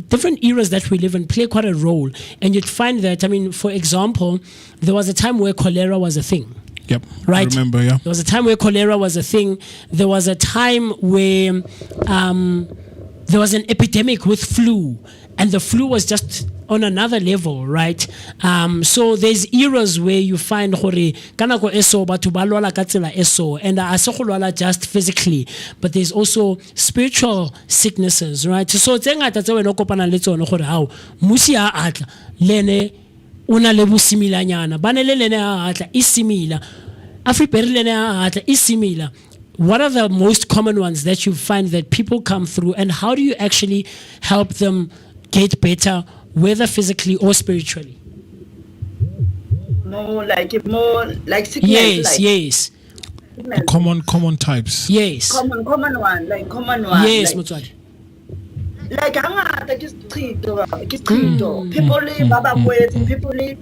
different eras that we live in play quite a role. And you'd find that, I mean, for example, there was a time where cholera was a thing. Yep. Right. I remember, yeah. There was a time where cholera was a thing. There was a time where there was an epidemic with flu, and the flu was just on another level, right? So there's eras where you find hore kanako eso batho ba lwala ka tsela eso, and a se go lwala just physically, but there's also spiritual sicknesses, right? So tse ngata tse wena kopana le tsone gore hao musi a atla lene una le busimilanyana banele lene a atla isimila Afriperi lene a atla isimila. What are the most common ones that you find that people come through, and how do you actually help them get better, whether physically or spiritually? More like sickness. Yes. Common types. Yes. Common one. Yes, Mutswadi. Like hangata ke street. People baba kwetse, people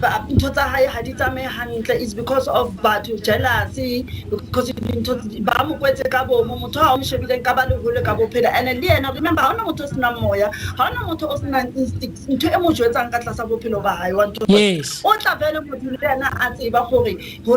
ntho tsa hae ha di tsamaye hantle is because of batho jealousy, because ntho ba mo kwetse ka bo motho ha o mshebile ka ba le hole ka bo phela. And le ena remember ha ona motho sena moya, ha ona motho o sena instinct, ntho e mo jwetsang ka tlasa bophelo ba hae wa ntho. Yes. O tla vele motho le ena a tseba gore o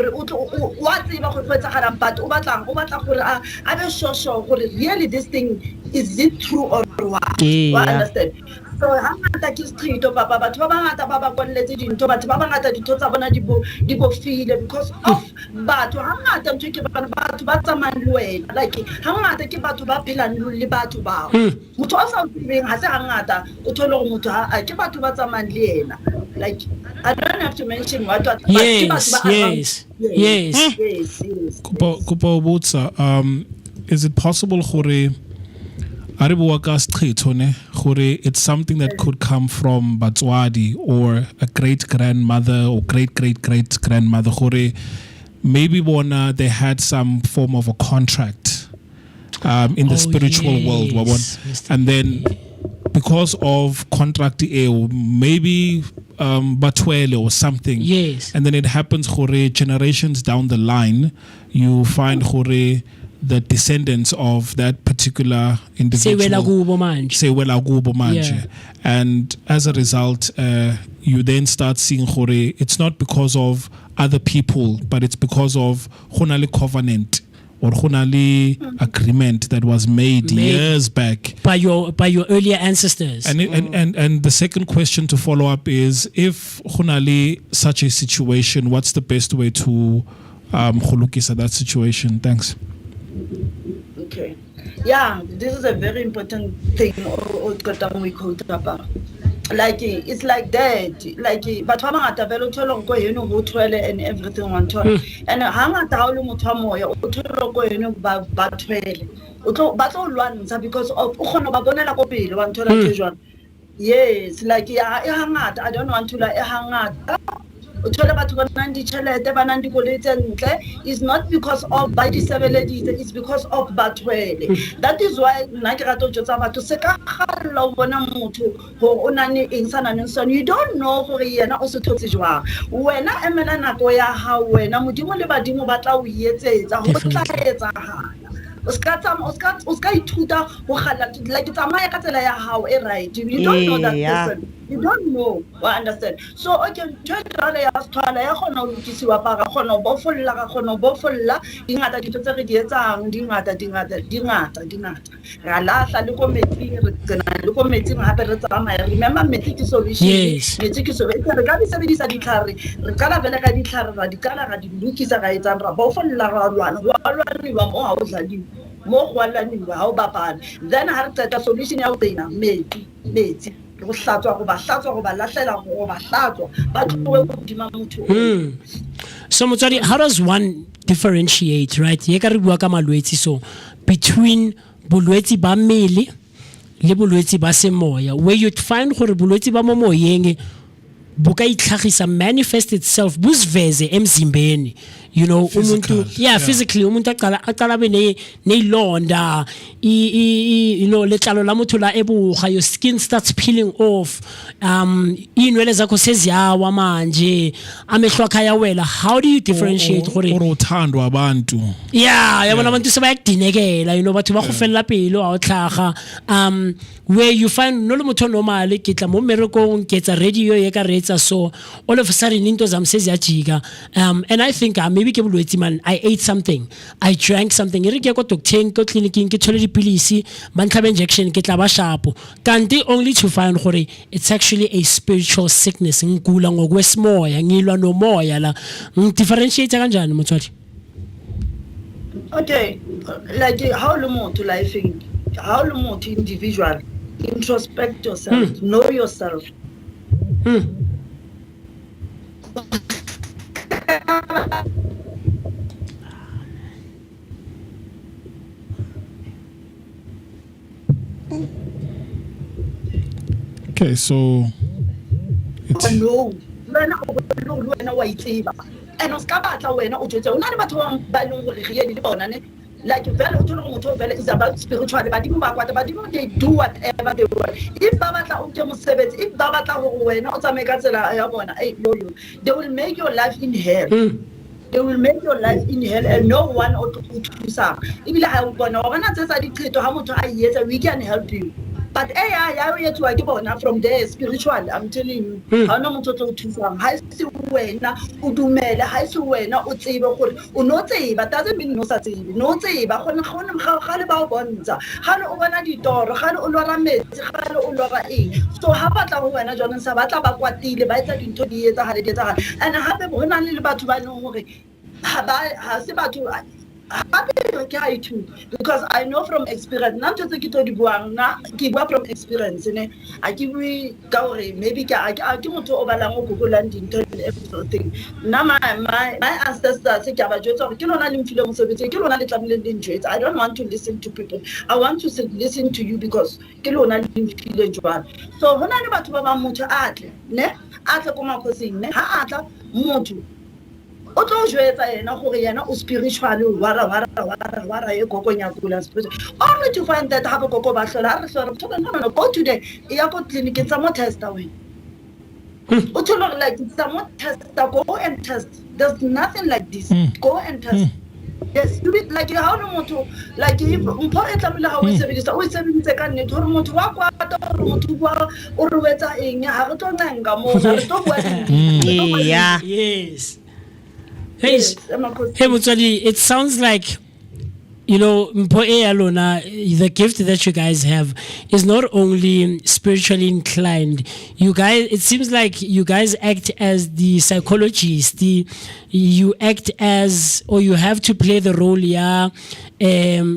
wa tseba go kwetsa galang, but o batla gore a be sure gore really this thing is it true or what? Yeah. Understand? So hangata ke street papa batho ba bangata ba ba kwalletse dintho, batho ba bangata ditho tsa bona di bo file because of batho hangata ntho ke batho ba tsamayang le wena, like hangata ke batho ba phelang le batho ba motho a sa tsebeng ha se hangata o thole gore motho a ke batho ba tsamayang le yena, like I don't have to mention what yes. Kupo botsa, is it possible gore it's something that could come from Batswadi or a great-grandmother or great-great-great-grandmother? Maybe they had some form of a contract in the spiritual world. And then because of contract, maybe Batwele or something. Yes. And then it happens, generations down the line, you find the descendants of that particular individual say wela kubo manje. And as a result, you then start seeing it's not because of other people, but it's because of honali covenant or honali agreement that was made years back by your earlier ancestors. And the second question to follow up is, if honali such a situation, what's the best way to khulukisa that situation? Thanks. Okay. Yeah, this is a very important thing. Like it's like that. Like but hangata vele uthola go yena go thwele and everything one time. And hangata ha o le motho moya o thola go yena ba thwele. O tlo ba tlo lwantsha because of o khona ba bonela go pele wa nthola tjejwana. Yes, like yeah, hangata I don't want to like hangata. It's not because of by the it's because of Batwele. That is why you don't know who he is also to when I am an akoya how when I'm doing badimo batla we yet like it's a right. You don't know that person. You don't know. I understand. So okay, tshwara ya tshwana ya gona o lokisiwa para gona o bofolla ga gona o bofolla dingata ditho tse re di etsang dingata ra lahla le ko metsing re tsena le ko metsing hape re tsamaya remember metsi ke solution metsi ke solution re ka di sebedisa ditlhare re kala vele ka ditlhare ra di kala ra di lokisa ga etsang ra bofolla ra lwana mo ha o dladiwa mo go lwaniwa ha o bapala then ha re tseta solution ya o tsena metsi go hlatswa go ba lahlela go ba hlatswa ba tlowe go dima motho. So Motswadi, how does one differentiate, right? Ye ka re bua ka malwetsi, so between bolwetsi ba mmele le bolwetsi ba semoya, where you'd find gore bolwetsi ba mo moyeng bo ka itlhagisa manifest itself busiveze emzimbeni, you know, umuntu physically umuntu aqala be neyilonda you know letlalo la motho la ebuga, your skin starts peeling off, inwele zakho seziyawa manje, amehlo akha yawela. How do you differentiate gore uthandwa abantu yabona abantu sebayakudinekela, you know, batho ba go fella pelo a o tlhaga, where you find no le motho normal ke tla mo merekong ke tsa radio ye ka retsa, so all of a sudden into zam seziyajika, and I think maybe ke bolwetsi man, I ate something, I drank something, re ke go doctor ko clinicing ke thole dipilisi man tlhabe injection ke tla ba sharp, kanti only to find gore it's actually a spiritual sickness, ngikula ngokwesimoya, ngilwa nomoya la. Differentiate kanjani Motswadi? Okay, like how le motho lifing, how le motho individual, introspect yourself, know yourself. Okay, so it's no wena wa itseba and o ska batla wena o tshetse una le batho ba leng gore re ye di bona ne, like vele o tsholo motho vele is about spiritual, badimo ba kwata, badimo they do whatever they want. If ba batla o ke mosebetsi, if ba batla gore wena o tsamaye ka tsela ya bona, they will make your life in hell. They will make your life in hell, and no one ought to thusa. Ebile ha o bona o bona tsa diqeto ha motho a yetsa, we can help you. But ya o yetwa ke bona from there spiritual, I'm telling you, ha no motho tlo thusa. Ha se wena o dumele, ha se wena o tsebe gore o no tseba, doesn't mean no sa tsebe, no tseba gone ga le ba o bontsha, ga le o bona ditoro, ga le o lora metsi, ga le o lora eng. So ha batla go wena jwaneng sa batla ba kwatile ba etsa dintho di etsa ga le etsa, and hape go na le batho ba leng gore ha se batho happy too, because I know from experience. Not just ke to di buang na ke bua from experience ne, a ke bue ka gore maybe ke motho o balang go gogolang dintho and everything. Na my ancestors ke ba jwetsa gore ke lona le mfile mosebetsi, ke lona le tlamile le njwetsa. I don't want to listen to people, I want to listen to you because ke lona le mfile jwalo. So hona le batho ba ba motho atle ne atle ko makosing ne, ha atla motho o tlo jwetsa yena gore yena o spiritual wara ye gogonya kula spiritual, only to find that ha gogo ba hlola re hlola no go today ya go clinic tsa mo test away o tlo like tsa mo test, go and test. There's nothing like this. Go and test. Yes, you be like how no motho like if mpo e tlamela ha o sebedisa ka nne gore motho wa kwata gore motho wa o re wetsa eng ha re tlo nanga mo re tlo bua yes. Hey Motswadi, it sounds like, you know, the gift that you guys have is not only spiritually inclined. You guys, it seems like you guys act as the psychologists. You act as, or you have to play the role,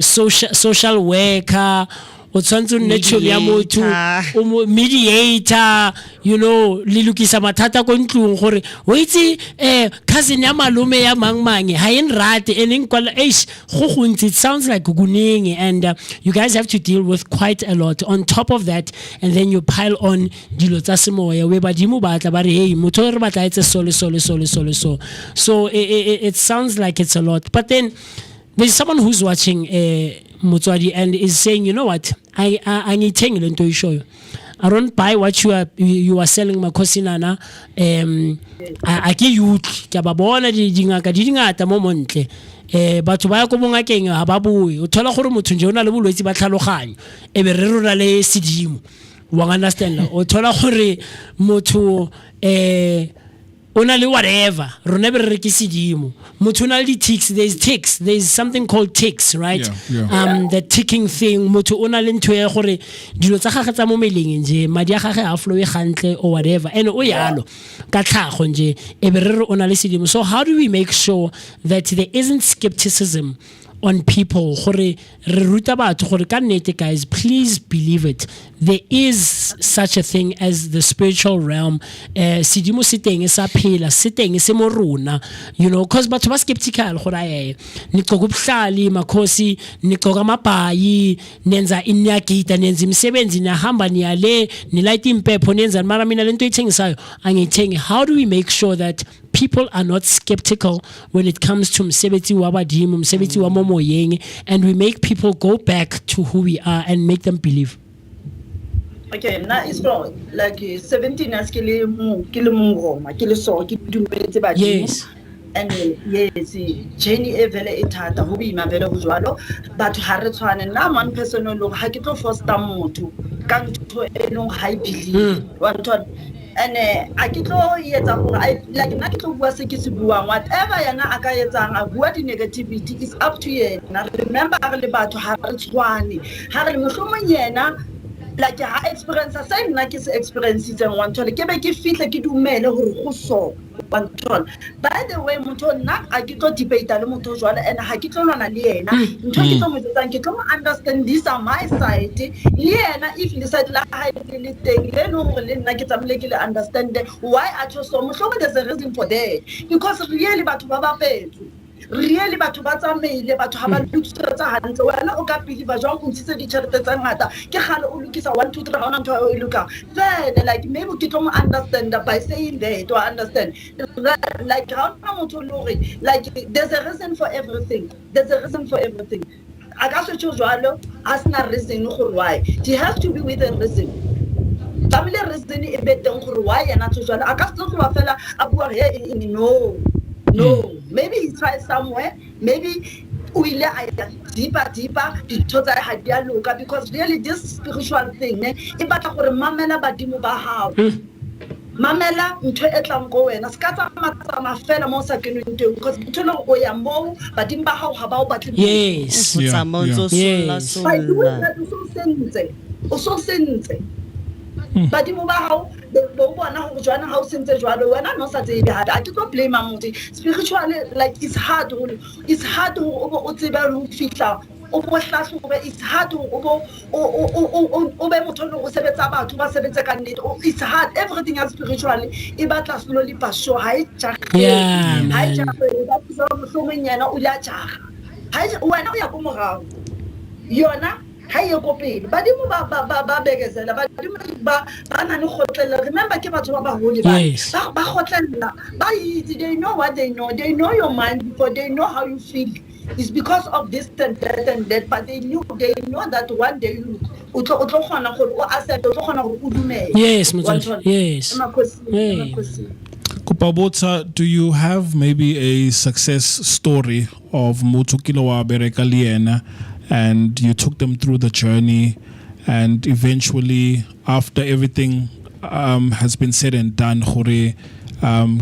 social worker. O tshwantse natural ya motho o mediator, you know, le lukisa mathata ko ntlong gore o itse cousin ya malume ya mangmange ha en rate eneng kwala go gontsi. It sounds like guning, and you guys have to deal with quite a lot on top of that, and then you pile on dilo tsa semoya we badimo ba tla ba re hey motho re batla etse so it sounds like it's a lot. But then there's someone who's watching Motswadi and is saying, you know what, I need to show you. I don't buy what you are selling makosinana. I ke youth ke ba bona dingaka di ngata mo montle. Batho ba ya go bonga keng ha ba bue o thola gore motho nje o na le bolwetsi ba tlhaloganyo e be re rona le sedimo wa understand o thola gore motho ona le whatever rona be re ke sedimo motho ona le di ticks, there's something called ticks, right? The ticking thing, motho ona le ntho ya gore dilo tsa gagwe tsa mo meleng nje madi a gagwe a flow e gantle or whatever and o yalo ka tlhago nje e be re ona le sedimo. So how do we make sure that there isn't skepticism on people gore re ruta batho gore ka nnete guys, please believe it, there is such a thing as the spiritual realm. Sedimo se teng sa phela se teng se mo rona, you know, cause batho ba skeptical gore aye niqoka ubuhlali makhosi niqoka amabhayi nenza inyagita nenza imisebenzi nihamba niyale nilayita impepho nenza mara mina lento ithengisayo angiyithengi. How do we make sure that people are not skeptical when it comes to msebenzi wabadimu, msebenzi wa momoyeng, and we make people go back to who we are and make them believe? Okay, now it's not like 17 as kile mungoma kile so ki dumetse ba yes, and yes Jenny evele etata ho bima vele ho jwalo batho ha re tshwane na one person o lo ha ke tlo foster motho ka ntho e leng ha I believe one thought and a ke tlo yetsa gore like nna ke tlo bua se ke se buang whatever yana aka yetsang a bua di negativity is up to yena. Remember re le batho ha re tshwane ha re mohlomong yena like ha experience sa nna ke se experience tseng one thole ke be ke fihle ke dumele gore go so one thole. By the way motho nna a ke tlo debate le motho jwale and ha ke tlo lwana le yena ntho ke tlo mo tsang ke tlo understand this on my side le yena if le side la ha le teng le no gore le nna ke tsamile ke le understand why a tlo so mohlomong there's a reason for that because really batho ba ba petso really batho ba tsamaile batho ha ba lukisa hantle wena o ka believe jwang o ntse di tšhelete tsa ngata ke gale o lukisa 1 2 3 ha ona ntho o iluka then like maybe ke tlo mo understand by saying that to understand like how motho lori like there's a reason for everything a ka se tšo jwalo as na reason gore why it has to be with a reason. Family reason e beteng gore why yana tšo jwalo a ka se tlo ba fela a bua no maybe he tried somewhere, maybe we deeper dintho tsa ha dia loka because really this spiritual thing e batla gore mamela badimo ba hao mamela ntho e tlang go wena ska tsa matsama fela mo sa keneng teng because ntho le go ya mo badimo ba hao ha ba o batle yes o so sentse badimo ba hao bo bona go jwana ha o sentse jwalo wena no sa tsebe ha a ke tlo blame motho spiritually like it's hard o tsebe ho fihla o bo hlahlobe it's hard o be motho o sebetsa batho ba sebetsa ka nnete it's hard everything is spiritually e batla slowly pasho ha e yeah ha e ba so mohlomonyana o la tjaga ha wena o ya go morao yona ha ye go pele badimo ba begezela badimo ba na le khotlela. Remember ke batho ba hole ba khotlela ba they know what they know your mind before they know how you feel. It's because of this and that but they know that one day o tlo khona gore o accept o tlo khona gore o dumele. Yes yes. Kupabotsa, do you have maybe a success story of motho kilo wa bereka le yena and you took them through the journey and eventually after everything has been said and done gore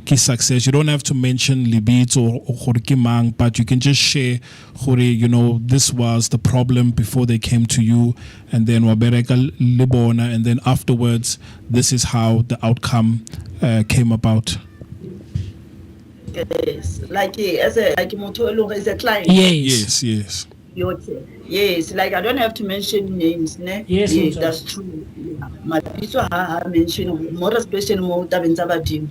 ki success? You don't have to mention libits or gore ki mang, but you can just share gore, you know, this was the problem before they came to you and then wabereka libona and then afterwards this is how the outcome came about. Yes, like as a like motho is a client. Yes. Yes, like I don't have to mention names, ne? Yes, that's true. My people have mentioned more especially more tabenzabadimo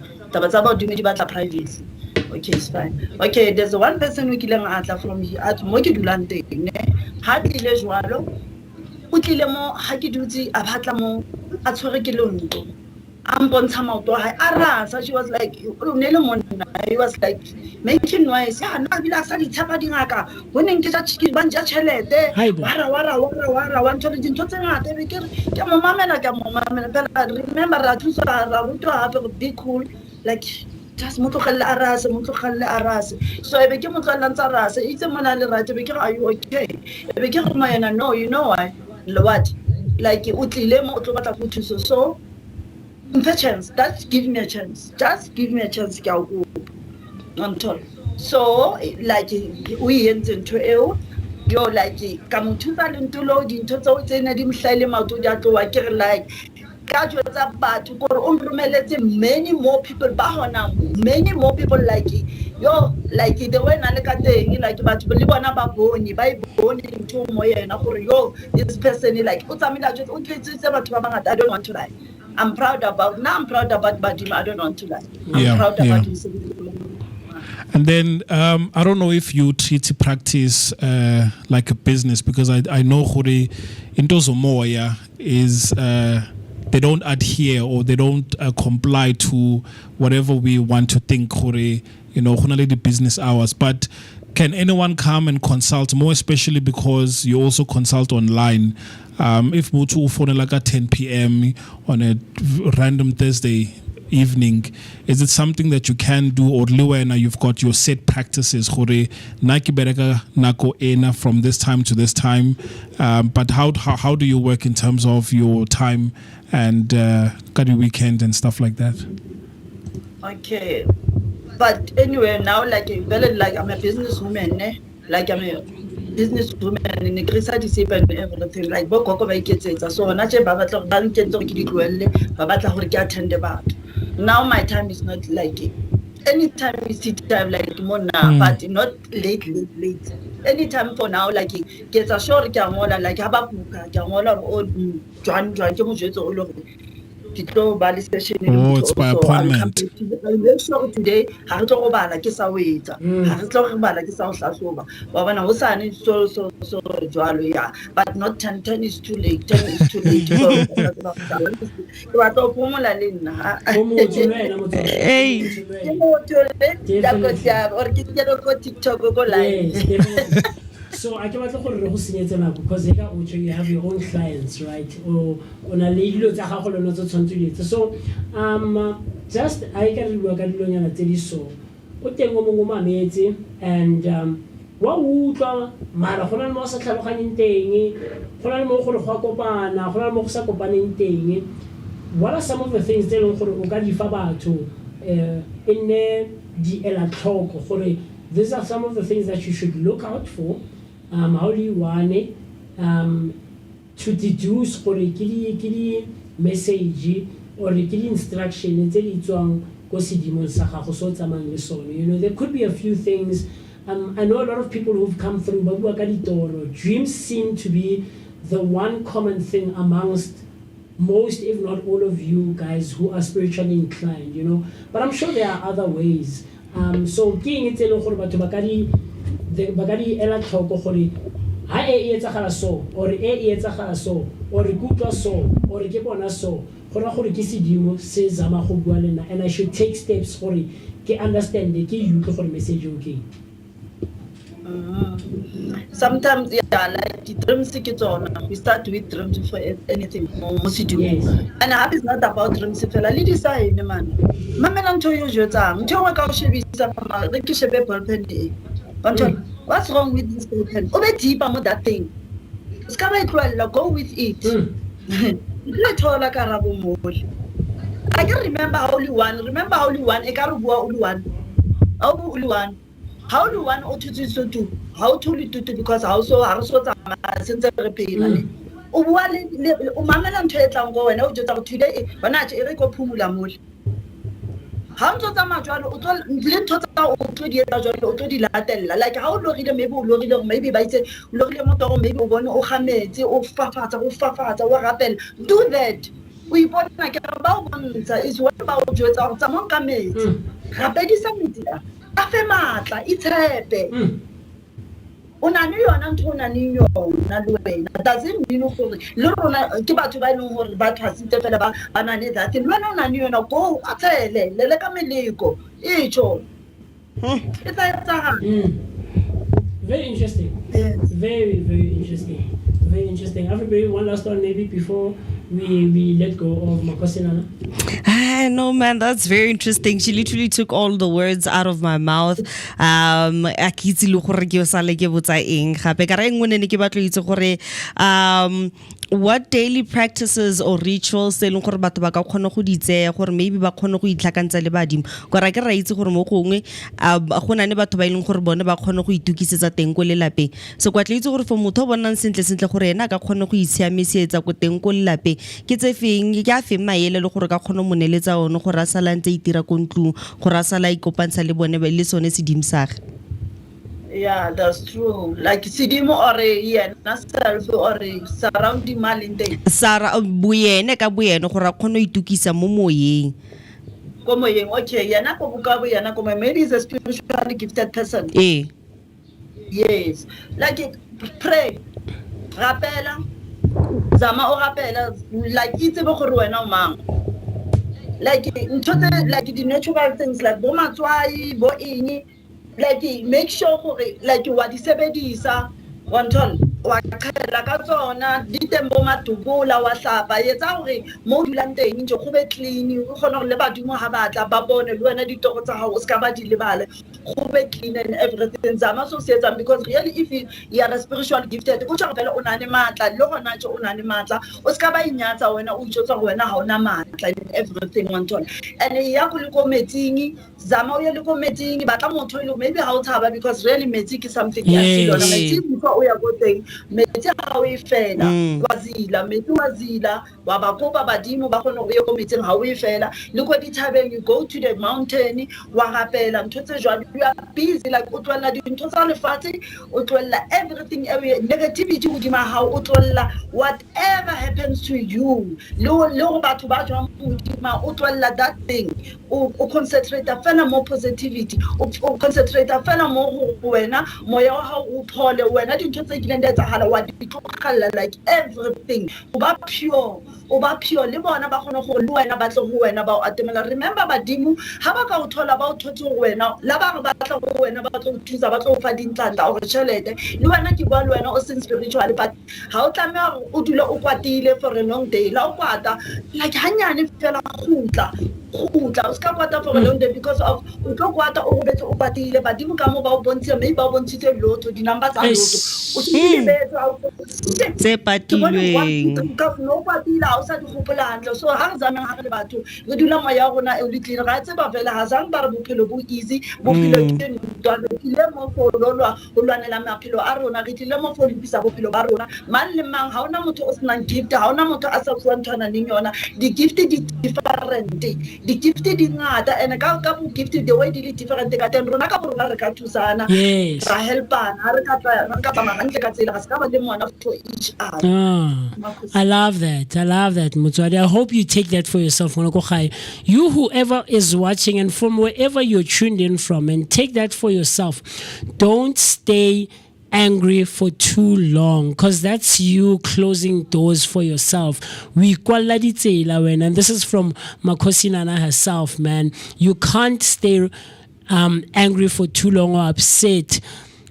di batla privacy. Okay, it's fine. Okay, there's one person who kileng atla from here at mo ke dulang teng, ne? Ha tlile jwalo o tlile mo ha ke dutse a batla mo a tshwere ke lonto ambontsha maoto ha arasa. She was like he was like making noise ya na bila sa di tshapa dingaka boneng ke tsa chicken banja chelete wara one tone dintho tse ngata be ke mo mamela pela remember ra thusa ra rutwa hape be cool like just motlogelle arase so ebe ke motlalla ntsa rase itse mona le rate be ke are you okay ebe ke go mayana no you know why what like o tlile mo o tlo batla go thusa, so mphe chance, just give me a chance, ke a o kopa until so like o entse ntho eo yo like ka mo thusa le ntolo dintho tseo tse ne di mhlaile maoto di a tloa ke re like ka jwetsa batho gore o nromeletse many more people ba hona many more people like yo like the way na le ka teng like batho le bona ba bone ntho mo yena gore yo this person like o tsamela jwetsa o tletse batho ba bangata. I don't want to lie. I'm proud about Badima. I don't want to lie. I'm proud about him. And then I don't know if you treat practice like a business, because I know Hore Intozomoya is they don't adhere or they don't comply to whatever we want to think Hore, the business hours. But can anyone come and consult, more especially because you also consult online? If Mutu phone like at 10 p.m. on a random Thursday evening, is it something that you can do, or Luena, you've got your set practices Hore Naki Bereka Nako Ena from this time to this time, but how do you work in terms of your time and Kari weekend and stuff like that? Okay, but anyway, now like I'm a businesswoman, like I'm a businesswoman in the Christian and everything, like Boko Vaiket, so Nache Babatla Banket of Kiduelle, Babata Hurricat about. Now my time is not like it. Anytime is tea time like Mona, but not late. Anytime for now, like it gets a short Kamola, like Habakuka, Kamola, or John all over. Oh, it's by appointment. I'll make sure today I don't go back like it's a wait. I don't go back like it's over. But when I was saying so yeah, but not 10 is too late. 10 is too late. Hey. So I can because you have your own clients, right? Or on a little so just I can work at Lonya so what and what would Marahonan Mosa Kalahan thing, Honan Mokopana, Honan Mosakopan thing. What are some of the things they don't Ogadi Faba to in the electro? These are some of the things that you should look out for. How do you want it to deduce for a kili message or a kili instruction? There could be a few things. I know a lot of people who've come through Babuakaditoro. Dreams seem to be the one common thing amongst most, if not all of you guys who are spiritually inclined, But I'm sure there are other ways. So king it's the Bagadi Ella Tokori, I ate so, or ate so, or Guta so, or Kepona so, Horahori Kisidimu says Zamahugualena, and I should take steps for it to understand the key you for message okay. Sometimes, yeah, like the drums on. We start with drums for anything. Yes. And I is not about drums. If I lead this, I man. Mamma, to use your tongue. What's wrong with this paper? Oh, deep about that thing. Go with it. Let her like a rabo. I can remember only one. A carabua only one. Oh, only one. How do one ought to do? How to do because also since I repeat. Oh, Mamma and Tango and out today, but not Erico Pumula Mul. How to the like how maybe by say maybe one or Hamed or Fafata or Rappel. Do that. We want like about is what about you or someone come in. Rabedi Samitia. Afemata, it's happy. Unaniyo Antonio Naluena doesn't mean for Luna Kibatu but has it about Anani that in Luna no go at Lelecamilico each all. Very interesting. Yes. Very, very interesting. Very interesting. Everybody, one last one maybe before we let go of Makosina. No, man, that's very interesting. She literally took all the words out of my mouth. what daily practices or rituals tse leng gore batho ba ka kgona go di tseya gore maybe ba kgone go itlhakantsa le badimo go ra ke ra itse gore mo gongwe go na le batho ba ileng gore bone ba kgone go itukisetsa teng ko lelapeng so kwa tle itse gore for motho o bonang sentle gore ena ka kgone go itshiamisetsa go teng ko lelapeng ke tse feng ke a fe maele le gore ka kgone mo neletsa one gore a sala ntse itira ko ntlung gore a sala ikopantsha le bone le sone sedimsage. Yeah, that's true. Like Sidimo or self or surrounding malinte. Sara buyene ka buyene gore a kgone itukisa mo moyeng. Ko moyeng okay, yana ko buka bo yana ko maybe is a spiritually gifted person. Yes. Like pray. Rapela. Zama o rapela like itse bo gore wena o mang. Like like the natural things like bo matswai, bo eng. Like make sure like wa di sebedisa wantol wa khela ka tsona di tembo matubula wa hlapa yetsa hore mo dulang teng nje go be clean o kgona le badimo ha batla ba bone le wena ditoro tsa hao o ska ba di lebale go be clean and everything zama so setsa because really if you are a spiritual gifted go tshwa fela o na le matla le gona tse o na le matla o ska ba inyatsa wena o itse tsa wena ha ona matla in everything wantol and ya go le ko meeting zama o ye le ko meeting ba tla motho ile maybe ha o thaba because really meeting is something ya silona meeting o ya go teng metsi ha o e fela wazila metsi wazila wa ba kopa badimo ba gone go ye go metsing ha o e fela le go dithabeng you go to the mountain wa rapela ntotse jwa you are busy like o tlolla dintho tsa lefatshe o tlolla everything negativity o dima ha o tlolla whatever happens to you lo batho ba jwa modima o tlolla that thing o concentrate fela more positivity o concentrate fela more go wena moya wa ha o phole wena dintho tse dileng da tsahala wa di tlogalla like everything o ba pure le bona ba gone go le wena ba tle go wena ba o atemela remember badimo ha ba ka o thola ba o thotse go wena la ba ba tla go wena ba tlo thusa ba tlo fa dintlanta o re chelete le wena ke bua le wena o seng spiritual but ha o tlameha o dula o kwatile for a long day la o kwata like hanyane fela khutla o ska kwata for a long day because of o tlo kwata o betse o kwatile badimo ka mo ba o bontse mme ba o bontshitse lotho di number tsa lotho o se betse tse patilweng ka no kwatila o sa di gopola hantle so ha re zamang ha re batho re dula moya rona e le clean ra tseba fela ha sang ba re bophelo bo easy bophelo ke ntwana ile mo fololwa o lwanela maphelo a rona re tlile mo folipisa bophelo ba rona man le mang ha ona motho o sena gift ha ona motho a sa tswang tshwana le yona di gift di different di gift di ngata and ka bo gift the way di different ka teng rona ka rona re ka thusana ra helpana ha re ka ba hantle ka tsela ga se ka ba le mona for each other. I love that Motswadi. I hope you take that for yourself. You whoever is watching and from wherever you're tuned in from, and take that for yourself. Don't stay angry for too long, because that's you closing doors for yourself. And this is from Makosi Nana herself, man. You can't stay angry for too long or upset,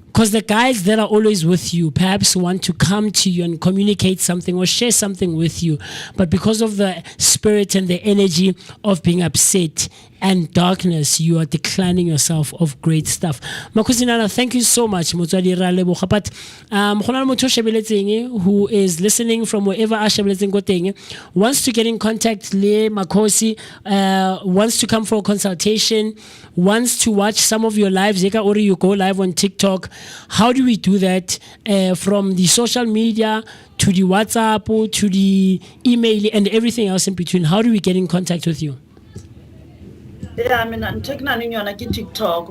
because the guys that are always with you perhaps want to come to you and communicate something or share something with you, but because of the spirit and the energy of being upset and darkness, you are declining yourself of great stuff. Makosi Nana, thank you so much. But who is listening from wherever wants to get in contact le Makosi, wants to come for a consultation, wants to watch some of your lives, or you go live on TikTok. How do we do that? From the social media to the WhatsApp to the email and everything else in between. How do we get in contact with you? Yeah, I mean, I'm checking on your TikTok.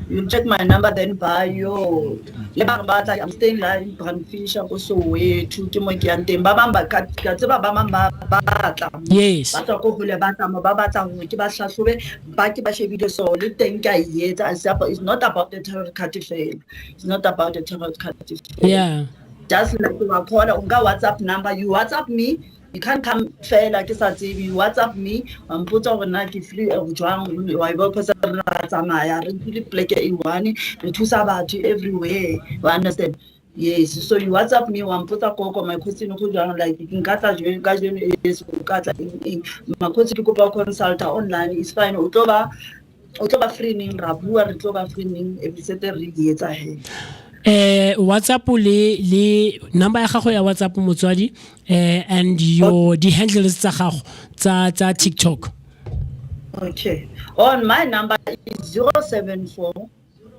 You check my number, then buy you. I'm staying like in Brandfish, also way to Timokiante, Baba Katsaba Baba. Yes. It's not about the tarot card fail. It's not about the tarot card fail. Yeah. Just like you are calling WhatsApp number, you WhatsApp me. You can't come fair like this at TV. WhatsApp me and put over 93 of John. I work as a really play in one, the two sabati everywhere. You understand? Yes. So you WhatsApp me and put a cocoa, my question like you can cut as you guys is my question to go consult online is fine. October free Rabu and October free every Saturday ahead. WhatsApp le number ya gago ya WhatsApp motswadi and your the handles tsa gago tsa TikTok. Okay. On my number is 074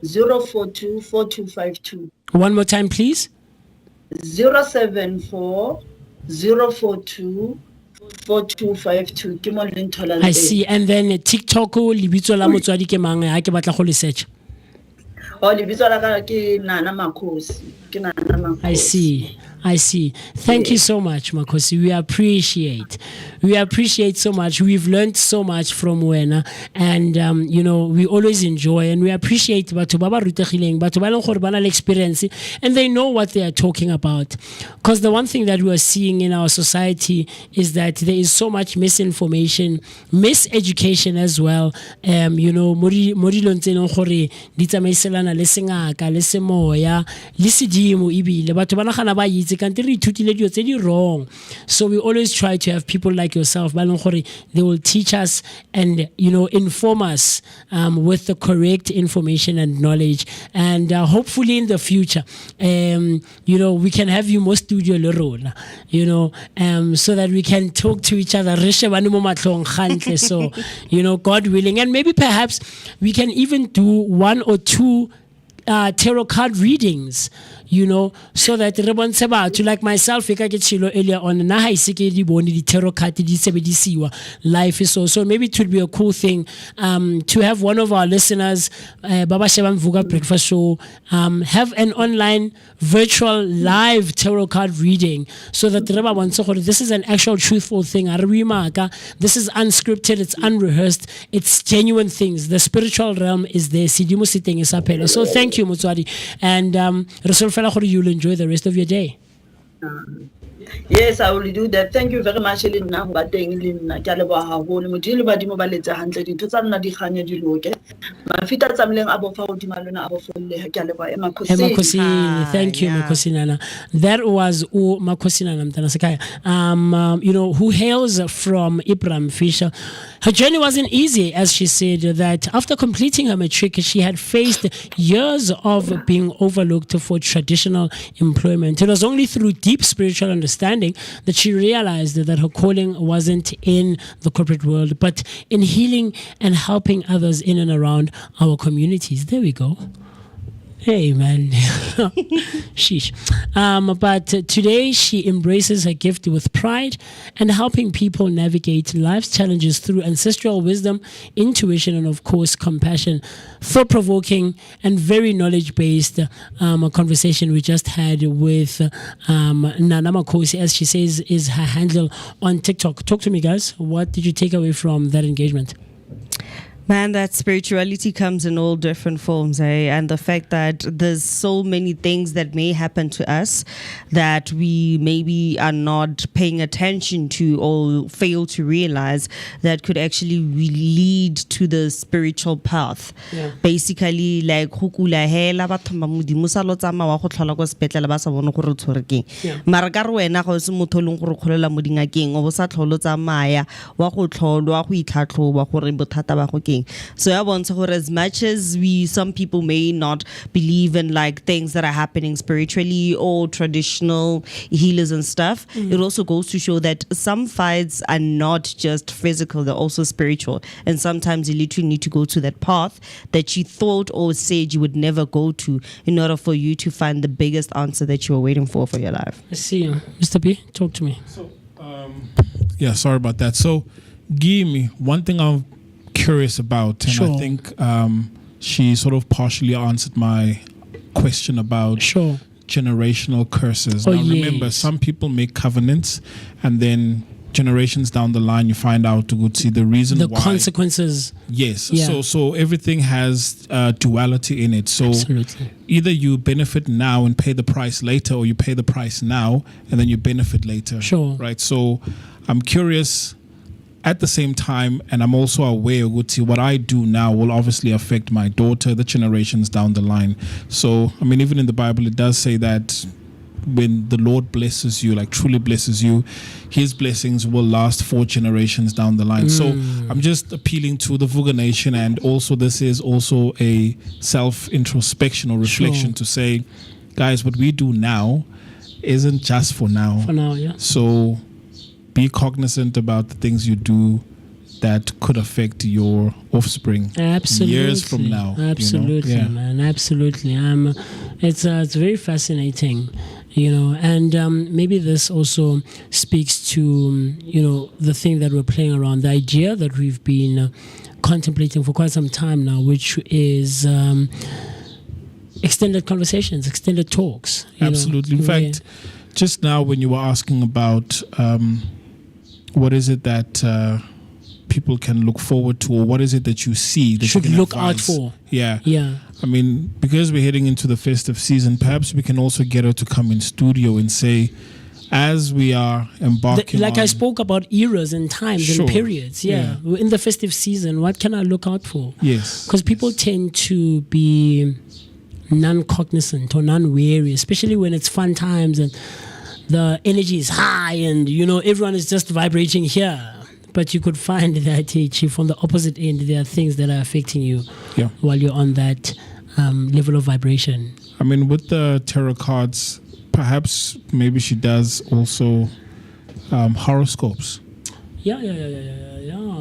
042 4252. One more time, please. 074 042 4252. Ke mo le nthola I see. And then TikTok libitso la motswadi ke mang ha ke batla go le search? Oh, lebitso la ka ke Nana Makhosi. Ke Nana Makhosi. I see. Thank you so much, Makosi. We appreciate so much. We've learned so much from Wena, and we always enjoy and we appreciate batho ba ba rutegileng, batho ba leng gore ba na le experience and they know what they are talking about. Because the one thing that we are seeing in our society is that there is so much misinformation, miseducation as well. Mo dilong tse leng gore di tsamaiselana le sengaka le semoya le sedimo ebile batho ba nagana ba itse kante re ithutile dio tse di wrong. So we always try to have people like yourself ba leng gore they will teach us and inform us with the correct information and knowledge, and hopefully in the future we can have you more studio le rona, so that we can talk to each other re shebane mo matlong gantle. So God willing, and maybe perhaps we can even do 1 or 2 tarot card readings, so that re bontshe batho like myself ka ke tshilo earlier on na ha ise ke di bone di tarot card di sebedisiwa life is so maybe it would be a cool thing to have one of our listeners baba shebang Vooka Breakfast Show have an online virtual live tarot card reading, so that re ba bontshe gore this is an actual truthful thing. This is unscripted, it's unrehearsed, it's genuine things. The spiritual realm is there. Sidimo siteng isa phela. So thank you Motswadi, and you'll enjoy the rest of your day. Yes, I will do that. Thank you very much. Ke a leboha haholo. Modimo badimo ba letse hantle dintho tsa nna di khanya di loke. Mafita tsamleng a bofa godima lona a bofolle. Ke a leboha Makhosi. Thank you Makhosi Nana. That was Makhosi Nana mtana sekaya. Who hails from Ibrahim Fisher. Her journey wasn't easy, as she said that after completing her matric, she had faced years of being overlooked for traditional employment. It was only through deep spiritual understanding that she realized that her calling wasn't in the corporate world, but in healing and helping others in and around our communities. There we go. Hey man, sheesh. But today she embraces her gift with pride and helping people navigate life's challenges through ancestral wisdom, intuition, and of course compassion. Thought-provoking and very knowledge-based a conversation we just had with Nana Makhosi, as she says is her handle on TikTok. Talk to me, guys. What did you take away from that engagement? Man, that spirituality comes in all different forms, and the fact that there's so many things that may happen to us that we maybe are not paying attention to or fail to realize that could actually lead to the spiritual path. Yeah. Basically, like hukula hela batho ba modimo sa lotsama wa go tlhola go sepetlele ba sa bone gore tshwere keng. Mara ka re wena go se motho leng gore kgolela mo dingakeng o bo sa tlholo tsamaya wa go tlholwa go itlhatlhoba gore bothata ba go keng. So I want to say, as much as some people may not believe in like things that are happening spiritually or traditional healers and stuff, it also goes to show that some fights are not just physical, they're also spiritual. And sometimes you literally need to go to that path that you thought or said you would never go to in order for you to find the biggest answer that you were waiting for your life. I see you. Mr. B, talk to me. So, sorry about that. So, Gimme, one thing I'm curious about, and I think she sort of partially answered my question about generational curses. Now, remember, some people make covenants, and then generations down the line, you find out to go see the reason the why. consequences. Yes. Yeah. So everything has duality in it. So absolutely. Either you benefit now and pay the price later, or you pay the price now and then you benefit later. Sure. Right. So I'm curious. At the same time, and I'm also aware, Guti, what I do now will obviously affect my daughter, the generations down the line. So, I mean, even in the Bible, it does say that when the Lord blesses you, like truly blesses you, his blessings will last 4 generations down the line. So I'm just appealing to the Vooka Nation, and also this is also a self-introspection or reflection to say, guys, what we do now isn't just for now. For now, yeah. So be cognizant about the things you do that could affect your offspring years from now. Absolutely, you know? man. Absolutely. It's very fascinating, and maybe this also speaks to, the thing that we're playing around, the idea that we've been contemplating for quite some time now, which is extended conversations, extended talks. Absolutely. In fact, just now when you were asking about what is it that people can look forward to, or what is it that you see that should you can look advise? out for? Yeah. I mean, because we're heading into the festive season, perhaps we can also get her to come in studio and say, as we are embarking I spoke about eras and times and periods. In the festive season, what can I look out for? Yes. Because people tend to be non-cognizant or non-wary, especially when it's fun times and the energy is high and, everyone is just vibrating here. But you could find that, Chief, on the opposite end, there are things that are affecting you while you're on that level of vibration. I mean, with the tarot cards, perhaps maybe she does also horoscopes. Yeah.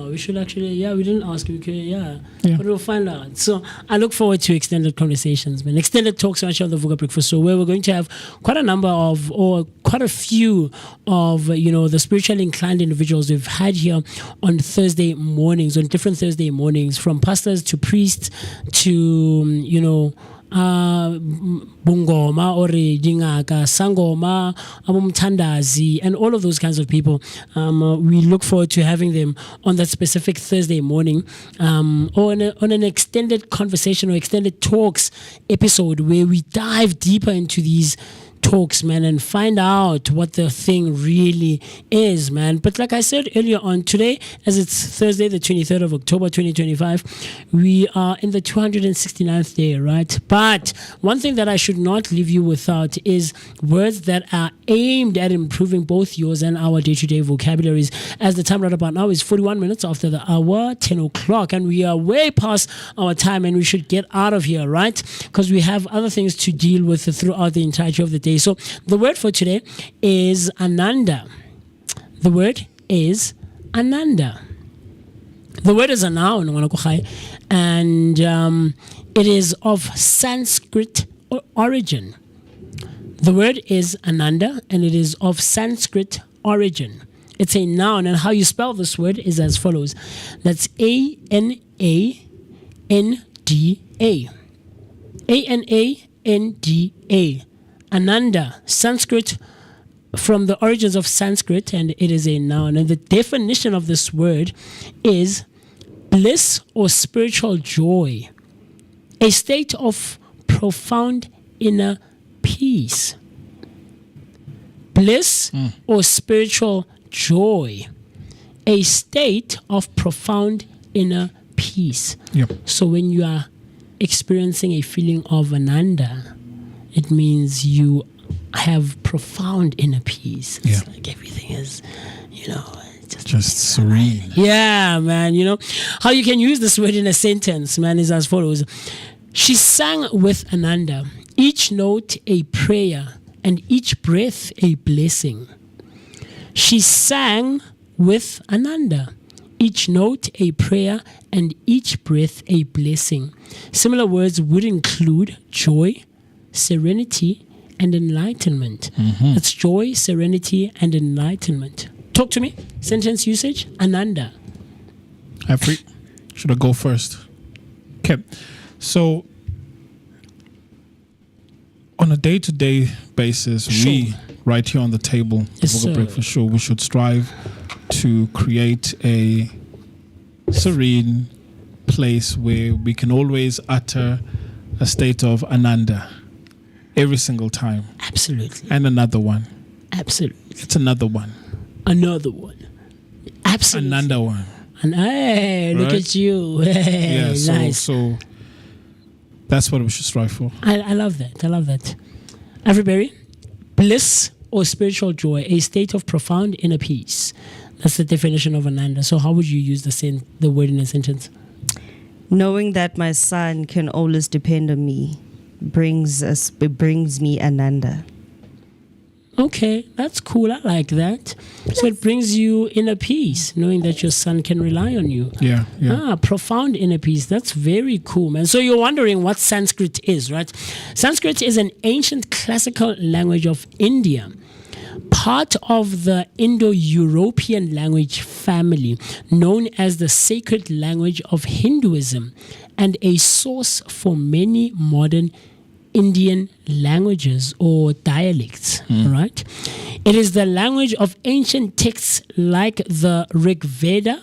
We should actually, we didn't ask. We could, but we'll find out. So I look forward to extended conversations, man. Extended talks on the Vooka Breakfast Show, where we're going to have quite a few of, the spiritually inclined individuals we've had here on Thursday mornings, on different Thursday mornings, from pastors to priests to, Bungoma or Dingaka, Sangoma, Abumtandazi, and all of those kinds of people. We look forward to having them on that specific Thursday morning, or on an extended conversation or extended talks episode where we dive deeper into these talks, man, and find out what the thing really is, man. But like I said earlier on, today, as it's Thursday, the 23rd of October, 2025, we are in the 269th day, right? But one thing that I should not leave you without is words that are aimed at improving both yours and our day-to-day vocabularies, as the time right about now is 41 minutes after the hour, 10 o'clock, and we are way past our time, and we should get out of here, right? Because we have other things to deal with throughout the entirety of the day. So the word for today is Ananda. The word is Ananda. The word is a noun, and it is of Sanskrit origin. The word is Ananda, and it is of Sanskrit origin. It's a noun, and how you spell this word is as follows. That's A-N-A-N-D-A. A-N-A-N-D-A. Ananda, Sanskrit, from the origins of Sanskrit, and it is a noun. And the definition of this word is bliss or spiritual joy, a state of profound inner peace. Bliss or spiritual joy, a state of profound inner peace. Yep. So when you are experiencing a feeling of Ananda, it means you have profound inner peace. It's like everything is, just serene. Yeah, man. How you can use this word in a sentence, man, is as follows. She sang with Ananda, each note a prayer and each breath a blessing. She sang with Ananda, each note a prayer and each breath a blessing. Similar words would include joy, serenity, and enlightenment. It's joy, serenity, and enlightenment. Talk to me. Sentence usage, Ananda. Should I go first? Okay. So, on a day-to-day basis, we, right here on the table, the Vooka Breakfast Show, we should strive to create a serene place where we can always utter a state of Ananda. Every single time. Absolutely. And another one. Absolutely. It's another one. Another one. Absolutely. Another one. And hey, look at you. Hey, nice. So that's what we should strive for. I love that. I love that. Everybody, bliss or spiritual joy, a state of profound inner peace. That's the definition of Ananda. So how would you use the word in a sentence? Knowing that my son can always depend on me. brings me Ananda. Okay, that's cool. I like that. So it brings you inner peace, knowing that your son can rely on you. Yeah. Profound inner peace. That's very cool, man. So you're wondering what Sanskrit is, right? Sanskrit is an ancient classical language of India, part of the Indo-European language family, known as the sacred language of Hinduism, and a source for many modern Indian languages or dialects, right? It is the language of ancient texts like the Rig Veda,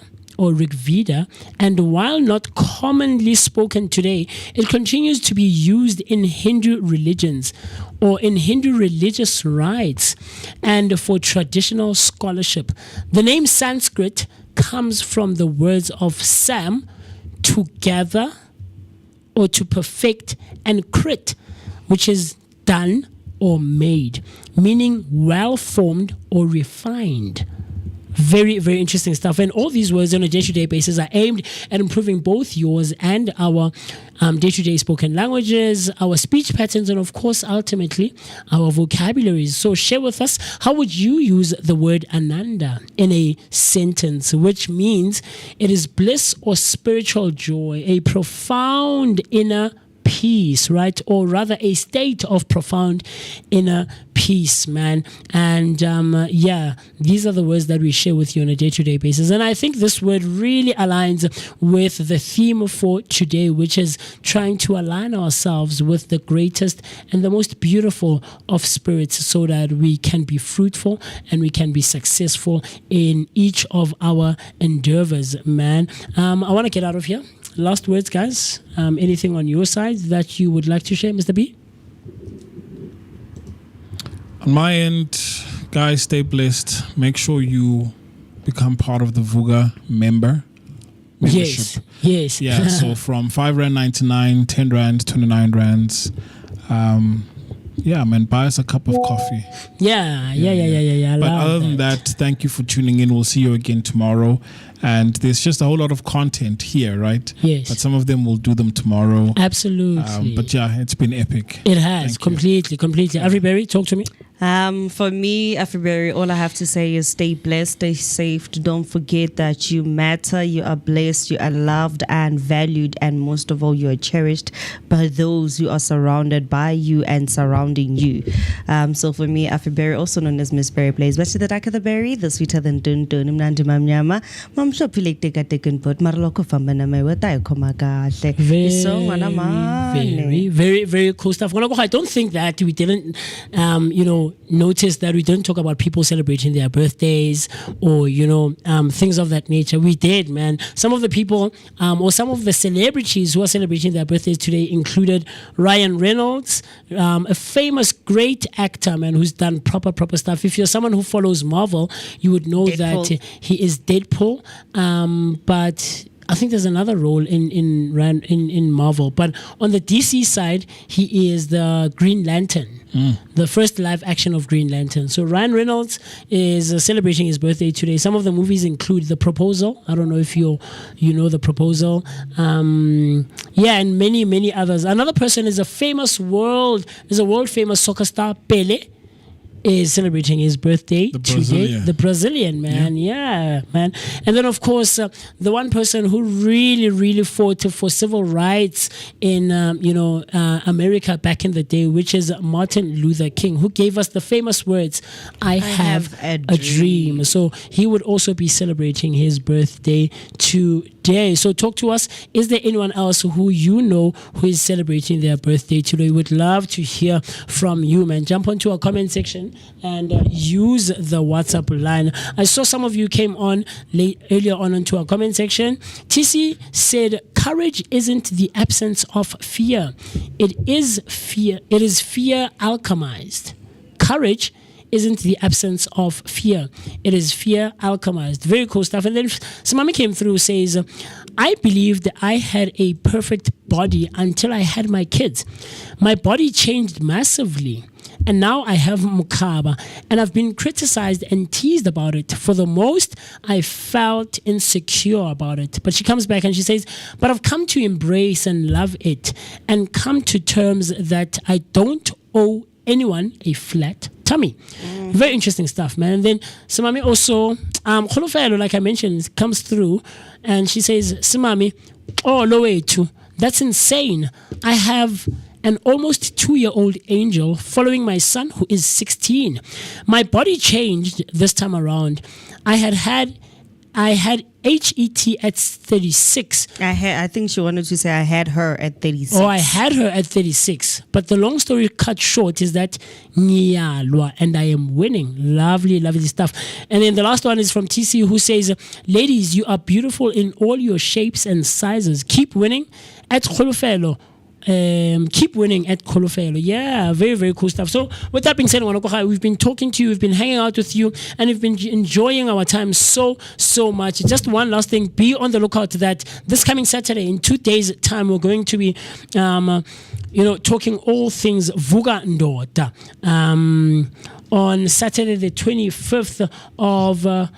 and while not commonly spoken today, it continues to be used in Hindu religions or in Hindu religious rites and for traditional scholarship. The name Sanskrit comes from the words of Sam, to gather or to perfect, and Krit, which is done or made, meaning well-formed or refined. Very, very interesting stuff. And all these words on a day-to-day basis are aimed at improving both yours and our day-to-day spoken languages, our speech patterns, and of course, ultimately, our vocabularies. So share with us, how would you use the word Ananda in a sentence, which means it is bliss or spiritual joy, a profound inner peace, right? Or rather a state of profound inner peace, man. And these are the words that we share with you on a day-to-day basis. And I think this word really aligns with the theme for today, which is trying to align ourselves with the greatest and the most beautiful of spirits so that we can be fruitful and we can be successful in each of our endeavors, man. I want to get out of here. Last words, guys. Anything on your side that you would like to share, Mr. B? On my end, guys, stay blessed. Make sure you become part of the Vooka membership. Yes. Yeah, so from 5 Rand 99, 10 Rand, 29 Rands. Yeah, man, buy us a cup of coffee. Yeah. But other than that, thank you for tuning in. We'll see you again tomorrow. And there's just a whole lot of content here, right? Yes. But some of them we'll do them tomorrow. Absolutely. But yeah, it's been epic. It has, completely. Everybody, talk to me. For me, Afriberry, all I have to say is stay blessed, stay safe. Don't forget that you matter, you are blessed, you are loved and valued, and most of all, you are cherished by those who are surrounded by you and surrounding you. So for me, Afriberry, also known as Miss Berry Plays, but the darker the berry, the sweeter than dun dun mamnyama. Mam shopilek take taken put marloko fambana my wata komaka. Very, very cool stuff. I don't think that we didn't notice that we didn't talk about people celebrating their birthdays or things of that nature. We did, man. Some of the people or some of the celebrities who are celebrating their birthdays today included Ryan Reynolds, a famous great actor, man, who's done proper stuff. If you're someone who follows Marvel, you would know Deadpool. That he is Deadpool, but I think there's another role in Marvel, but on the DC side, he is the Green Lantern, the first live action of Green Lantern. So Ryan Reynolds is celebrating his birthday today. Some of the movies include The Proposal. I don't know if you know The Proposal. And many others. Another person is a world famous soccer star, Pele. Is celebrating his birthday today. The Brazilian man, yeah, man. And then, of course, the one person who really fought for civil rights in, America back in the day, which is Martin Luther King, who gave us the famous words, I have a dream. So he would also be celebrating his birthday today. So talk to us. Is there anyone else who who is celebrating their birthday today? We'd love to hear from you, man. Jump onto our comment section and use the WhatsApp line. I saw some of you came on earlier on into our comment section. TC said, courage isn't the absence of fear. It is fear alchemized. Courage isn't the absence of fear. It is fear alchemized. Very cool stuff. And then Samami came through, says, I believed I had a perfect body until I had my kids. My body changed massively. And now I have mukaba, and I've been criticized and teased about it. For the most, I felt insecure about it. But she comes back and she says, but I've come to embrace and love it and come to terms that I don't owe anyone a flat tummy. Very interesting stuff, man. And then Simami also, Kholofelo, like I mentioned, comes through and she says, Simami, oh, no way too. That's insane. I have an almost 2-year-old angel following my son who is 16. My body changed this time around. I had HET at 36. I think she wanted to say I had her at 36. Oh, I had her at 36. But the long story cut short is that ngiyalwa, and I am winning. Lovely, lovely stuff. And then the last one is from TC, who says, ladies, you are beautiful in all your shapes and sizes. Keep winning at Kholofelo. Keep winning at Kholofelo. Yeah, very, very cool stuff. So with that being said, we've been talking to you, we've been hanging out with you, and we've been enjoying our time so much. Just one last thing, be on the lookout that this coming Saturday, in 2 days' time, we're going to be talking all things Vooka Ndoda. On Saturday the 25th of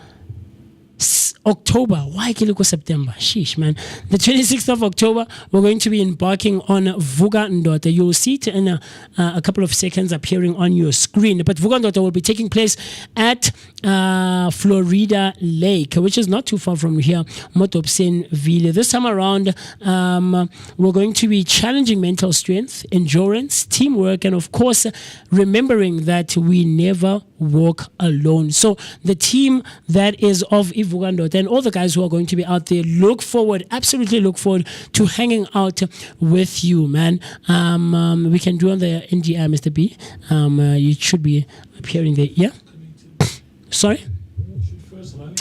October. Why Kiliko September? Sheesh, man. The 26th of October, we're going to be embarking on Vooka Ndoda. You'll see it in a couple of seconds appearing on your screen. But Vooka Ndoda will be taking place at Florida Lake, which is not too far from here, Dobsonville. This time around, we're going to be challenging mental strength, endurance, teamwork, and of course, remembering that we never walk alone. So the team that is of Vooka Ndoda and all the guys who are going to be out there, absolutely look forward to hanging out with you, man. We can do on the NDI, Mr. B. You should be appearing there. Yeah? Sorry?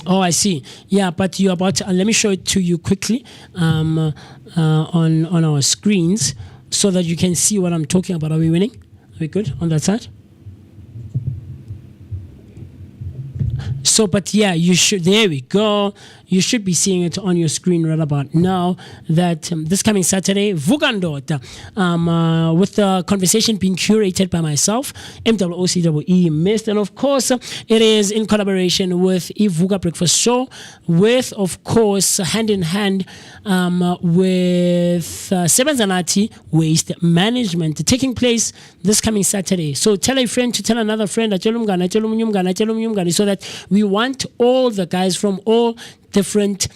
Oh, I see. Yeah, but you're about to, let me show it to you quickly on our screens so that you can see what I'm talking about. Are we winning? Are we good on that side? So, but yeah, you should, there we go. You should be seeing it on your screen right about now that this coming Saturday, Vooka Ndoda, with the conversation being curated by myself, MWOCWE Mist, and of course, it is in collaboration with Vooka Breakfast Show, with, of course, hand in hand with Sebenzanati Waste Management, taking place this coming Saturday. So tell a friend to tell another friend, so that we want all the guys from all different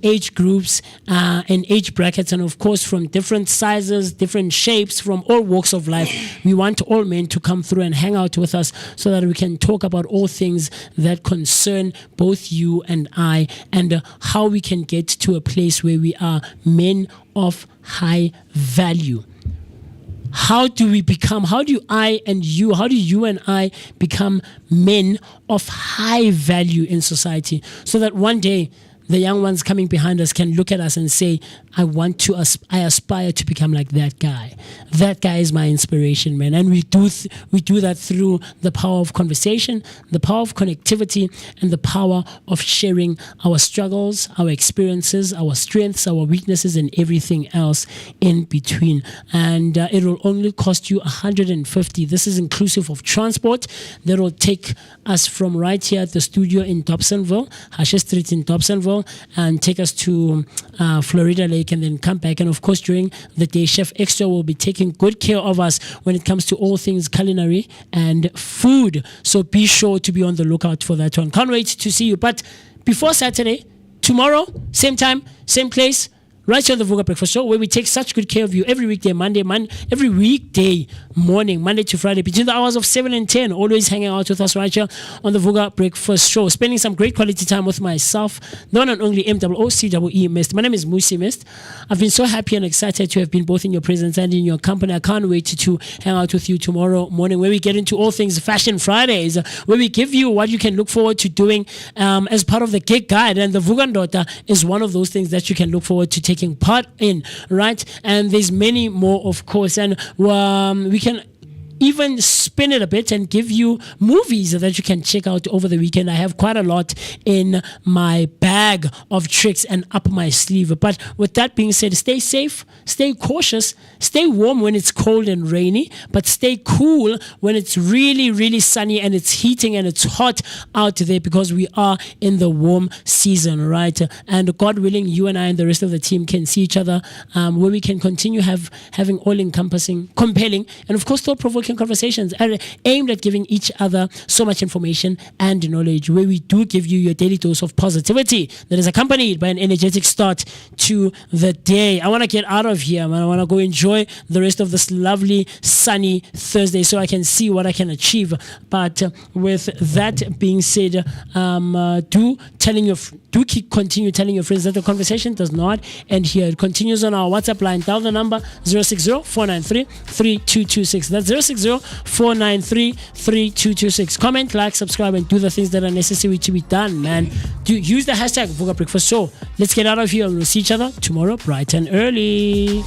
age groups and age brackets, and of course from different sizes, different shapes, from all walks of life. We want all men to come through and hang out with us so that we can talk about all things that concern both you and I, and how we can get to a place where we are men of high value. How do you and I become men of high value in society, so that one day the young ones coming behind us can look at us and say, I aspire to become like that guy. That guy is my inspiration, man. And we do that through the power of conversation, the power of connectivity, and the power of sharing our struggles, our experiences, our strengths, our weaknesses, and everything else in between. And it will only cost you $150. This is inclusive of transport that will take us from right here at the studio in Dobsonville, Hashe Street in Dobsonville, and take us to Florida Lake, and then come back. And of course, during the day, Chef Extra will be taking good care of us when it comes to all things culinary and food. So be sure to be on the lookout for that one. Can't wait to see you. But before Saturday, tomorrow, same time, same place, right here on the Vooka Breakfast Show, where we take such good care of you every weekday, every weekday morning, Monday to Friday, between the hours of 7 and 10, always hanging out with us right here on the Vooka Breakfast Show, spending some great quality time with myself, the one and only MWOCWE Mist. My name is Musi Mist. I've been so happy and excited to have been both in your presence and in your company. I can't wait to hang out with you tomorrow morning, where we get into all things Fashion Fridays, where we give you what you can look forward to doing as part of the gig guide. And the Vooka Ndoda is one of those things that you can look forward to taking part in, right? And there's many more, of course, and we can even spin it a bit and give you movies that you can check out over the weekend. I have quite a lot in my bag of tricks and up my sleeve. But with that being said, stay safe, stay cautious, stay warm when it's cold and rainy, but stay cool when it's really, really sunny and it's heating and it's hot out there, because we are in the warm season, right? And God willing, you and I and the rest of the team can see each other, where we can continue having all-encompassing, compelling, and of course thought-provoking conversations aimed at giving each other so much information and knowledge, where we do give you your daily dose of positivity that is accompanied by an energetic start to the day. I want to get out of here, man. I want to go enjoy the rest of this lovely sunny Thursday so I can see what I can achieve. But with that being said, do keep continue telling your friends that the conversation does not end here. It continues on our WhatsApp line. Dial the number 060-493-3226. That's 060-493-3226. Comment, like, subscribe, and do the things that are necessary to be done, man. Use the hashtag Vooka Breakfast Show. Let's get out of here and we'll see each other tomorrow bright and early.